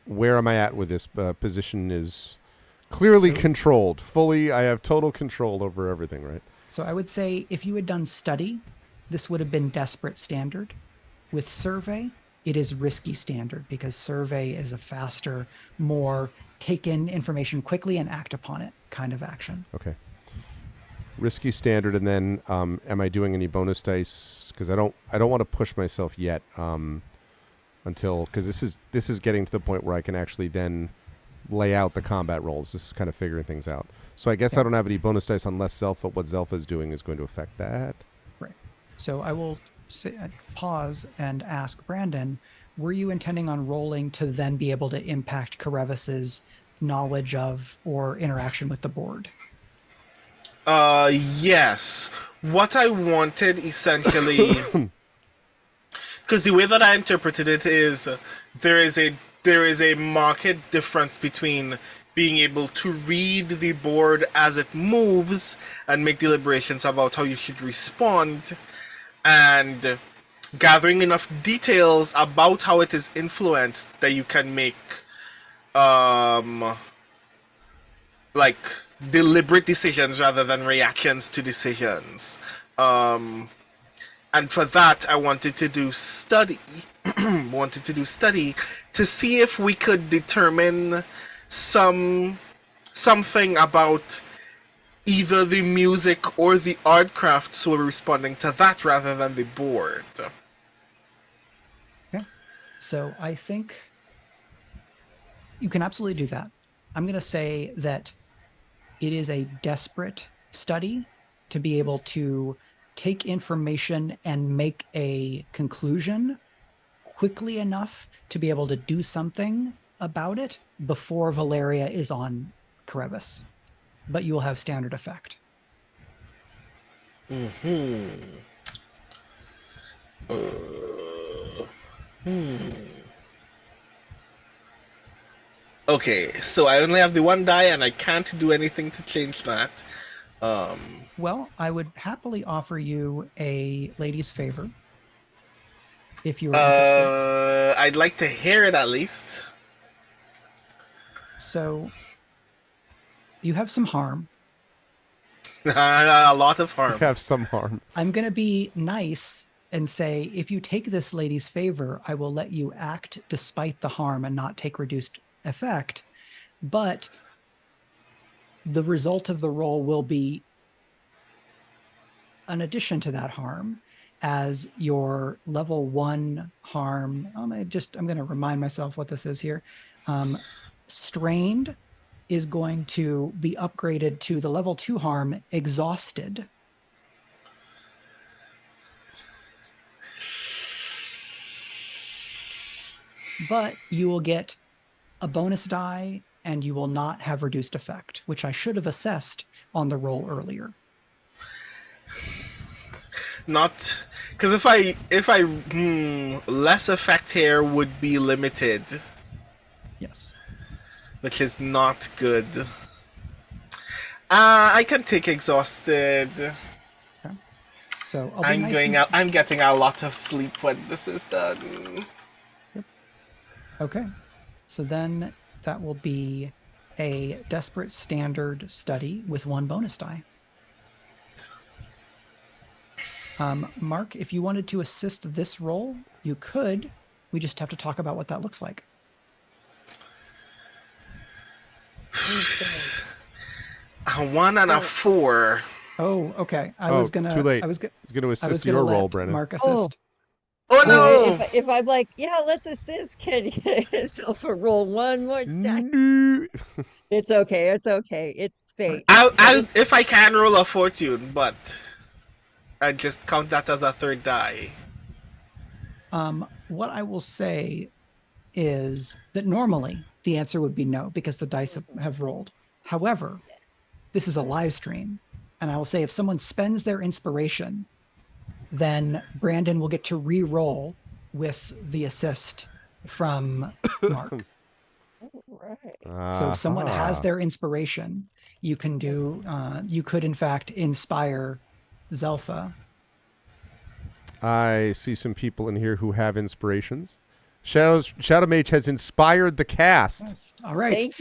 S2: Where am I at with this? Position is clearly controlled. Fully, I have total control over everything, right?
S3: So I would say if you had done study, this would have been desperate standard. With survey, it is risky standard, because survey is a faster, more take in information quickly and act upon it kind of action.
S2: Okay. Risky standard, and then am I doing any bonus dice? Because I don't want to push myself yet because this is getting to the point where I can actually then lay out the combat rolls. This is kind of figuring things out. So I guess I don't have any bonus dice unless what Zelpha is doing is going to affect that.
S3: Right. So I will pause and ask Brandon, were you intending on rolling to then be able to impact Carevis's knowledge of or interaction with the board?
S5: Yes. What I wanted essentially, because the way that I interpreted it is there is a marked difference between being able to read the board as it moves and make deliberations about how you should respond, and gathering enough details about how it is influenced that you can make like deliberate decisions rather than reactions to decisions. And for that, I wanted to do study. To see if we could determine something about either the music or the art crafts who are responding to that rather than the board.
S3: Yeah. So I think you can absolutely do that. I'm going to say that it is a desperate study to be able to take information and make a conclusion quickly enough to be able to do something about it before Valeria is on Carevis. But you will have standard effect.
S5: Okay, so I only have the one die, and I can't do anything to change that.
S3: Well, I would happily offer you a lady's favor if you were interested.
S5: I'd like to hear it at least.
S3: So you have some harm.
S5: A lot of harm.
S2: Have some harm.
S3: I'm going to be nice and say, if you take this lady's favor, I will let you act despite the harm and not take reduced effect. But the result of the roll will be an addition to that harm, as your level 1 harm. I'm going to remind myself what this is here. Strained is going to be upgraded to the level 2 harm, exhausted. But you will get a bonus die and you will not have reduced effect, which I should have assessed on the roll earlier.
S5: Not because if I less effect here would be limited.
S3: Yes.
S5: Which is not good. I can take exhausted.
S3: Okay. So
S5: I'm getting a lot of sleep when this is done.
S3: Yep. Okay. So then that will be a desperate standard study with 1 bonus die. Mark, if you wanted to assist this roll, you could. We just have to talk about what that looks like.
S5: A 1 and a 4.
S3: Oh, okay.
S2: Too late. He's gonna assist your roll, Brennan.
S3: Mark assist.
S5: Oh no!
S4: If I'm like, yeah, let's assist, can Zelpha roll 1 more time?
S2: No.
S4: It's okay. It's okay. It's fate.
S5: I'll if I can roll a fortune, but I just count that as a 3rd die.
S3: What I will say is that normally the answer would be no, because the dice have rolled. However, this is a live stream, and I will say if someone spends their inspiration, then Brandon will get to re-roll with the assist from Mark.
S4: Right.
S3: So if someone has their inspiration, you can do. You could in fact inspire Zelpha.
S2: I see some people in here who have inspirations. Shadow Mage has inspired the cast.
S3: Yes. All right.
S4: Thank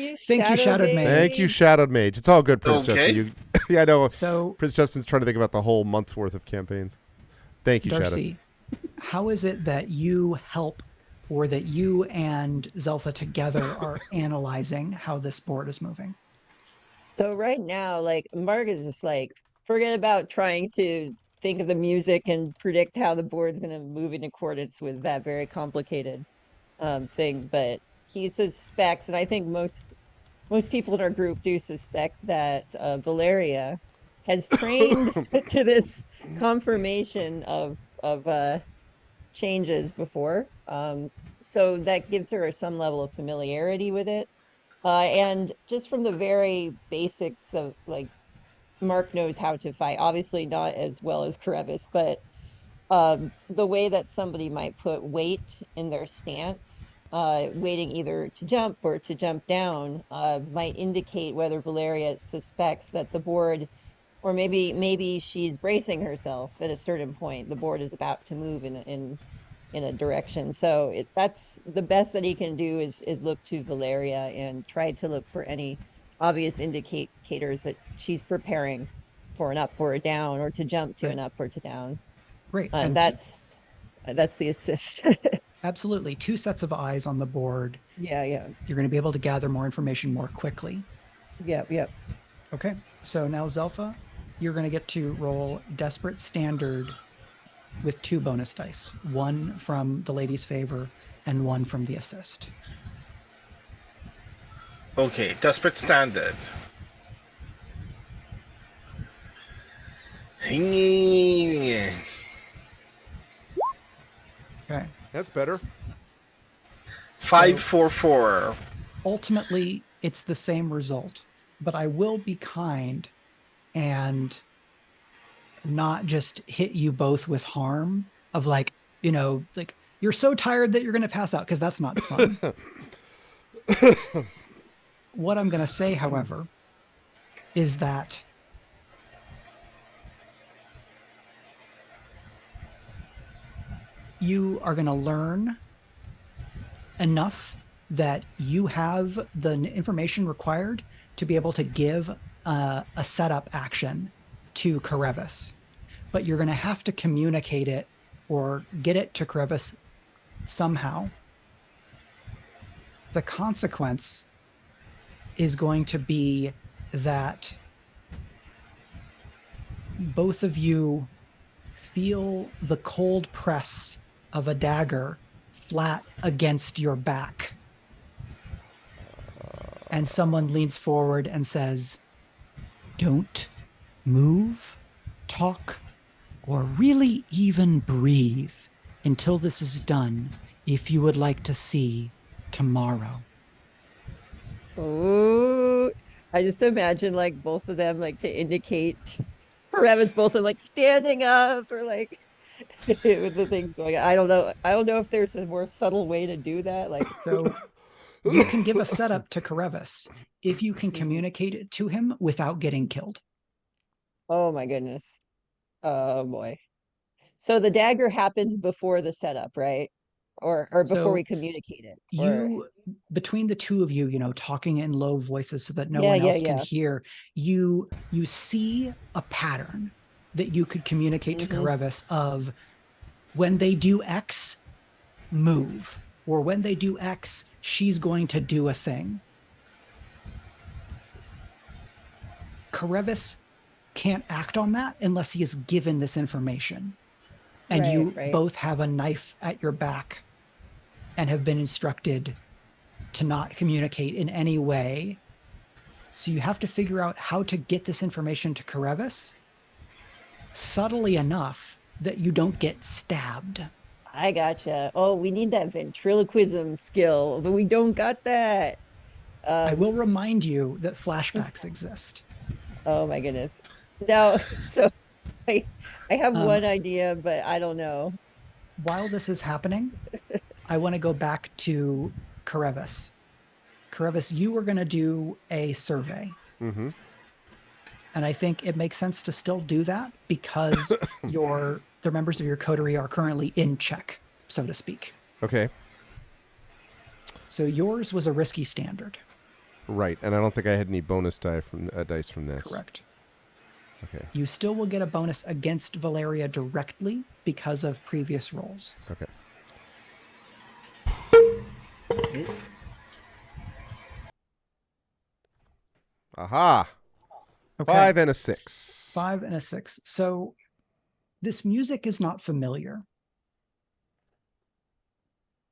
S4: you,
S3: Shadowed Mage.
S2: Thank you, Shadowed Mage. It's all good, Prince
S5: Okay.
S2: Justin. I know.
S3: So
S2: Prince Justin's trying to think about the whole month's worth of campaigns. Thank you,
S3: Darcy, how is it that you help, or that you and Zelpha together are analyzing how this board is moving?
S4: So right now, like, Mark is just like, forget about trying to think of the music and predict how the board's going to move in accordance with that very complicated thing. But he suspects, and I think most people in our group do suspect, that Valeria has trained to this confirmation of changes before. So that gives her some level of familiarity with it. And just from the very basics of, like, Mark knows how to fight, obviously not as well as Carevis, but the way that somebody might put weight in their stance, waiting either to jump or to jump down, might indicate whether Valeria suspects that the board, or maybe she's bracing herself at a certain point. The board is about to move in a direction. So that's the best that he can do is look to Valeria and try to look for any obvious indicators that she's preparing for an up or a down, or to jump to an up or to down.
S3: Great.
S4: And that's the assist.
S3: Absolutely. 2 sets of eyes on the board.
S4: Yeah.
S3: You're going to be able to gather more information more quickly.
S4: Yep.
S3: Okay. So now, Zelpha, you're going to get to roll Desperate Standard with 2 bonus dice. 1 from the lady's favor and 1 from the assist.
S5: Okay, desperate standard.
S3: Okay.
S2: That's better.
S5: 544.
S3: Ultimately, it's the same result, but I will be kind and not just hit you both with harm of like, like you're so tired that you're going to pass out, because that's not fun. What I'm going to say, however, is that you are going to learn enough that you have the information required to be able to give a setup action to Carevis, but you're going to have to communicate it or get it to Carevis somehow. The consequence is going to be that both of you feel the cold press of a dagger flat against your back. And someone leans forward and says, "Don't move, talk, or really even breathe until this is done if you would like to see tomorrow."
S4: Oh, I just imagine like both of them like to indicate for Evans both of like standing up or like with the things going on. I don't know. I don't know if there's a more subtle way to do that. Like,
S3: So you can give a setup to Carevis if you can communicate it to him without getting killed.
S4: oh my goodness. Oh boy. So the dagger happens before the setup, right? Or before we
S3: So
S4: communicate it. Or
S3: you, between the two of you, talking in low voices so that no
S4: yeah,
S3: one
S4: yeah,
S3: else can
S4: yeah.
S3: hear, you see a pattern that you could communicate to
S4: Mhm.
S3: Carevis of when they do X, move, or when they do X, she's going to do a thing. Carevis can't act on that unless he is given this information. And
S4: Right,
S3: you
S4: right.
S3: both have a knife at your back and have been instructed to not communicate in any way. So you have to figure out how to get this information to Carevis subtly enough that you don't get stabbed.
S4: I gotcha. Oh, we need that ventriloquism skill, but we don't got that.
S3: I will
S4: S-
S3: remind you that flashbacks exist.
S4: oh my goodness. Now, so I I have
S3: Um,
S4: one idea, but I don't know.
S3: while this is happening, I want to go back to Carevis. Carevis, you were going to do a survey.
S2: Mm-hmm.
S3: And I think it makes sense to still do that because the members of your coterie are currently in check, so to speak.
S2: Okay.
S3: So yours was a risky standard.
S2: Right, and I don't think I had any bonus dice from this.
S3: Correct.
S2: Okay.
S3: You still will get a bonus against Valeria directly because of previous rolls.
S2: Okay. Aha.
S3: Okay.
S2: 5 and a 6.
S3: 5 and a 6. So this music is not familiar.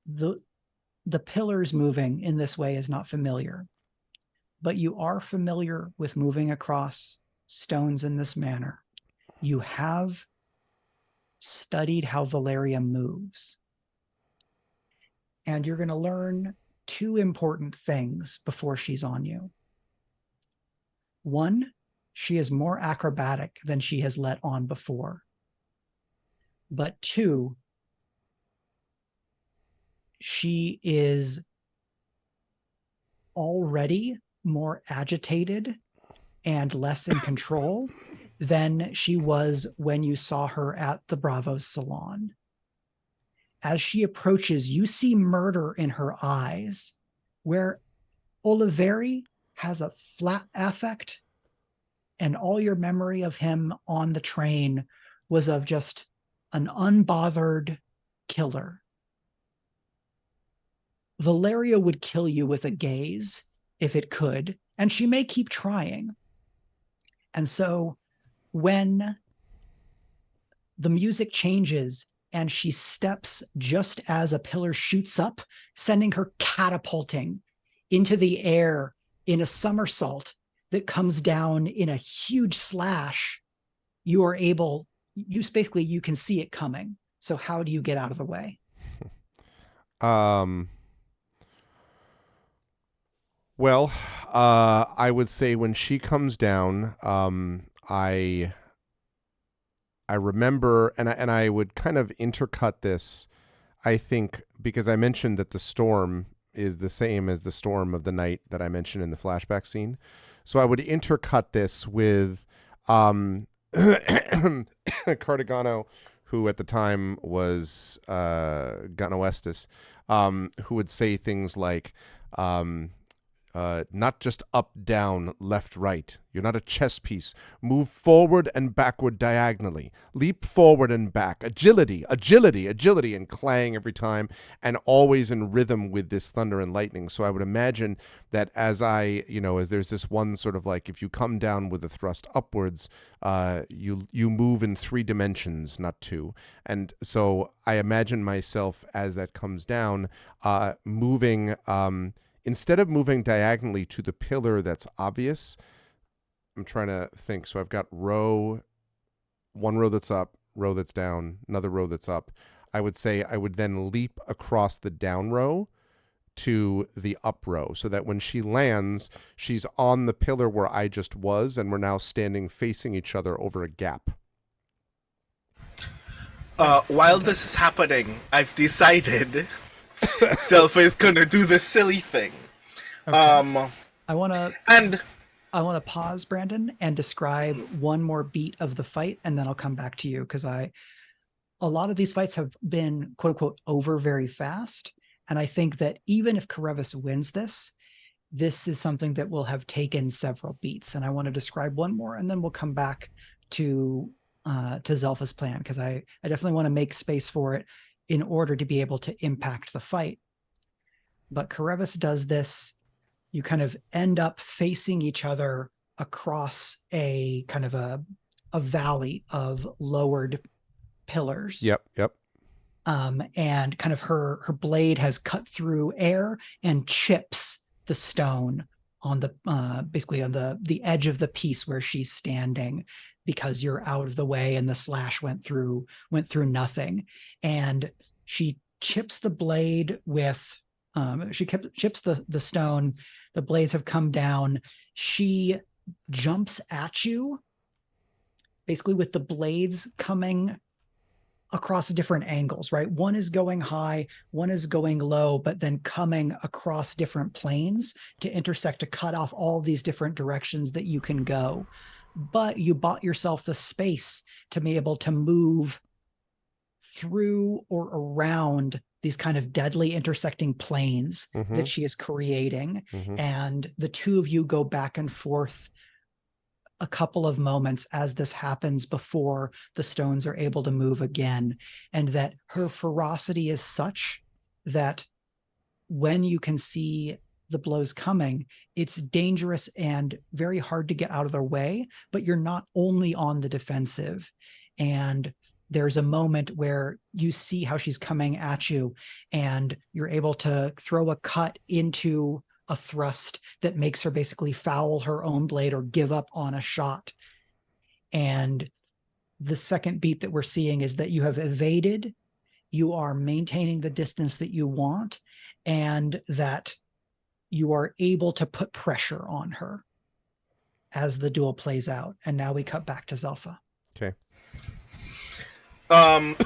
S3: The pillars moving in this way is not familiar, but you are familiar with moving across stones in this manner. You have studied how Valeria moves. And you're going to learn 2 important things before she's on you. One, she is more acrobatic than she has let on before. But 2, she is already more agitated and less in control than she was when you saw her at the Bravo's salon. As she approaches, you see murder in her eyes, where Oliveri has a flat affect, and all your memory of him on the train was of just an unbothered killer. Valeria would kill you with a gaze if it could, and she may keep trying. And so when the music changes and she steps just as a pillar shoots up, sending her catapulting into the air in a somersault that comes down in a huge slash, you are able, you can see it coming. So how do you get out of the way?
S2: Well, I would say when she comes down, I remember, and I would kind of intercut this, I think, because I mentioned that the storm is the same as the storm of the night that I mentioned in the flashback scene. So I would intercut this with Cartagano, who at the time was Ganoestis, who would say things like, not just up, down, left, right. You're not a chess piece. Move forward and backward diagonally. Leap forward and back. Agility, agility, agility, and clang every time, and always in rhythm with this thunder and lightning. So I would imagine that as there's this one sort of like, if you come down with a thrust upwards, you move in 3 dimensions, not 2. And so I imagine myself as that comes down, moving. Instead of moving diagonally to the pillar that's obvious, I'm trying to think. So I've got one row that's up, row that's down, another row that's up. I would say I would then leap across the down row to the up row so that when she lands, she's on the pillar where I just was, and we're now standing facing each other over a gap.
S5: While this is happening, I've decided Zelpha is gonna do the silly thing.
S3: Okay. I want to pause, Brandon, and describe one more beat of the fight, and then I'll come back to you, because a lot of these fights have been quote unquote over very fast, and I think that even if Carevis wins this is something that will have taken several beats, and I want to describe one more, and then we'll come back to Zelpha's plan, because I definitely want to make space for it in order to be able to impact the fight. But Carevis does this. You kind of end up facing each other across a kind of a valley of lowered pillars.
S2: Yep.
S3: And kind of her blade has cut through air and chips the stone on the basically on the edge of the piece where she's standing, because you're out of the way and the slash went through nothing. And she chips the blade with chips the stone. The blades have come down. She jumps at you basically with the blades coming across different angles, right? One is going high, one is going low, but then coming across different planes to intersect, to cut off all these different directions that you can go. But you bought yourself the space to be able to move through or around these kind of deadly intersecting planes that she is creating. And the two of you go back and forth a couple of moments as this happens before the stones are able to move again. And that her ferocity is such that when you can see the blows coming, it's dangerous and very hard to get out of their way, but you're not only on the defensive. And there's a moment where you see how she's coming at you, and you're able to throw a cut into a thrust that makes her basically foul her own blade or give up on a shot. And the second beat that we're seeing is that you have evaded, you are maintaining the distance that you want, and that you are able to put pressure on her as the duel plays out. And now we cut back to Zelpha.
S2: Okay.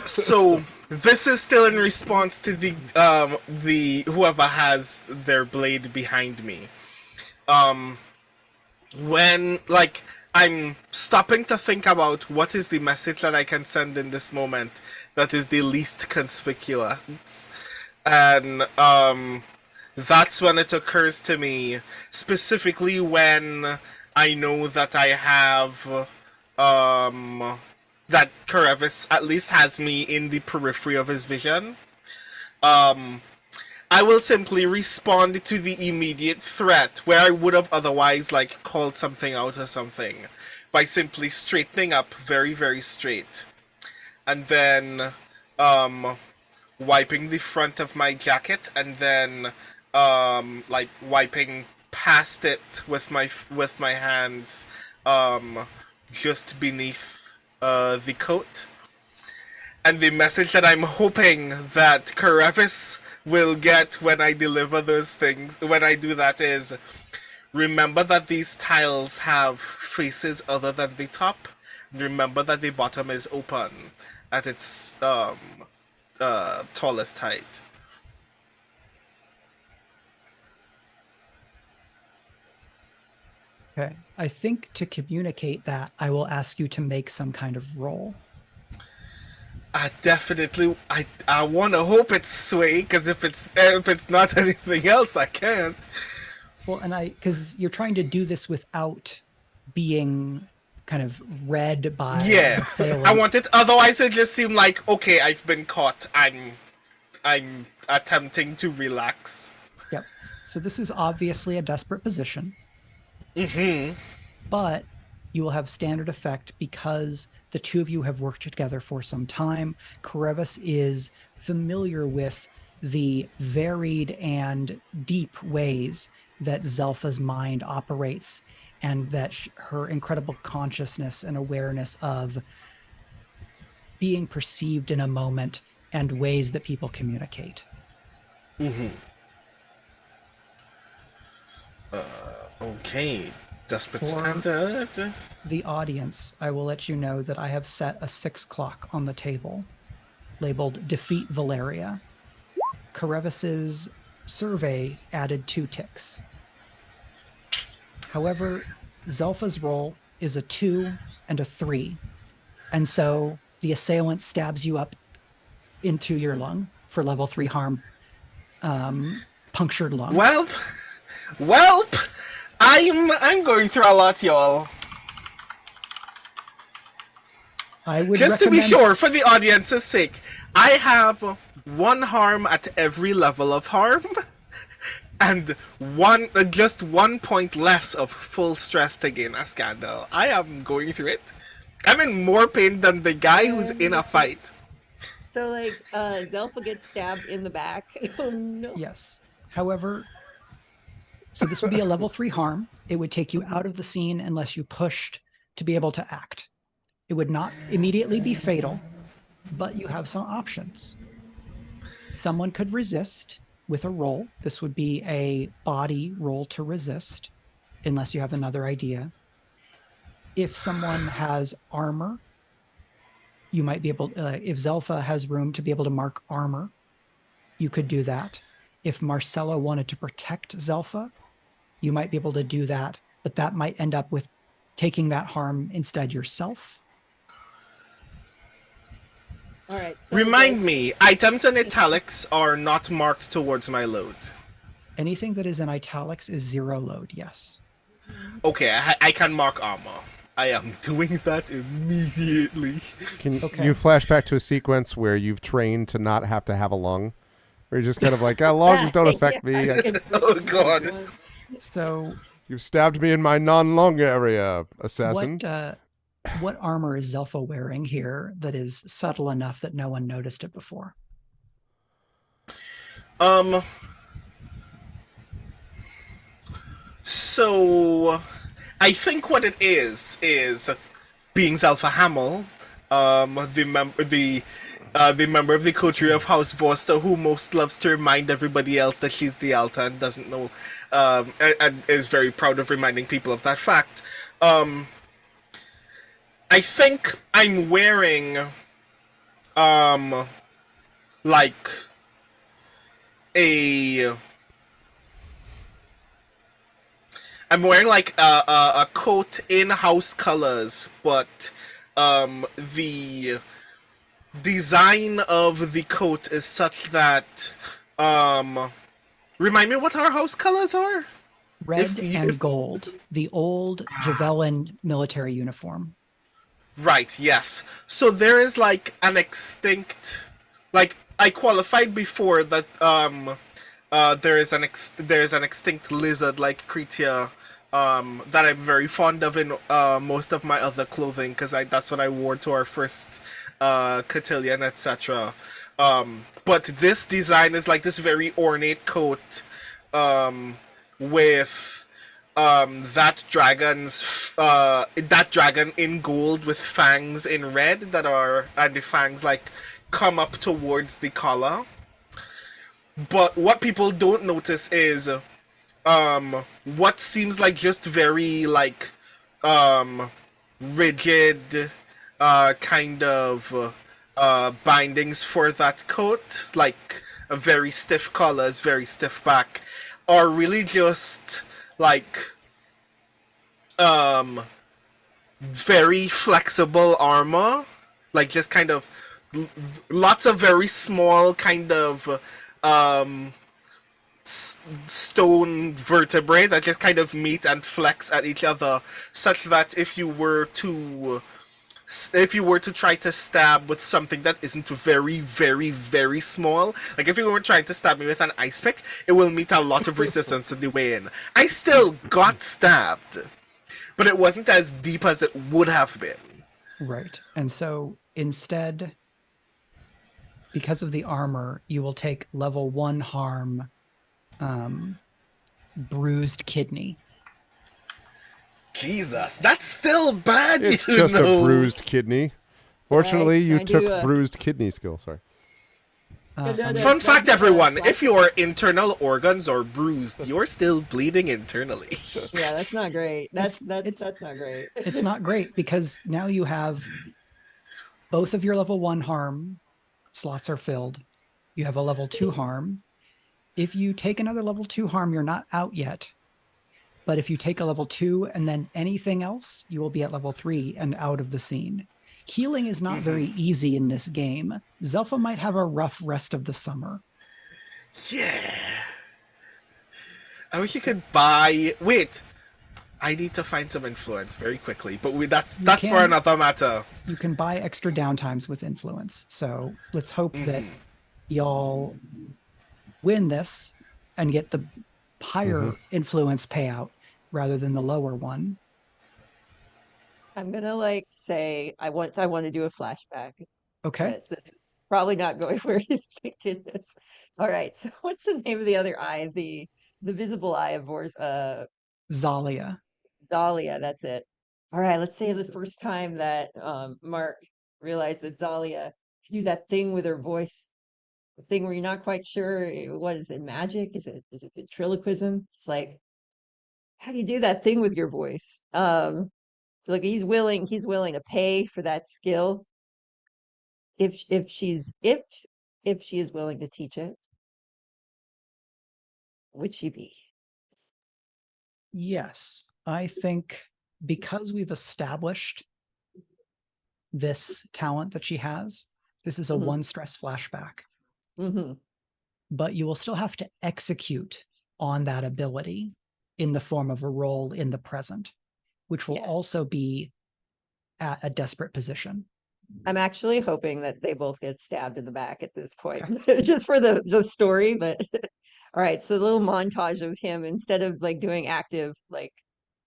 S5: So this is still in response to the whoever has their blade behind me. When I'm stopping to think about what is the message that I can send in this moment that is the least conspicuous, and that's when it occurs to me, specifically when I know that I have that Carevis at least has me in the periphery of his vision. I will simply respond to the immediate threat where I would have otherwise called something out or something by simply straightening up very, very straight, and then wiping the front of my jacket, and then wiping past it with my hands, just beneath the coat. And the message that I'm hoping that Carevis will get when I deliver those things, when I do that, is remember that these tiles have faces other than the top. Remember that the bottom is open at its tallest height.
S3: Okay. I think to communicate that, I will ask you to make some kind of roll.
S5: I want to hope it's sway, because if it's not anything else, I can't.
S3: Well, and because you're trying to do this without being kind of read by assailants.
S5: I want it. Otherwise, it just seemed like, okay, I've been caught. I'm attempting to relax.
S3: Yep. So this is obviously a desperate position.
S5: Mm-hmm.
S3: But you will have standard effect because the two of you have worked together for some time. Carevis is familiar with the varied and deep ways that Zelpha's mind operates, and that her incredible consciousness and awareness of being perceived in a moment and ways that people communicate.
S5: Mm-hmm. Okay. Desperate standard.
S3: The audience, I will let you know that I have set a 6 clock on the table labeled Defeat Valeria. Carevis's survey added 2 ticks. However, Zelpha's roll is a 2 and a 3. And so the assailant stabs you up into your lung for level 3 harm, punctured lung.
S5: Welp, I'm going through a lot, y'all.
S3: I would
S5: just to be sure, for the audience's sake, I have 1 harm at every level of harm, and just 1 point less of full stress to gain a scandal. I am going through it. I'm in more pain than the guy who's in a fight.
S4: So, like, Zelpha gets stabbed in the back. Oh, no.
S3: Yes. However, so this would be a level 3 harm. It would take you out of the scene unless you pushed to be able to act. It would not immediately be fatal, but you have some options. Someone could resist with a roll. This would be a body roll to resist, unless you have another idea. If someone has armor, you might be able, if Zelpha has room to be able to mark armor, you could do that. If Marcello wanted to protect Zelpha, you might be able to do that, but that might end up with taking that harm instead yourself.
S4: All right. So
S5: Remind me, items in italics are not marked towards my load.
S3: Anything that is in italics is 0 load, yes.
S5: Okay, I can mark armor. I am doing that immediately.
S2: Can you flash back to a sequence where you've trained to not have to have a lung? Where you're just kind of like, lungs don't affect me.
S5: Oh, God.
S3: So...
S2: You've stabbed me in my non-lung area, assassin.
S3: What armor is Zelpha wearing here that is subtle enough that no one noticed it before?
S5: So I think what it is being Zelpha Hamill, the member of the coterie of House Vorster who most loves to remind everybody else that she's the Alta and doesn't know, and is very proud of reminding people of that fact. I think I'm wearing, like a coat in house colors, but the design of the coat is such that remind me what our house colors are?
S3: Red and gold. The old Javelin military uniform.
S5: Right, yes. So there is like an extinct, like I qualified before that there is an extinct lizard-like creature that I'm very fond of in most of my other clothing, because that's what I wore to our first cotillion, etc. But this design is like this very ornate coat with that dragon in gold with fangs in red and the fangs like come up towards the collar. But what people don't notice is what seems like just very like rigid kind of bindings for that coat, like a very stiff collars, very stiff back, are really just like very flexible armor, like just kind of lots of very small kind of stone vertebrae that just kind of meet and flex at each other, such that if you were to try to stab with something that isn't very, very, very small, like if you were trying to stab me with an ice pick, it will meet a lot of resistance on the way in. I still got stabbed, but it wasn't as deep as it would have been.
S3: Right. And so instead, because of the armor, you will take level 1 harm, bruised kidney.
S5: Jesus, that's still bad.
S2: It's just a bruised kidney. Fortunately, you took bruised kidney skill. Sorry.
S5: Fun fact, everyone: if your internal organs are bruised, you're still bleeding internally.
S4: Yeah, that's not great. That's not great.
S3: It's not great because now you have both of your level 1 harm slots are filled. You have a level 2 harm. If you take another level 2 harm, you're not out yet. But if you take a level 2 and then anything else, you will be at level 3 and out of the scene. Healing is not very easy in this game. Zelpha might have a rough rest of the summer.
S5: Yeah. I wish you could buy... Wait. I need to find some influence very quickly, but that's for another matter.
S3: You can buy extra downtimes with influence. So let's hope that y'all win this and get the higher influence payout rather than the lower one.
S4: I'm gonna say I want to do a flashback.
S3: Okay.
S4: But this is probably not going where you think it is. All right. So what's the name of the other eye? The visible eye of
S3: Zalia.
S4: Zalia, that's it. All right, let's say the first time that Mark realized that Zalia could do that thing with her voice, the thing where you're not quite sure what is it, magic? Is it ventriloquism? It's like, how do you do that thing with your voice? Like he's willing to pay for that skill if she is willing to teach it. Would she be?
S3: Yes, I think because we've established this talent that she has, this is a 1 stress flashback. But you will still have to execute on that ability in the form of a roll in the present, which will also be at a desperate position.
S4: I'm actually hoping that they both get stabbed in the back at this point, just for the story. But all right, so a little montage of him instead of like doing active, like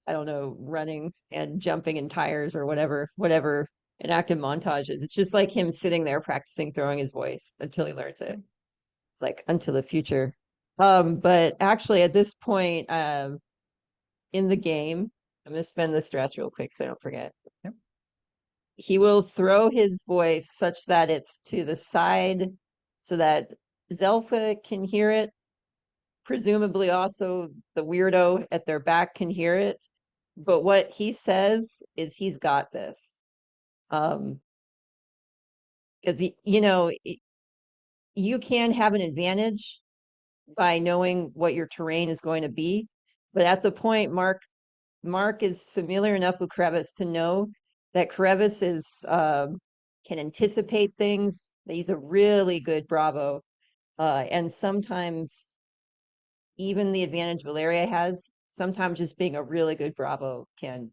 S4: I don't know, running and jumping in tires or whatever an active montage is. It's just like him sitting there practicing throwing his voice until he learns it. It's like until the future. But actually, at this point, in the game, I'm gonna spend the stress real quick so I don't forget.
S3: Yep.
S4: He will throw his voice such that it's to the side so that Zelpha can hear it. Presumably also the weirdo at their back can hear it. But what he says is he's got this. Because, you can have an advantage by knowing what your terrain is going to be. But at the point, Mark is familiar enough with Carevis to know that Carevis can anticipate things. He's a really good Bravo. And sometimes even the advantage Valeria has, sometimes just being a really good Bravo can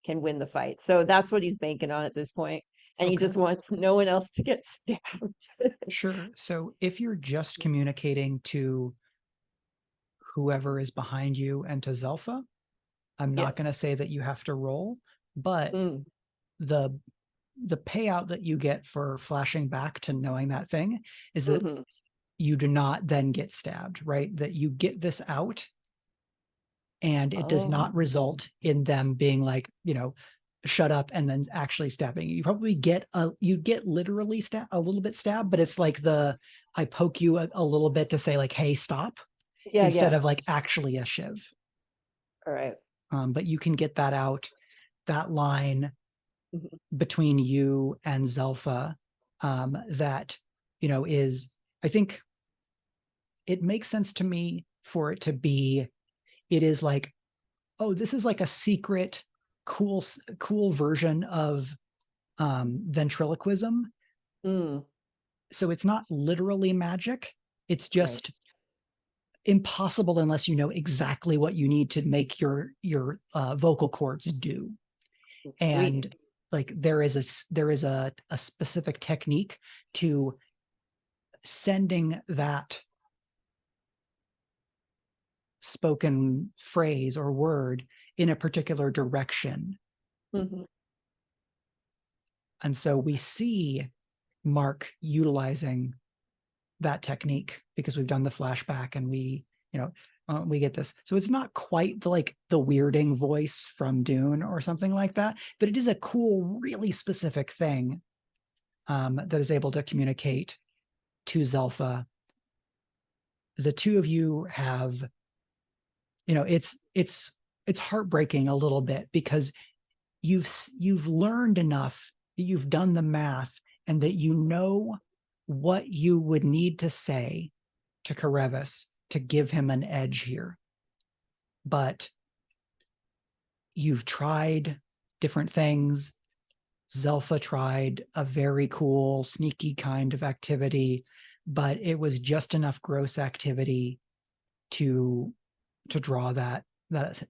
S4: win the fight. So that's what he's banking on at this point. And he just wants no one else to get stabbed.
S3: Sure. So if you're just communicating to whoever is behind you and to Zelpha, I'm not going to say that you have to roll, but the payout that you get for flashing back to knowing that thing is that you do not then get stabbed, right? That you get this out and it does
S4: Oh.
S3: not result in them being like, shut up and then actually stabbing you. You probably get literally a little bit stabbed, but it's like I poke you a little bit to say like, hey, stop,
S4: Yeah,
S3: instead
S4: yeah.
S3: of like actually a shiv.
S4: All right.
S3: But you can get that out, that line
S4: Mhm.
S3: between you and Zelpha, that, is, I think it makes sense to me for it to be, it is like, oh, this is like a secret, cool version of ventriloquism.
S4: Mm,
S3: So it's not literally magic. It's
S4: right.
S3: just impossible unless you know exactly what you need to make your vocal cords do.
S4: Sweet.
S3: And like there is a specific technique to sending that spoken phrase or word in a particular direction.
S4: Mhm.
S3: And so we see Mark utilizing that technique because we've done the flashback and we get this. So it's not quite the weirding voice from Dune or something like that, but it is a cool, really specific thing that is able to communicate to Zelpha. The two of you have, it's heartbreaking a little bit because you've learned enough that you've done the math and that you know what you would need to say to Carevis to give him an edge here. But you've tried different things. Zelpha tried a very cool, sneaky kind of activity, but it was just enough gross activity to draw that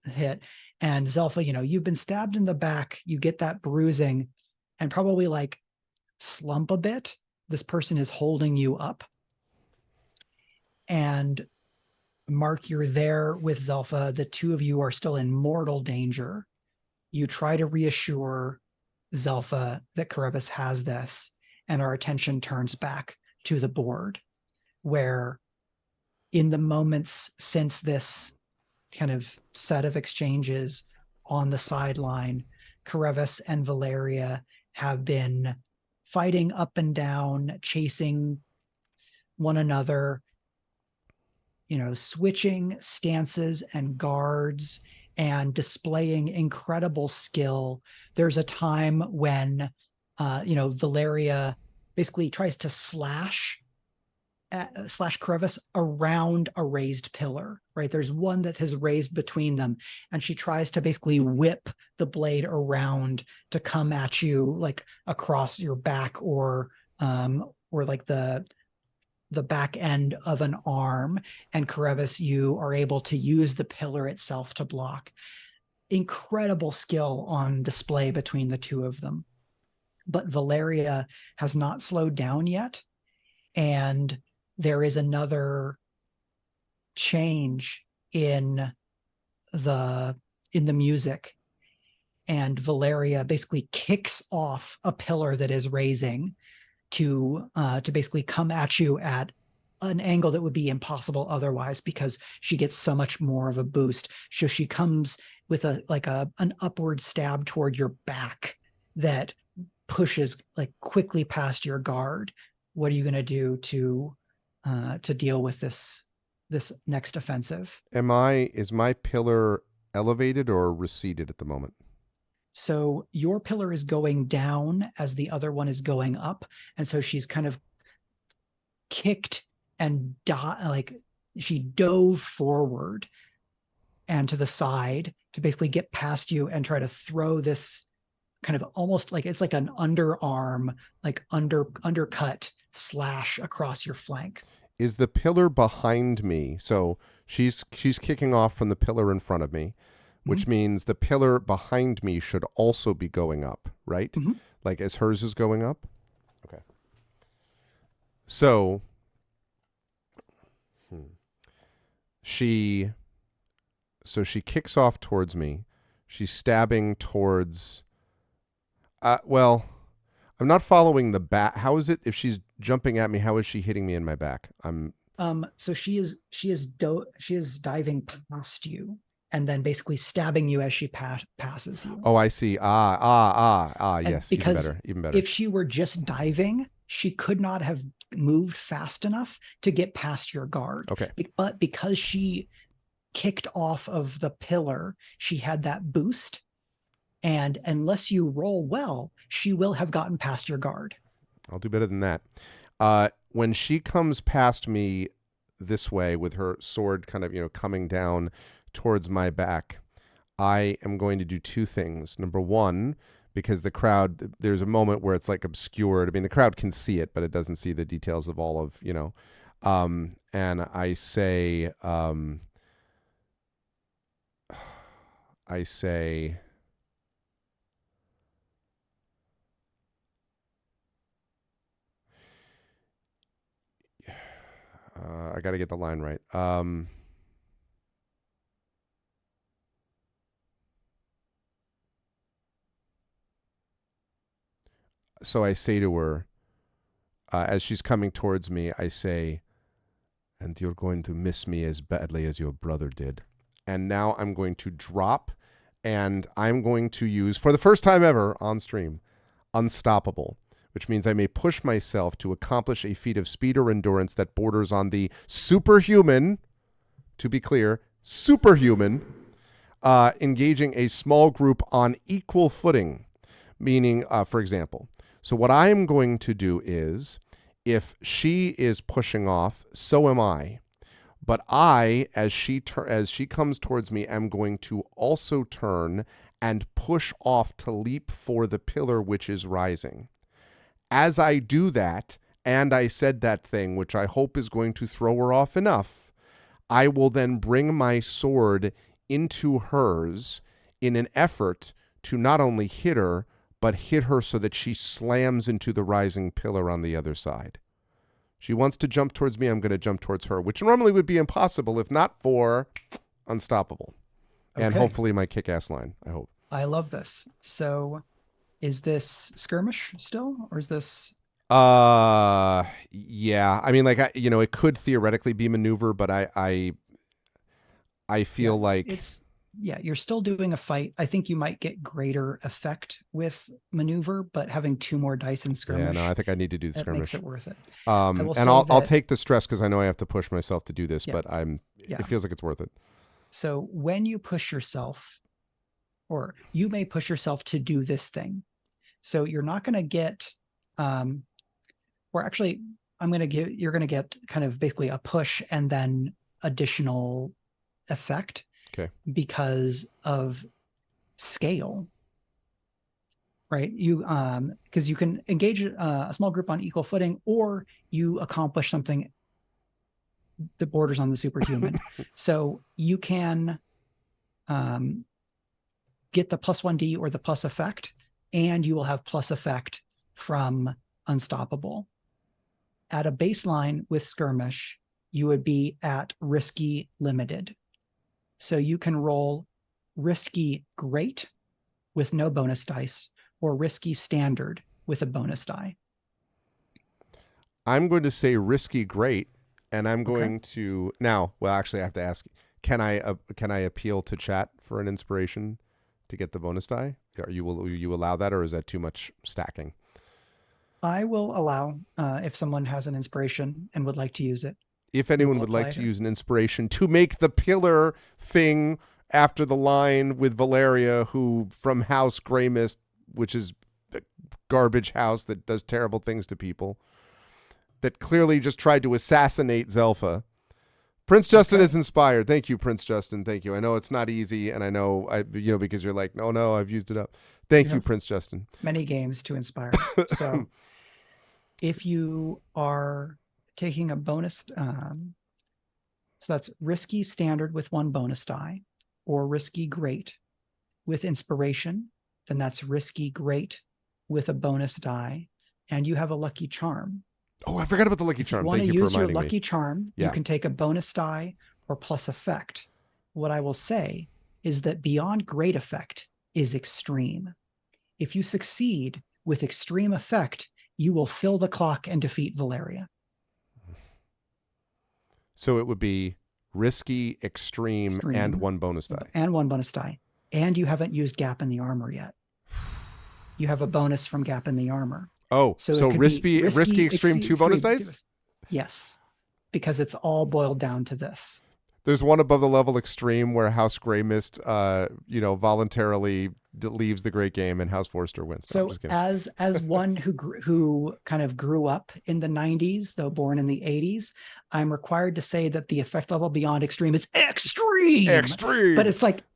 S3: hit. And Zelpha, you've been stabbed in the back, you get that bruising and probably like slump a bit. This person is holding you up. And Mark, you're there with Zelpha. The two of you are still in mortal danger. You try to reassure Zelpha that Carevis has this, and our attention turns back to the board, where in the moments since this kind of set of exchanges on the sideline, Carevis and Valeria have been fighting up and down, chasing one another, switching stances and guards and displaying incredible skill. There's a time when, Valeria basically tries to slash Carevis around a raised pillar, right? There's one that has raised between them, and she tries to basically whip the blade around to come at you like across your back or like the back end of an arm. And Carevis, you are able to use the pillar itself to block. Incredible skill on display between the two of them. But Valeria has not slowed down yet. And there is another change in the music. And Valeria basically kicks off a pillar that is raising to basically come at you at an angle that would be impossible otherwise, because she gets so much more of a boost. So she comes with an upward stab toward your back that pushes like quickly past your guard. What are you going to do to deal with this next offensive?
S2: Is my pillar elevated or receded at the moment?
S3: So your pillar is going down as the other one is going up, and so she's kind of kicked and she dove forward and to the side to basically get past you and try to throw this kind of almost like it's like an underarm, like undercut slash across your flank.
S2: Is the pillar behind me? So she's kicking off from the pillar in front of me, which means the pillar behind me should also be going up, right?
S3: Mm-hmm.
S2: Like as hers is going up? Okay. So she kicks off towards me. She's stabbing towards well, I'm not following the back. How is it if she's jumping at me? How is she hitting me in my back?
S3: So she is diving past you. and then basically stabbing you as she passes you.
S2: Oh, I see.
S3: And
S2: yes.
S3: because
S2: Even better.
S3: if she were just diving, she could not have moved fast enough to get past your guard.
S2: Okay.
S3: But because she kicked off of the pillar, she had that boost. And unless you roll well, she will have gotten past your guard.
S2: I'll do better than that. When she comes past me this way with her sword kind of, coming down towards my back, I am going to do two things. Number one, because the crowd, there's a moment where it's like obscured. I mean, the crowd can see it, but it doesn't see the details of all of, and I say, I got to get the line right. So I say to her, as she's coming towards me, I say, and you're going to miss me as badly as your brother did. And now I'm going to drop, and I'm going to use, for the first time ever on stream, Unstoppable, which means I may push myself to accomplish a feat of speed or endurance that borders on the superhuman, to be clear, superhuman, engaging a small group on equal footing, meaning, for example, so what I'm going to do is, if she is pushing off, so am I. But I, as she comes towards me, am going to also turn and push off to leap for the pillar which is rising. As I do that, and I said that thing, which I hope is going to throw her off enough, I will then bring my sword into hers in an effort to not only hit her, but hit her so that she slams into the rising pillar on the other side. She wants to jump towards me, I'm going to jump towards her, which normally would be impossible if not for Unstoppable. Okay. And hopefully my kick-ass line, I hope.
S3: I love this. So is this skirmish still, or is this...
S2: Yeah. I mean, it could theoretically be maneuver, but I feel like...
S3: you're still doing a fight. I think you might get greater effect with maneuver, but having 2 more dice in skirmish.
S2: Yeah, no, I think I need to do the skirmish.
S3: Makes it worth it.
S2: I'll take the stress because I know I have to push myself to do this, but it feels like it's worth it.
S3: So when you push yourself, or you may push yourself to do this thing. So you're not going to get, you're going to get kind of basically a push and then additional effect.
S2: Okay.
S3: Because of scale, right? Because you can engage a small group on equal footing, or you accomplish something that borders on the superhuman. So you can get the +1d or the plus effect, and you will have plus effect from Unstoppable. At a baseline with skirmish, you would be at risky limited. So you can roll risky great with no bonus dice, or risky standard with a bonus die.
S2: I'm going to say risky great, and I'm going to now. Well, actually, I have to ask: Can I appeal to chat for an inspiration to get the bonus die? Will you allow that, or is that too much stacking?
S3: I will allow if someone has an inspiration and would like to use it.
S2: If anyone would like to use an inspiration to make the pillar thing after the line with Valeria, who from House Graymist, which is a garbage house that does terrible things to people, that clearly just tried to assassinate Zelpha. Prince Justin is inspired. Thank you, Prince Justin. Thank you. I know it's not easy, and I know because you're like, no, I've used it up. Thank you, Prince Justin.
S3: Many games to inspire. So if you are taking a bonus, so that's risky standard with 1 bonus die, or risky great with inspiration, then that's risky great with a bonus die, and you have a lucky charm.
S2: Oh, I forgot about the lucky charm.
S3: Thank you for reminding me. If you want to use your lucky charm,
S2: you
S3: can take a bonus die or plus effect. What I will say is that beyond great effect is extreme. If you succeed with extreme effect, you will fill the clock and defeat Valeria.
S2: So it would be risky, extreme, and one bonus die.
S3: And one bonus die. And you haven't used gap in the armor yet. You have a bonus from gap in the armor.
S2: Oh, so risky, extreme, 2 bonus dice?
S3: Yes, because it's all boiled down to this.
S2: There's one above the level extreme where House Graymist, voluntarily leaves the great game and House Forrester wins.
S3: So as one who kind of grew up in the 90s, though born in the 80s, I'm required to say that the effect level beyond extreme is extreme.
S2: Extreme.
S3: But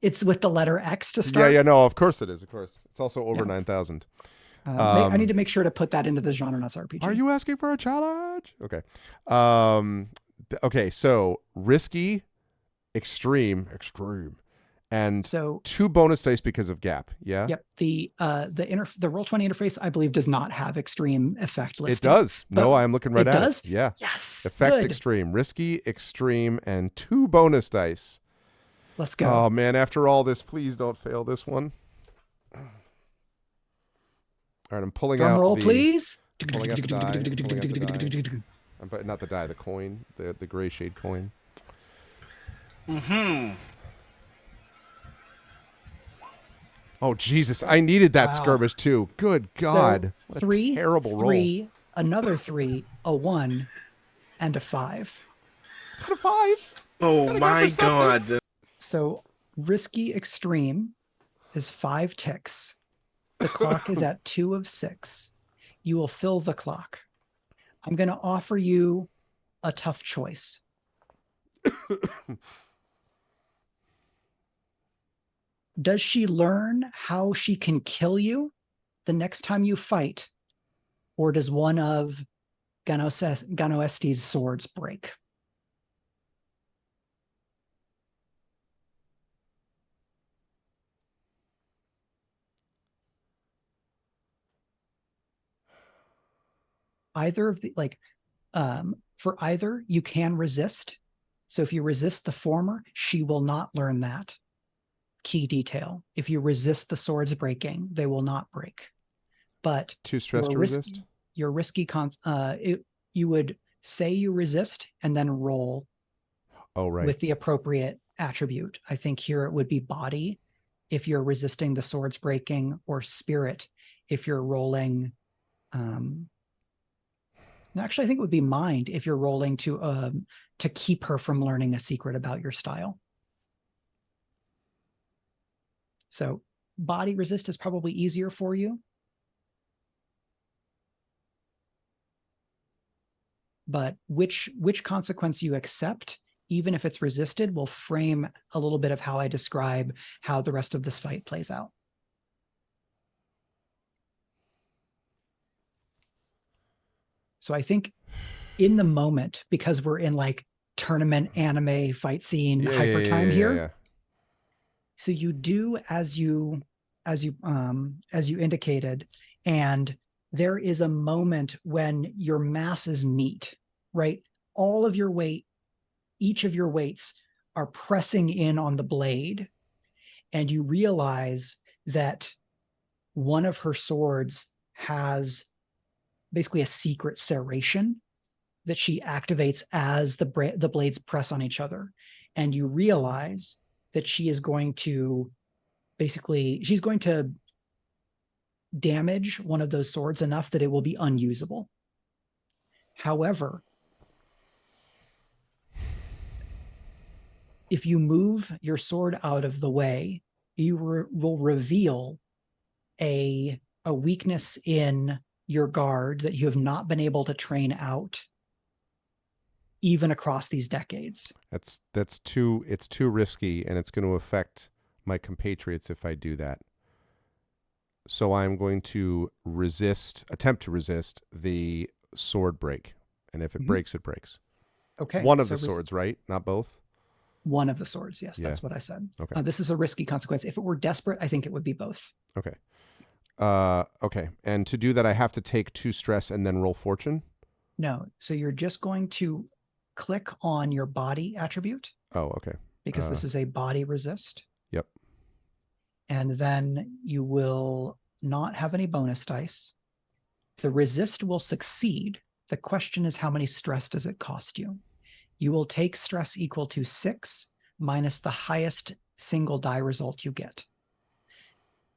S3: it's with the letter X to start.
S2: Yeah, no, of course it is. Of course. It's also over 9,000.
S3: I need to make sure to put that into the Genre Nuts RPG.
S2: Are you asking for a challenge? Okay. Okay, so risky, extreme, and
S3: so
S2: 2 bonus dice because of gap. Yeah.
S3: Yep. The Roll20 interface, I believe, does not have extreme effect listed.
S2: It does. No, I'm looking right at it. Yeah.
S3: Yes.
S2: Effect
S3: good.
S2: extreme, risky, extreme, and 2 bonus dice.
S3: Let's go.
S2: Oh man, after all this, please don't fail this one. All right, I'm pulling
S3: Drum
S2: out
S3: roll,
S2: the...
S3: please.
S2: Pulling out the die. But not the die, the coin, the gray shade coin. Oh Jesus! I needed that skirmish too. Good God!
S3: So, 3,
S2: terrible roll.
S3: Another 3, a 1, and a 5.
S2: Got a 5.
S5: Oh my God!
S3: So risky extreme is 5 ticks. The clock is at 2 of 6. You will fill the clock. I'm going to offer you a tough choice. Does she learn how she can kill you the next time you fight? Or does one of Ganoesti's swords break? Either of the, for either, you can resist. So if you resist the former, she will not learn that key detail. If you resist the swords breaking, they will not break. But
S2: 2 stress to resist?
S3: Your risky, you would say you resist and then roll with the appropriate attribute. I think here it would be body if you're resisting the swords breaking, or spirit if you're rolling... Actually, I think it would be mind if you're rolling to keep her from learning a secret about your style. So body resist is probably easier for you. But which consequence you accept, even if it's resisted, will frame a little bit of how I describe how the rest of this fight plays out. So I think in the moment, because we're in tournament anime fight scene hyper time here. Yeah. So you do as you indicated, and there is a moment when your masses meet, right? All of your weight, each of your weights are pressing in on the blade, and you realize that one of her swords has basically a secret serration that she activates as the blades press on each other. And you realize that she is going to she's going to damage one of those swords enough that it will be unusable. However, if you move your sword out of the way, you will reveal a weakness in your guard that you have not been able to train out even across these decades. It's too
S2: risky, and it's going to affect my compatriots if I do that. So I'm going to attempt to resist the sword break. And if it breaks, it breaks.
S3: Okay.
S2: One of the swords, right? Not both?
S3: One of the swords, yes. Yeah. That's what I said.
S2: Okay.
S3: This is a risky consequence. If it were desperate, I think it would be both.
S2: Okay. Okay. And to do that, I have to take 2 stress and then roll fortune?
S3: No. So you're just going to click on your body attribute.
S2: Oh, okay.
S3: Because this is a body resist.
S2: Yep.
S3: And then you will not have any bonus dice. The resist will succeed. The question is, how many stress does it cost you? You will take stress equal to 6 minus the highest single die result you get.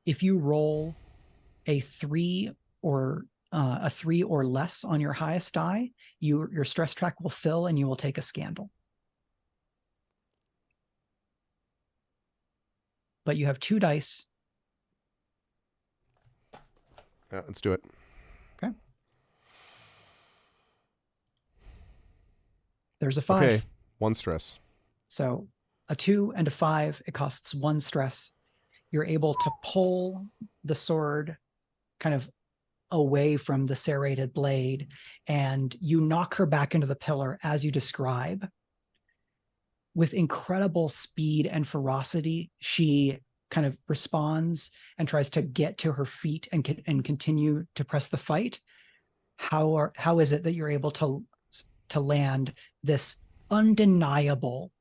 S3: If you roll a 3 or less on your highest die, your stress track will fill and you will take a scandal. But you have 2 dice.
S2: Yeah, let's do it.
S3: Okay. There's a 5.
S2: Okay, 1 stress.
S3: So a 2 and a 5, it costs 1 stress. You're able to pull the sword kind of away from the serrated blade, and you knock her back into the pillar as you describe. With incredible speed and ferocity, she kind of responds and tries to get to her feet and continue to press the fight. How is it that you're able to land this undeniable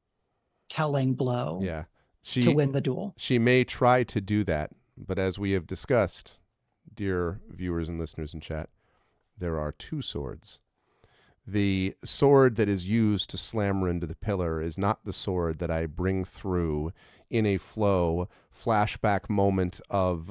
S3: telling blow to win the duel?
S2: She may try to do that, but as we have discussed, dear viewers and listeners in chat, there are 2 swords. The sword that is used to slam her into the pillar is not the sword that I bring through in a flow flashback moment of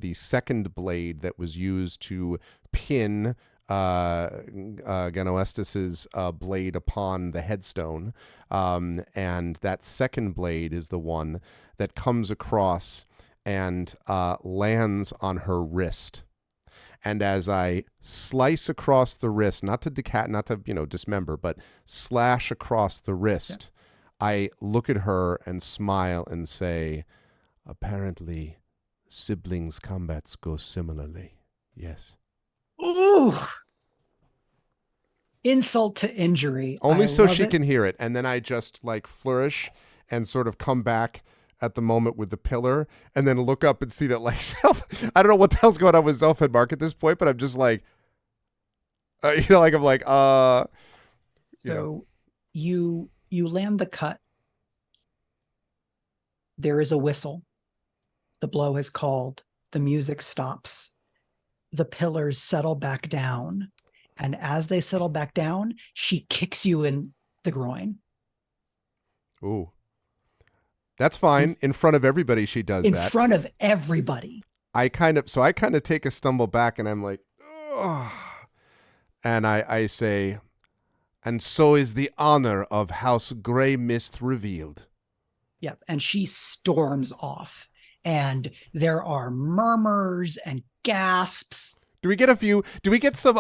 S2: the second blade that was used to pin Ganoestis's blade upon the headstone. And that second blade is the one that comes across and lands on her wrist. And as I slice across the wrist, not to dismember, but slash across the wrist, I look at her and smile and say, apparently siblings' combats go similarly. Yes.
S3: Ooh. Insult to injury.
S2: Only so she can hear it. And then I just like flourish and sort of come back at the moment with the pillar, and then look up and see that like Zelpha, I don't know what the hell's going on with Zelpha and Mark at this point, but I'm just like, So
S3: you land the cut. There is a whistle. The blow is called. The music stops. The pillars settle back down. And as they settle back down, she kicks you in the groin.
S2: Ooh. That's fine. In front of everybody, she does that.
S3: In front of everybody.
S2: I kind of take a stumble back, and I'm like, oh. And I say, and so is the honor of House Graymist revealed.
S3: Yep. And she storms off, and there are murmurs and gasps.
S2: Do we get some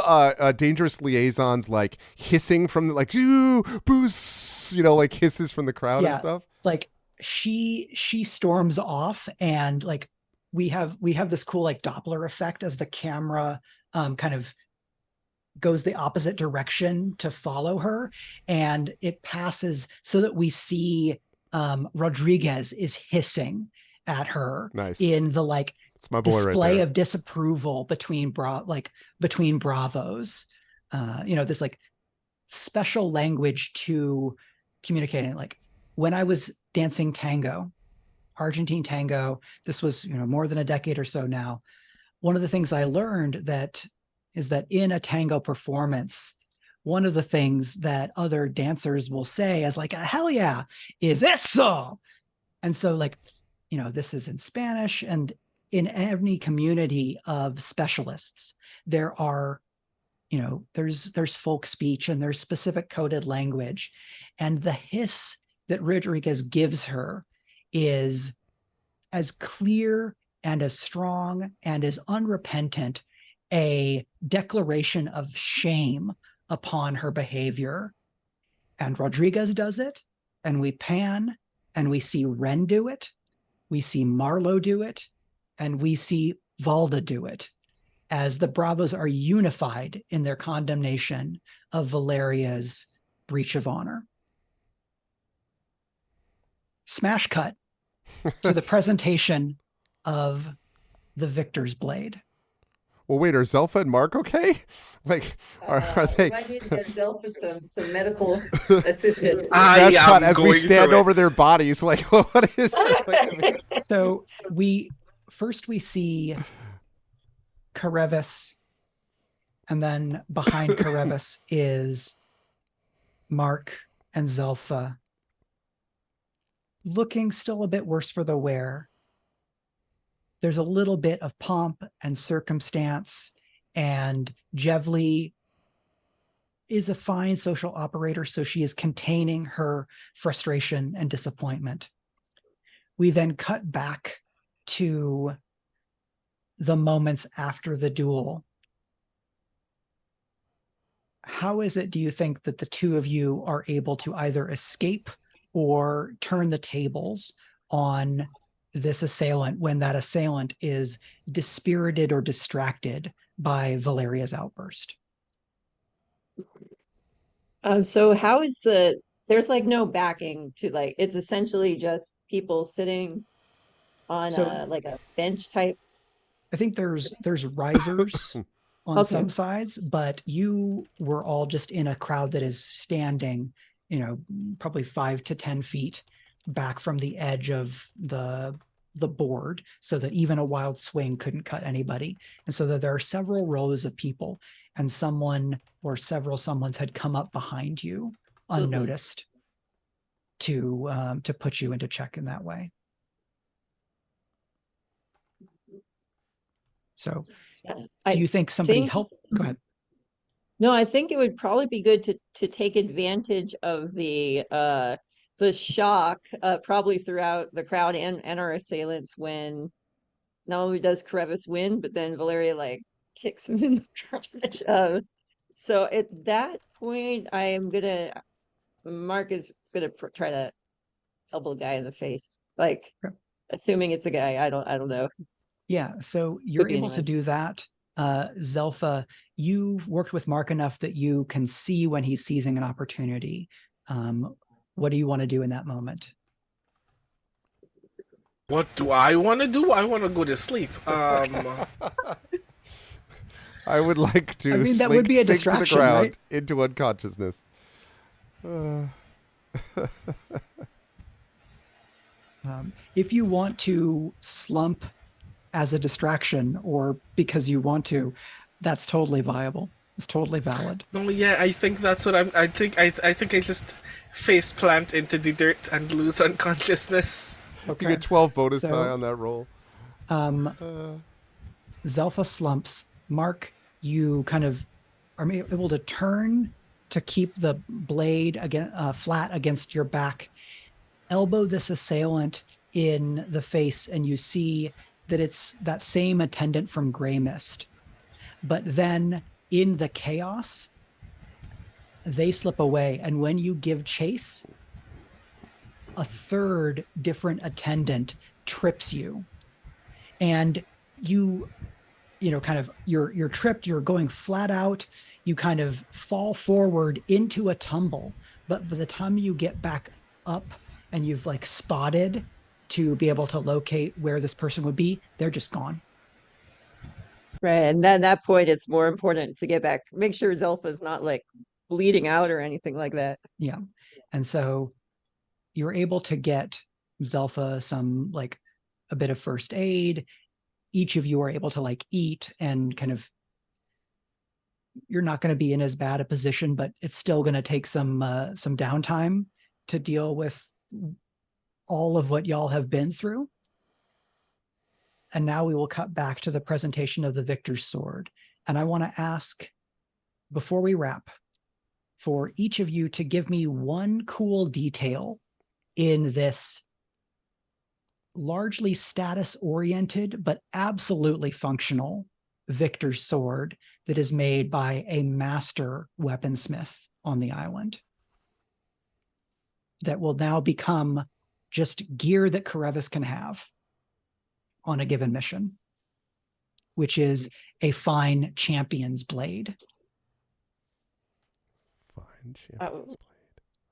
S2: dangerous liaisons, like hissing from like, ooh, boos, like hisses from the crowd and stuff?
S3: Like, she storms off, and like we have this cool like Doppler effect as the camera kind of goes the opposite direction to follow her, and it passes so that we see Rodriguez is hissing at her.
S2: Nice.
S3: In the like
S2: it's my boy
S3: display
S2: right
S3: of disapproval between bravos. This like special language to communicating. Like when I was dancing tango, Argentine tango, this was more than a decade or so now. One of the things I learned is that in a tango performance, one of the things that other dancers will say as like a hell yeah is eso. And so like, this is in Spanish, and in any community of specialists, there are, there's folk speech and there's specific coded language. And the hiss that Rodriguez gives her is as clear and as strong and as unrepentant a declaration of shame upon her behavior. And Rodriguez does it, and we pan, and we see Ren do it, we see Marlowe do it, and we see Valda do it, as the Bravos are unified in their condemnation of Valeria's breach of honor. Smash cut to the presentation of the victor's blade.
S2: Well, wait, are Zelpha and Mark okay? Like, are they?
S4: I need to get Zelpha some medical assistance.
S2: Smash cut as we stand over their bodies. Like, what is it?
S3: So we see Carevis, and then behind Carevis is Mark and Zelpha, looking still a bit worse for the wear. There's a little bit of pomp and circumstance, and Jevli is a fine social operator, so she is containing her frustration and disappointment. We then cut back to the moments after the duel. How is it, do you think, that the two of you are able to either escape or turn the tables on this assailant when that assailant is dispirited or distracted by Valeria's outburst?
S4: So how is there's like no backing to, like, it's essentially just people sitting on
S3: So
S4: a bench type.
S3: I think there's risers on
S4: Okay.
S3: some sides, but you were all just in a crowd that is standing, probably 5 to 10 feet back from the edge of the board, so that even a wild swing couldn't cut anybody. And so that there are several rows of people, and someone or several someones had come up behind you unnoticed to put you into check in that way. So do you think somebody helped? Go ahead.
S4: No, I think it would probably be good to take advantage of the shock probably throughout the crowd and our assailants, when not only does Carevis win, but then Valeria like kicks him in the crotch. So at that point, Mark is gonna try to elbow a guy in the face, like, assuming it's a guy. I don't know.
S3: Yeah, so you're able to
S4: anyone.
S3: do that. Zelpha, you've worked with Mark enough that you can see when he's seizing an opportunity. What do you want to do in that moment?
S5: What do I want to do? I want to go to sleep.
S2: I would like to
S3: that would be a
S2: sink to the
S3: distraction,
S2: ground
S3: right?
S2: into unconsciousness.
S3: If you want to slump as a distraction or because you want to, that's totally viable. It's totally valid.
S5: No, yeah, I think that's what I think I just face plant into the dirt and lose unconsciousness.
S2: Okay. You get 12 bonus die on that roll.
S3: Zelpha slumps. Mark, you kind of are able to turn to keep the blade flat against your back, elbow this assailant in the face, and you see that it's that same attendant from Graymist. But then in the chaos, they slip away. And when you give chase, a third different attendant trips you. And you're tripped, you're going flat out, you kind of fall forward into a tumble. But by the time you get back up and you've like spotted to be able to locate where this person would be, they're just gone.
S4: Right, and then at that point, it's more important to get back, make sure Zelpha's not like bleeding out or anything like that.
S3: Yeah, and so you're able to get Zelpha some like a bit of first aid. Each of you are able to like eat and kind of. You're not going to be in as bad a position, but it's still going to take some downtime to deal with all of what y'all have been through. And now we will cut back to the presentation of the victor's sword. And I want to ask, before we wrap, for each of you to give me one cool detail in this largely status-oriented, but absolutely functional victor's sword that is made by a master weaponsmith on the island, that will now become just gear that Carevis can have on a given mission, which is a fine champion's blade.
S2: Fine champion's blade.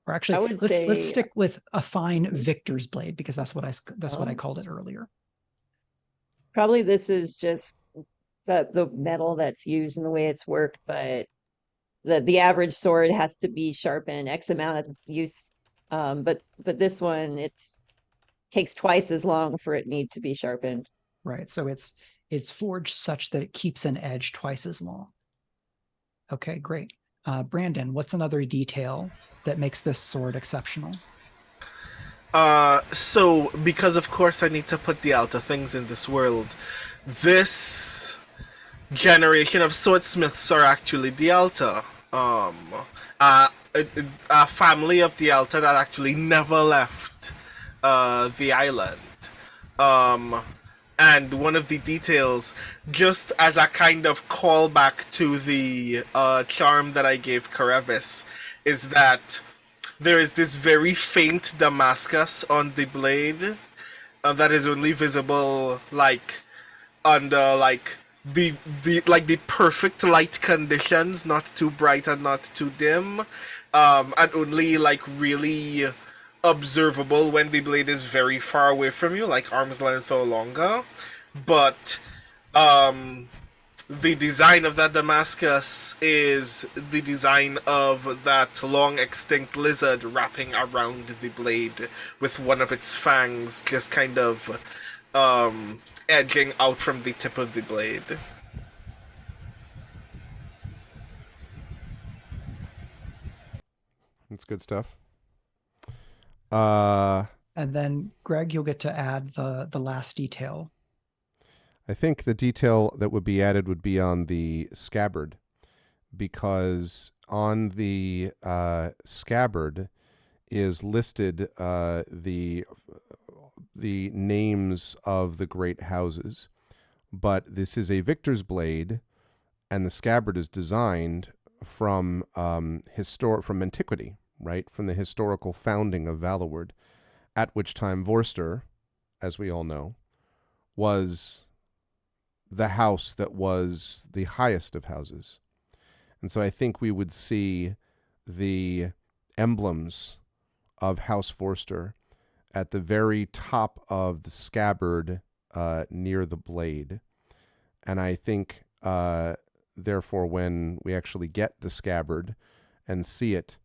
S3: Or actually, let's stick with a fine victor's blade, because that's what I called it earlier.
S4: Probably this is just the metal that's used and the way it's worked, but the average sword has to be sharpened X amount of use. But this one, takes twice as long for it need to be sharpened.
S3: Right. So it's forged such that it keeps an edge twice as long. Okay, great. Brandon, what's another detail that makes this sword exceptional?
S5: So because of course I need to put the outer things in this world, this generation of swordsmiths are actually the Alta. Um, a family of the Alta that actually never left the island. Um, and one of the details, just as a kind of callback to the charm that I gave Carevis, is that there is this very faint Damascus on the blade that is only visible like under the perfect light conditions, not too bright and not too dim, and only like really observable when the blade is very far away from you, like arm's length or longer. But um, the design of that Damascus is the design of that long extinct lizard wrapping around the blade with one of its fangs just kind of edging out from the tip of the blade.
S2: That's good stuff.
S3: And then, Greg, you'll get to add the last detail.
S2: I think the detail that would be added would be on the scabbard, because on the scabbard is listed the names of the great houses, but this is a victor's blade, and the scabbard is designed from from antiquity, right, from the historical founding of Valloward, at which time Vorster, as we all know, was the house that was the highest of houses. And so I think we would see the emblems of House Vorster at the very top of the scabbard near the blade. And I think, therefore, when we actually get the scabbard and see it,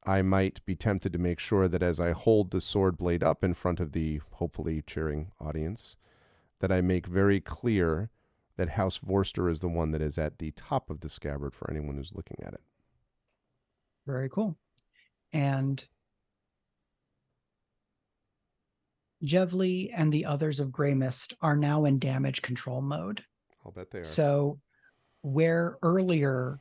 S2: I might be tempted to make sure that as I hold the sword blade up in front of the hopefully cheering audience, that I make very clear that House Vorster is the one that is at the top of the scabbard for anyone who's looking at it.
S3: Very cool. And Jevli and the others of Graymist are now in damage control mode.
S2: I'll bet they are.
S3: So where earlier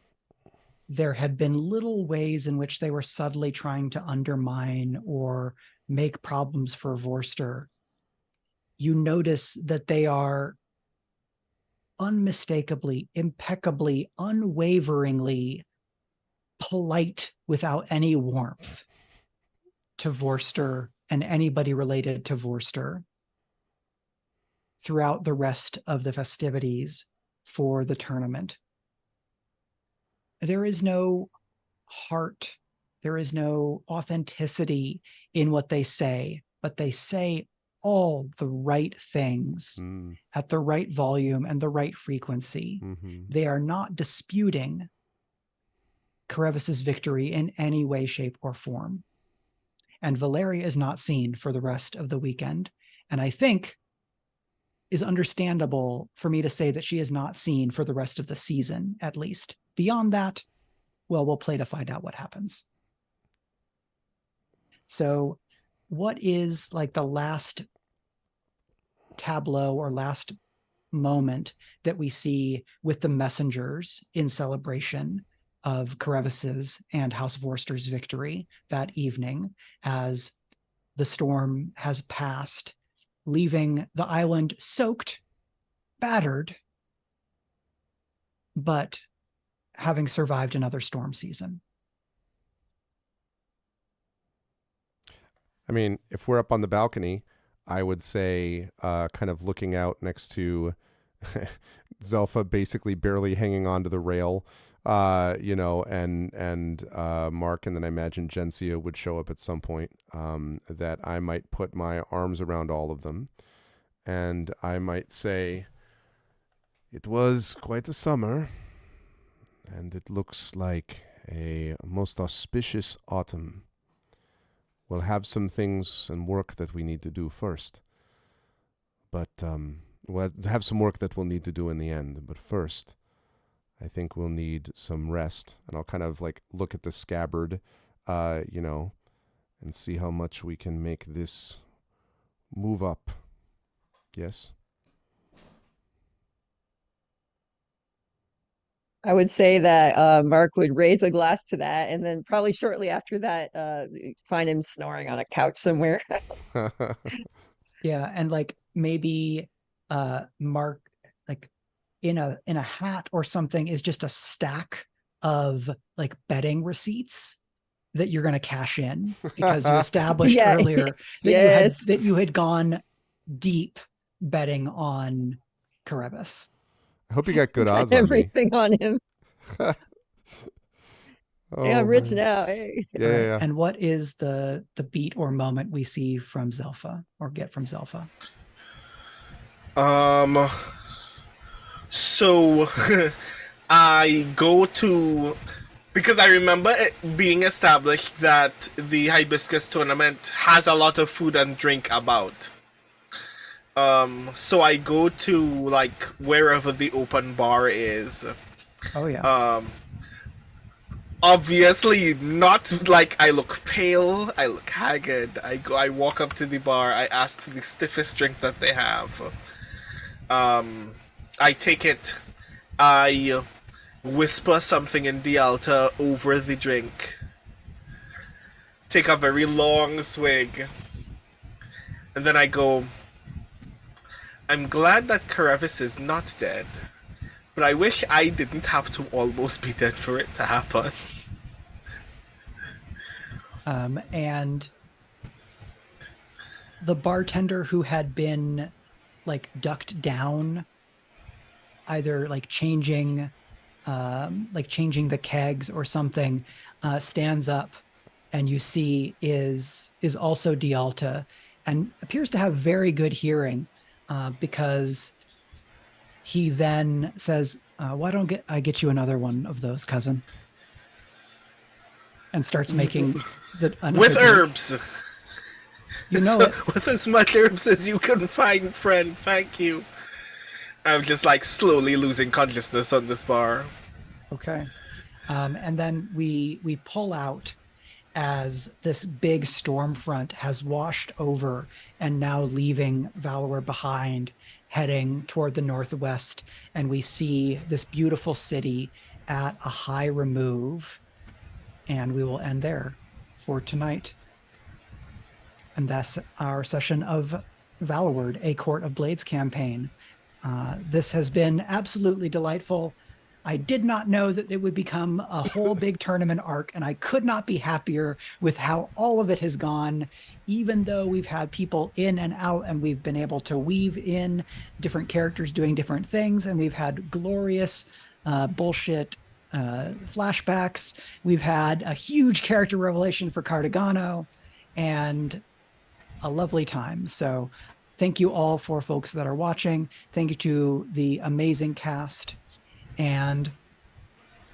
S3: there had been little ways in which they were subtly trying to undermine or make problems for Vorster, you notice that they are unmistakably, impeccably, unwaveringly polite without any warmth to Vorster and anybody related to Vorster throughout the rest of the festivities for the tournament. There is no heart, there is no authenticity in what they say, but they say all the right things at the right volume and the right frequency. They are not disputing Carevis's victory in any way, shape, or form. And Valeria is not seen for the rest of the weekend. And I think is understandable for me to say that she is not seen for the rest of the season, at least. Beyond that, well, we'll play to find out what happens. So what is like the last tableau or last moment that we see with the messengers in celebration of Carevis's and House Vorster's victory that evening, as the storm has passed, leaving the island soaked, battered, but having survived another storm season?
S2: I mean, if we're up on the balcony, I would say kind of looking out next to Zelpha basically barely hanging onto the rail, and Mark, and then I imagine Gensia would show up at some point, that I might put my arms around all of them, and I might say, it was quite a summer, and it looks like a most auspicious autumn. We'll have some things and work that we need to do first, but we'll have some work that we'll need to do in the end. But first, I think we'll need some rest. And I'll kind of like look at the scabbard, and see how much we can make this move up. Yes?
S4: I would say that Mark would raise a glass to that, and then probably shortly after that, find him snoring on a couch somewhere.
S3: Yeah, and like maybe Mark, like in a hat or something, is just a stack of like betting receipts that you're going to cash in, because you established
S4: Yeah.
S3: earlier that
S4: Yes.
S3: you had gone deep betting on Carevis.
S2: I hope you got good odds on me.
S4: Everything on him. Hey, I'm rich
S2: man.
S4: now. Hey.
S2: Yeah.
S3: And what is the beat or moment we see from Zelpha, or get from Zelpha?
S5: So I go to, because I remember it being established that the Hibiscus Tournament has a lot of food and drink about. So I go to like wherever the open bar is.
S3: Oh yeah.
S5: Obviously not like I look pale, I look haggard. I walk up to the bar, I ask for the stiffest drink that they have. I take it, I whisper something in the altar over the drink. Take a very long swig. And then I go, I'm glad that Carevis is not dead, but I wish I didn't have to almost be dead for it to happen.
S3: And the bartender who had been like ducked down, either like changing the kegs or something, stands up, and you see is also Dialta, and appears to have very good hearing, because he then says, why don't I get you another one of those, cousin? And starts making
S5: with herbs.
S3: You know it.
S5: With as much herbs as you can find, friend. Thank you. I'm just like slowly losing consciousness on this bar.
S3: Okay. And then we pull out as this big storm front has washed over and now leaving Valloward behind, heading toward the northwest, and we see this beautiful city at a high remove. And we will end there for tonight. And that's our session of Valloward, a Court of Blades campaign. This has been absolutely delightful. I did not know that it would become a whole big tournament arc, and I could not be happier with how all of it has gone, even though we've had people in and out, and we've been able to weave in different characters doing different things, and we've had glorious bullshit flashbacks. We've had a huge character revelation for Cartagano, and a lovely time. So thank you all for folks that are watching. Thank you to the amazing cast. And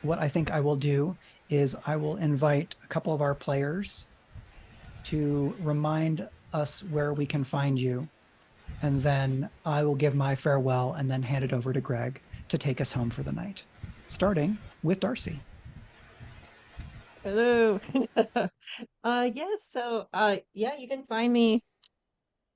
S3: what I think I will do is I will invite a couple of our players to remind us where we can find you. And then I will give my farewell and then hand it over to Greg to take us home for the night, starting with Darcy.
S4: Hello. Yes, so you can find me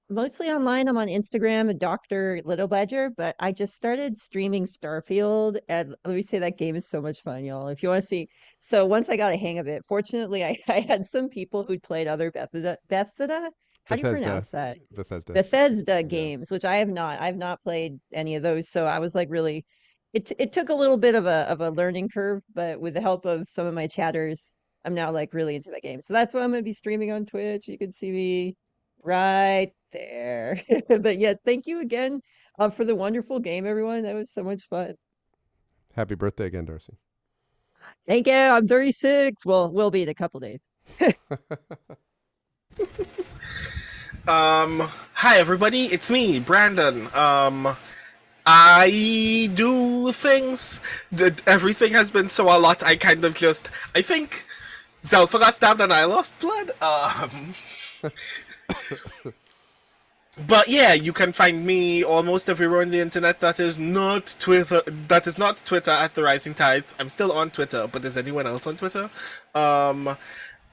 S4: mostly online. I'm on Instagram at Dr. Little Badger, but I just started streaming Starfield, and let me say that game is so much fun, y'all. If you want to see, so once I got a hang of it, fortunately I had some people who'd played other Bethesda. How do you pronounce that? Bethesda games, which I have not. I've not played any of those, so I was like really it took a little bit of a learning curve, but with the help of some of my chatters, I'm now like really into that game. So that's why I'm gonna be streaming on Twitch. You can see me right there. But yeah, thank you again for the wonderful game, everyone. That was so much fun.
S2: Happy birthday again, Darcy.
S4: Thank you. I'm 36. Well, we'll be in a couple days.
S5: Hi everybody, it's me, Brandon. I do things that everything has been so a lot. I think Zelpha got stabbed and I lost blood. But yeah, you can find me almost everywhere on the internet that is not Twitter. That is not Twitter at the Rising Tides. I'm still on Twitter, but is anyone else on Twitter?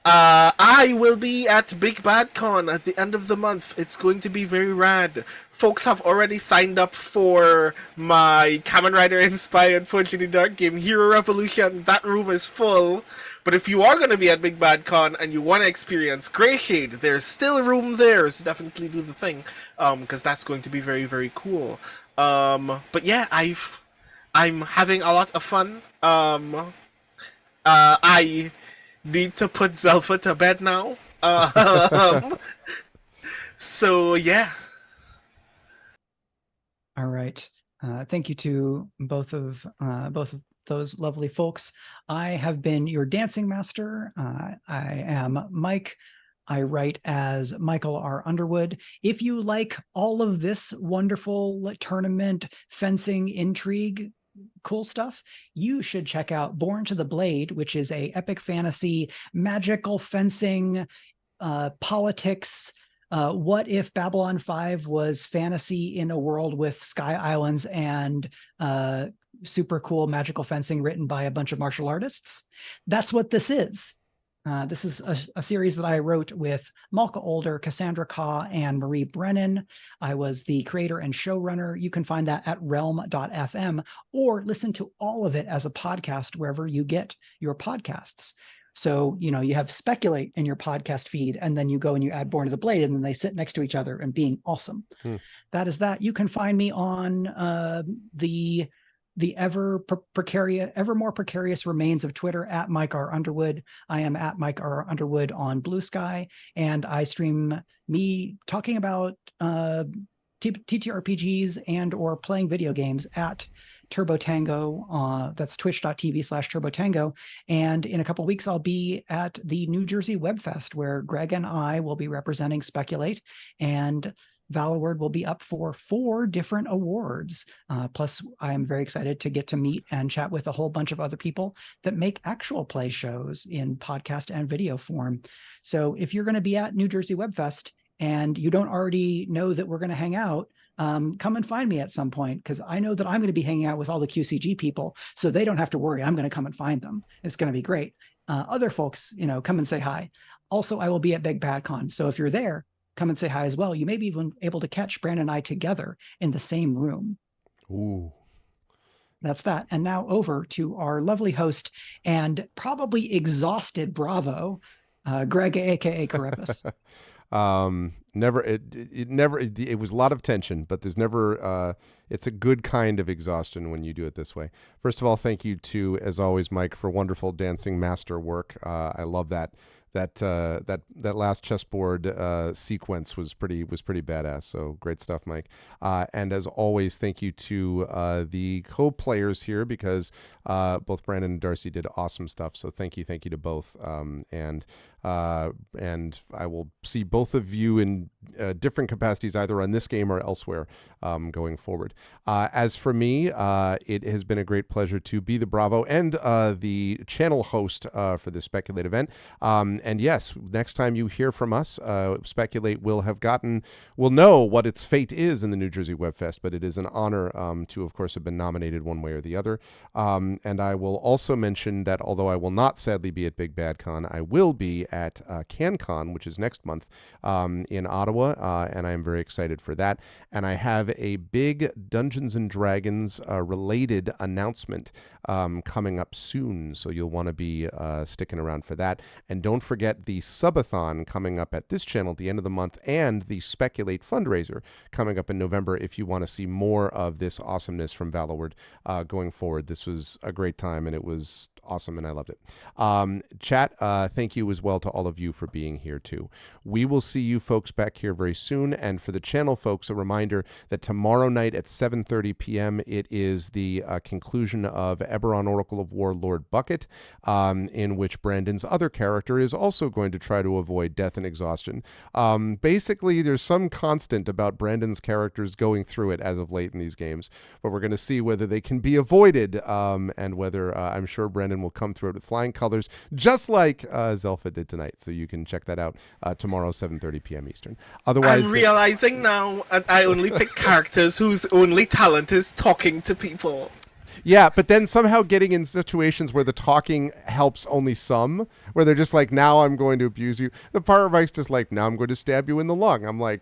S5: I will be at Big Bad Con at the end of the month. It's going to be very rad. Folks have already signed up for my Kamen Rider inspired Punch in the Dark game, Hero Revolution. That room is full. But if you are going to be at Big Bad Con and you want to experience Grey Shade, there's still room there, so definitely do the thing, because that's going to be very, very cool. But yeah, I'm having a lot of fun. I need to put Zelpha to bed now. So yeah.
S3: All right. Thank you to both of those lovely folks. I have been your dancing master. I am Mike. I write as Michael R. Underwood. If you like all of this wonderful tournament, fencing, intrigue, cool stuff, you should check out Born to the Blade, which is a epic fantasy, magical fencing, politics. What if Babylon 5 was fantasy in a world with sky islands and super cool magical fencing written by a bunch of martial artists? That's what this is. This is a series that I wrote with Malka Older, Cassandra Kaw, and Marie Brennan. I was the creator and showrunner. You can find that at realm.fm or listen to all of it as a podcast wherever you get your podcasts. So, you have Speculate in your podcast feed, and then you go and you add Born to the Blade, and then they sit next to each other and being awesome. That is that. You can find me on the ever more precarious remains of Twitter at Mike R. Underwood. I am at Mike R. Underwood on Blue Sky, and I stream me talking about TTRPGs and or playing video games at Turbo Tango. That's twitch.tv/Turbo Tango. And in a couple of weeks, I'll be at the New Jersey Web Fest, where Greg and I will be representing Speculate, and Valloward will be up for 4 different awards. Plus, I am very excited to get to meet and chat with a whole bunch of other people that make actual play shows in podcast and video form. So if you're going to be at New Jersey Web Fest and you don't already know that we're going to hang out, come and find me at some point, because I know that I'm going to be hanging out with all the QCG people, so they don't have to worry. I'm going to come and find them. It's going to be great. Other folks, come and say hi. Also, I will be at Big Bad Con, so if you're there, come and say hi as well. You may be even able to catch Brandon and I together in the same room.
S2: Ooh.
S3: That's that. And now over to our lovely host and probably exhausted Bravo, Greg, aka Carevis.
S2: It was a lot of tension, but there's never, it's a good kind of exhaustion when you do it this way. First of all, thank you to, as always, Mike, for wonderful dancing master work. I love that. That last chessboard sequence was pretty badass. So great stuff, Mike. And as always, thank you to the co-players here, because both Brandon and Darcy did awesome stuff. So thank you to both. And I will see both of you in different capacities, either on this game or elsewhere, going forward. As for me, it has been a great pleasure to be the Bravo and the channel host for this Speculate event. And yes, next time you hear from us, Speculate will know what its fate is in the New Jersey Web Fest, but it is an honor to, of course, have been nominated one way or the other. And I will also mention that although I will not sadly be at Big Bad Con, I will be at CanCon, which is next month in Ottawa, and I am very excited for that. And I have a big Dungeons & Dragons related announcement coming up soon, so you'll want to be sticking around for that. And don't forget the subathon coming up at this channel at the end of the month, and the Speculate fundraiser coming up in November if you want to see more of this awesomeness from Valloward going forward. This was a great time, and it was awesome, and I loved it. Chat, thank you as well to all of you for being here too. We will see you folks back here very soon, and for the channel folks, a reminder that tomorrow night at 7:30 p.m. it is the conclusion of Eberron Oracle of War Lord Bucket, in which Brandon's other character is also going to try to avoid death and exhaustion. Basically, there's some constant about Brandon's characters going through it as of late in these games, but we're going to see whether they can be avoided, and whether I'm sure Brandon will come through it with flying colors, just like Zelpha did tonight, so you can check that out tomorrow, 7:30 p.m. Eastern. Otherwise,
S5: I'm realizing now I only pick characters whose only talent is talking to people.
S2: Yeah, but then somehow getting in situations where the talking helps only some, where they're just like, now I'm going to abuse you. The part where Mike's just like, now I'm going to stab you in the lung. I'm like,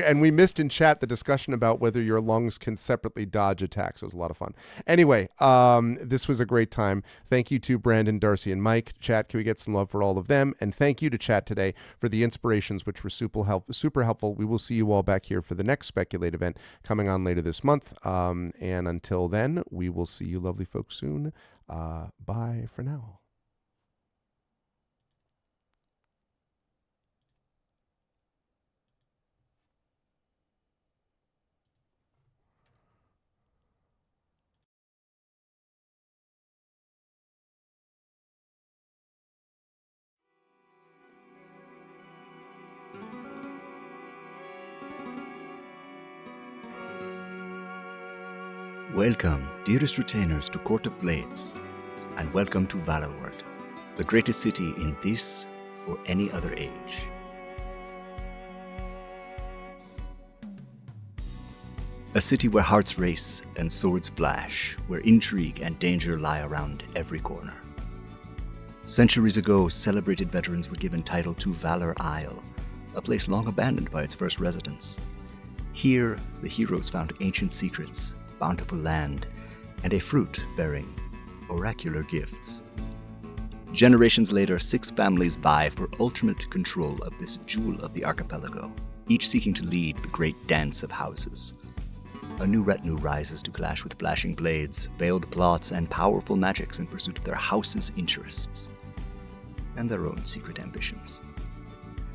S2: and we missed in chat the discussion about whether your lungs can separately dodge attacks. It was a lot of fun. Anyway, this was a great time. Thank you to Brandon, Darcy, and Mike. Chat, can we get some love for all of them? And thank you to chat today for the inspirations, which were super helpful. We will see you all back here for the next Speculate event coming on later this month. And until then, we will see you lovely folks soon. Bye for now.
S1: Welcome, dearest retainers, to Court of Blades, and welcome to Valloward, the greatest city in this or any other age. A city where hearts race and swords flash, where intrigue and danger lie around every corner. Centuries ago, celebrated veterans were given title to Valor Isle, a place long abandoned by its first residents. Here, the heroes found ancient secrets, bountiful land, and a fruit bearing oracular gifts. Generations later, 6 families vie for ultimate control of this jewel of the archipelago, each seeking to lead the great dance of houses. A new retinue rises to clash with flashing blades, veiled plots, and powerful magics in pursuit of their house's interests and their own secret ambitions.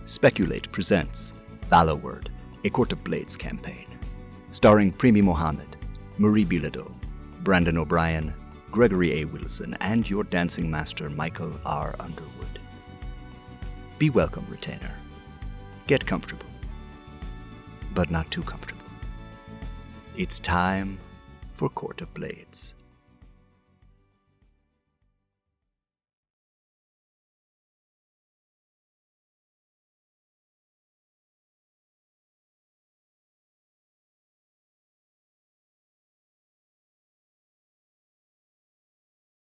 S1: Speculate presents Valloward, a Court of Blades campaign, starring Primi Mohammed, Marie Bilodeau, Brandon O'Brien, Gregory A. Wilson, and your dancing master, Michael R. Underwood. Be welcome, retainer. Get comfortable, but not too comfortable. It's time for Court of Blades.